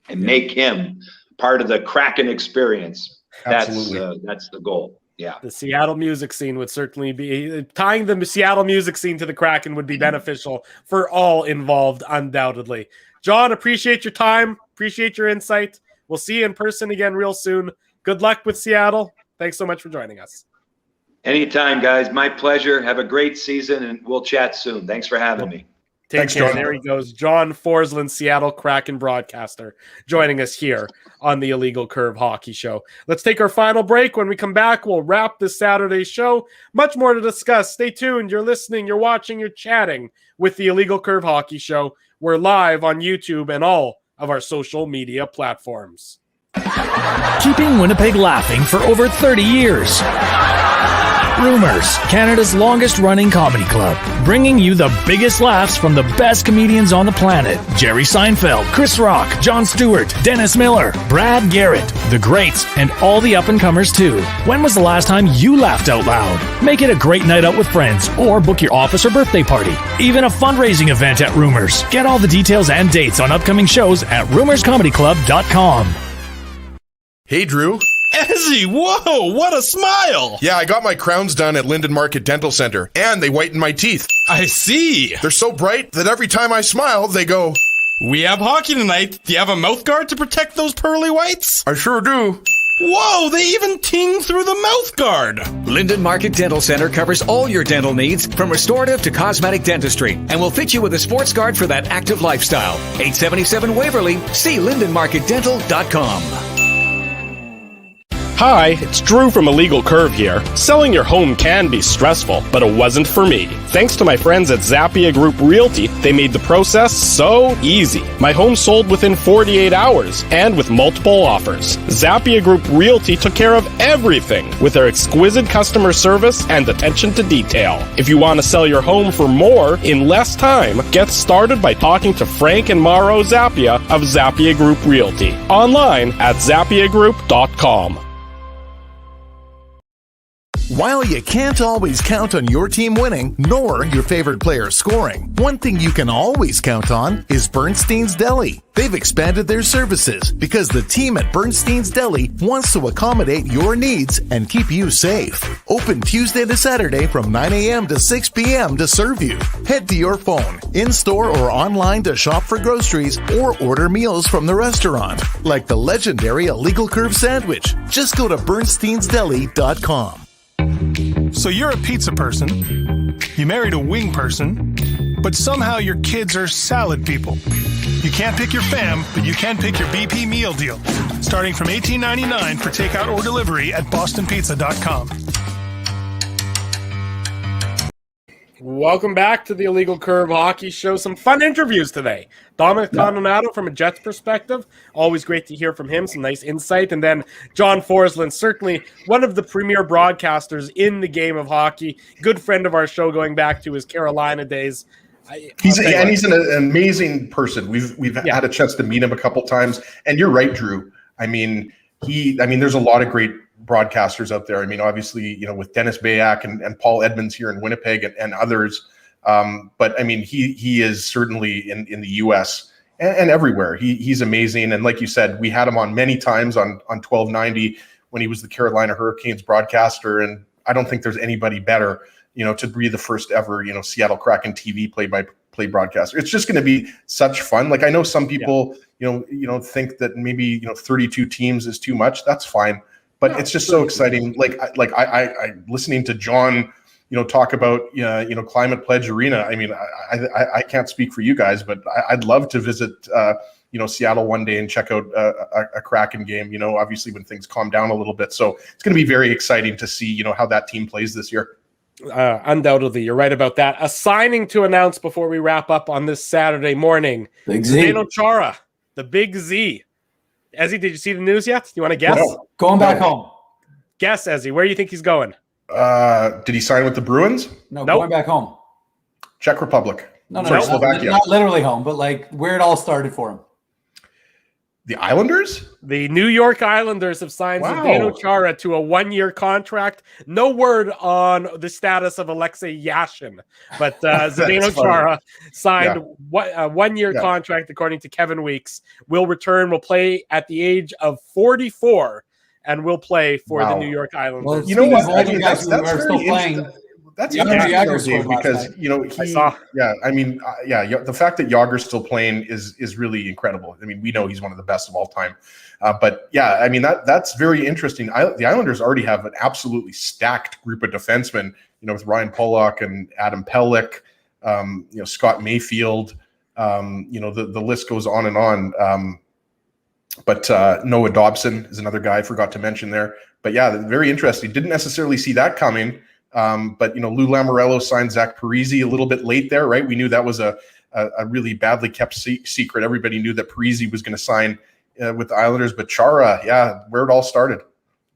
and make him part of the Kraken experience, that's the goal. Yeah, the Seattle music scene would certainly be tying the Seattle music scene to the Kraken would be beneficial for all involved, undoubtedly. John, appreciate your time, appreciate your insight. We'll see you in person again real soon. Good luck with Seattle. Thanks so much for joining us. Anytime, guys. My pleasure. Have a great season, and we'll chat soon. Thanks for having me. Thanks, John. There he goes. John Forsland, Seattle Kraken broadcaster, joining us here on the Illegal Curve Hockey Show. Let's take our final break. When we come back, we'll wrap this Saturday's show. Much more to discuss. Stay tuned. You're listening, you're watching, you're chatting with the Illegal Curve Hockey Show. We're live on YouTube and all of our social media platforms. Keeping Winnipeg laughing for over 30 years. Rumors, Canada's longest-running comedy club, bringing you the biggest laughs from the best comedians on the planet. Jerry Seinfeld, Chris Rock, Jon Stewart, Dennis Miller, Brad Garrett, the greats, and all the up-and-comers too. When was the last time you laughed out loud? Make it a great night out with friends, or book your office or birthday party. Even a fundraising event at Rumors. Get all the details and dates on upcoming shows at rumorscomedyclub.com. Hey, Drew. Ezzy, whoa, what a smile! Yeah, I got my crowns done at Linden Market Dental Center, and they whiten my teeth. I see. They're so bright that every time I smile, they go, "We have hockey tonight. Do you have a mouth guard to protect those pearly whites?" I sure do. Whoa, they even ting through the mouth guard. Linden Market Dental Center covers all your dental needs from restorative to cosmetic dentistry and will fit you with a sports guard for that active lifestyle. 877 Waverly. See lindenmarketdental.com. Hi, it's Drew from Illegal Curve here. Selling your home can be stressful, but it wasn't for me. Thanks to my friends at Zappia Group Realty, they made the process so easy. My home sold within 48 hours and with multiple offers. Zappia Group Realty took care of everything with their exquisite customer service and attention to detail. If you want to sell your home for more in less time, get started by talking to Frank and Mauro Zappia of Zappia Group Realty. Online at zappiagroup.com. While you can't always count on your team winning, nor your favorite player scoring, one thing you can always count on is Bernstein's Deli. They've expanded their services because the team at Bernstein's Deli wants to accommodate your needs and keep you safe. Open Tuesday to Saturday from 9 a.m. to 6 p.m. to serve you. Head to your phone, in-store or online to shop for groceries or order meals from the restaurant, like the legendary Illegal Curve Sandwich. Just go to bernsteinsdeli.com. So you're a pizza person, you married a wing person, but somehow your kids are salad people. You can't pick your fam, but you can pick your BP meal deal, starting from $18.99 for takeout or delivery at bostonpizza.com. Welcome back to the Illegal Curve Hockey Show. Some fun interviews today. Dominic Toninato from a Jets perspective. Always great to hear from him. Some nice insight. And then John Forsland, certainly one of the premier broadcasters in the game of hockey. Good friend of our show going back to his Carolina days. He's an amazing person. We've had a chance to meet him a couple times. And you're right, Drew. I mean, there's a lot of great broadcasters out there. I mean, obviously, with Dennis Bayak and Paul Edmonds here in Winnipeg and others. But I mean, he is certainly in the US and everywhere. He's amazing. And like you said, we had him on many times on 1290 when he was the Carolina Hurricanes broadcaster. And I don't think there's anybody better, to be the first ever, Seattle Kraken TV play-by-play broadcaster. It's just going to be such fun. Like, I know some people, think that maybe, 32 teams is too much. That's fine. but it's just so exciting. I listening to John, talk about Climate Pledge Arena. I mean, I can't speak for you guys, but I'd love to visit Seattle one day and check out a Kraken game. Obviously when things calm down a little bit. So it's going to be very exciting to see how that team plays this year. Undoubtedly, you're right about that. A signing to announce before we wrap up on this Saturday morning. Big Z. Zdeno Chara, the Big Z. Ezzy, did you see the news yet? You want to guess? No. Going back home. Guess, Ezzy. Where do you think he's going? Did he sign with the Bruins? No, Nope. going back home. Czech Republic. No, Slovakia. not literally home, but like where it all started for him. The Islanders? The New York Islanders have signed Zdeno Chara to a 1-year contract. No word on the status of Alexei Yashin, but Zdeno Chara signed a 1-year contract, according to Kevin Weeks. Will return, will play at the age of 44, and will play for the New York Islanders. Well, you know what? I mean, that's still playing. That's interesting because the fact that Yager's still playing is really incredible. I mean, we know he's one of the best of all time, but yeah, I mean that's very interesting. The Islanders already have an absolutely stacked group of defensemen. With Ryan Pollock and Adam Pellick, Scott Mayfield. The list goes on and on. But Noah Dobson is another guy I forgot to mention there. But yeah, very interesting. Didn't necessarily see that coming. But Lou Lamoriello signed Zach Parise a little bit late there, right? We knew that was a really badly kept secret. Everybody knew that Parise was going to sign with the Islanders, but Chara, where it all started.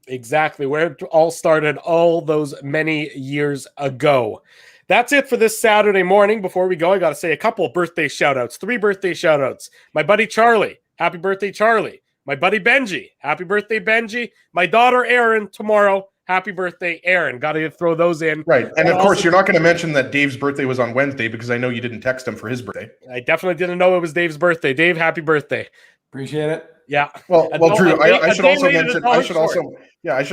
Exactly, where it all started all those many years ago. That's it for this Saturday morning. Before we go, I got to say a couple of birthday shout-outs, 3 birthday shout-outs. My buddy Charlie, happy birthday, Charlie. My buddy Benji, happy birthday, Benji. My daughter Erin, tomorrow, happy birthday, Erin. Got to throw those in. Right, and of course, you're not going to mention that Dave's birthday was on Wednesday because I know you didn't text him for his birthday. I definitely didn't know it was Dave's birthday. Dave, happy birthday. Appreciate it. Yeah. Well, Drew, I should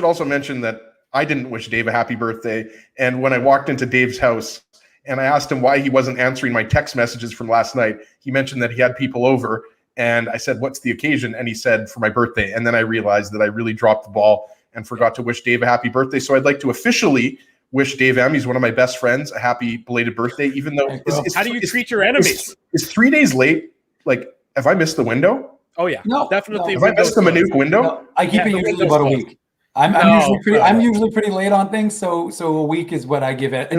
also mention that I didn't wish Dave a happy birthday. And when I walked into Dave's house and I asked him why he wasn't answering my text messages from last night, he mentioned that he had people over. And I said, "What's the occasion?" And he said, "For my birthday." And then I realized that I really dropped the ball and forgot to wish Dave a happy birthday. So I'd like to officially wish Dave M., he's one of my best friends, a happy belated birthday, even though... How do you treat your enemies? Is 3 days late? Like, have I missed the window? Oh yeah, no, definitely. Have I missed the Minuk window? No, I keep it usually about a week. I'm usually pretty late on things, so a week is what I give it.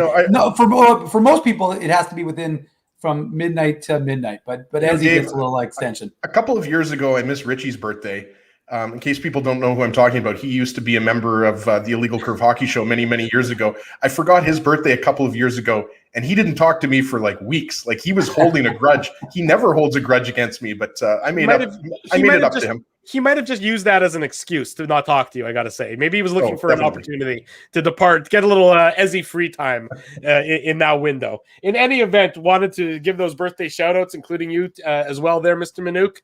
For most people, it has to be within from midnight to midnight. But as he gets a little extension. A couple of years ago, I missed Richie's birthday. In case people don't know who I'm talking about, he used to be a member of the Illegal Curve Hockey Show many, many years ago. I forgot his birthday a couple of years ago, and he didn't talk to me for like weeks. Like he was holding a grudge. He never holds a grudge against me, but I made it up to him. He might have just used that as an excuse to not talk to you, I got to say. Maybe he was looking for an opportunity to depart, get a little Ezzy free time in that window. In any event, wanted to give those birthday shout-outs, including you as well there, Mr. Minuk.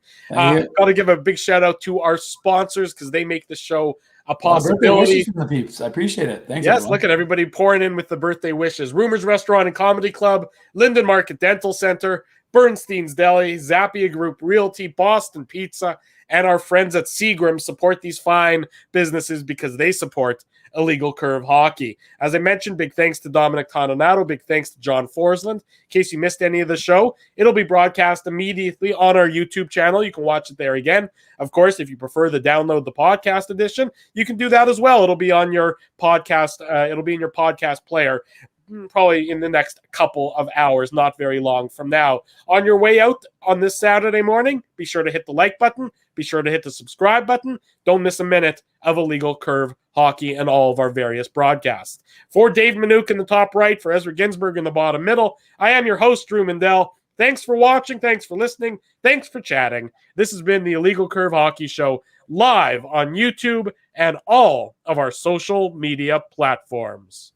Got to give a big shout-out to our sponsors because they make the show a possibility. From the peeps. I appreciate it. Thanks. Yes, everyone. look at everybody pouring in with the birthday wishes. Rumors Restaurant and Comedy Club, Linden Market Dental Center, Bernstein's Deli, Zappia Group Realty, Boston Pizza, and our friends at Seagram support these fine businesses because they support Illegal Curve Hockey. As I mentioned, big thanks to Dominic Toninato, big thanks to John Forsland. In case you missed any of the show, it'll be broadcast immediately on our YouTube channel. You can watch it there again. Of course, if you prefer to download the podcast edition, you can do that as well. It'll be on your podcast. It'll be in your podcast player probably in the next couple of hours, not very long from now. On your way out on this Saturday morning, be sure to hit the like button. Be sure to hit the subscribe button. Don't miss a minute of Illegal Curve Hockey and all of our various broadcasts. For Dave Minuk in the top right, for Ezra Ginsburg in the bottom middle, I am your host, Drew Mindell. Thanks for watching. Thanks for listening. Thanks for chatting. This has been the Illegal Curve Hockey Show live on YouTube and all of our social media platforms.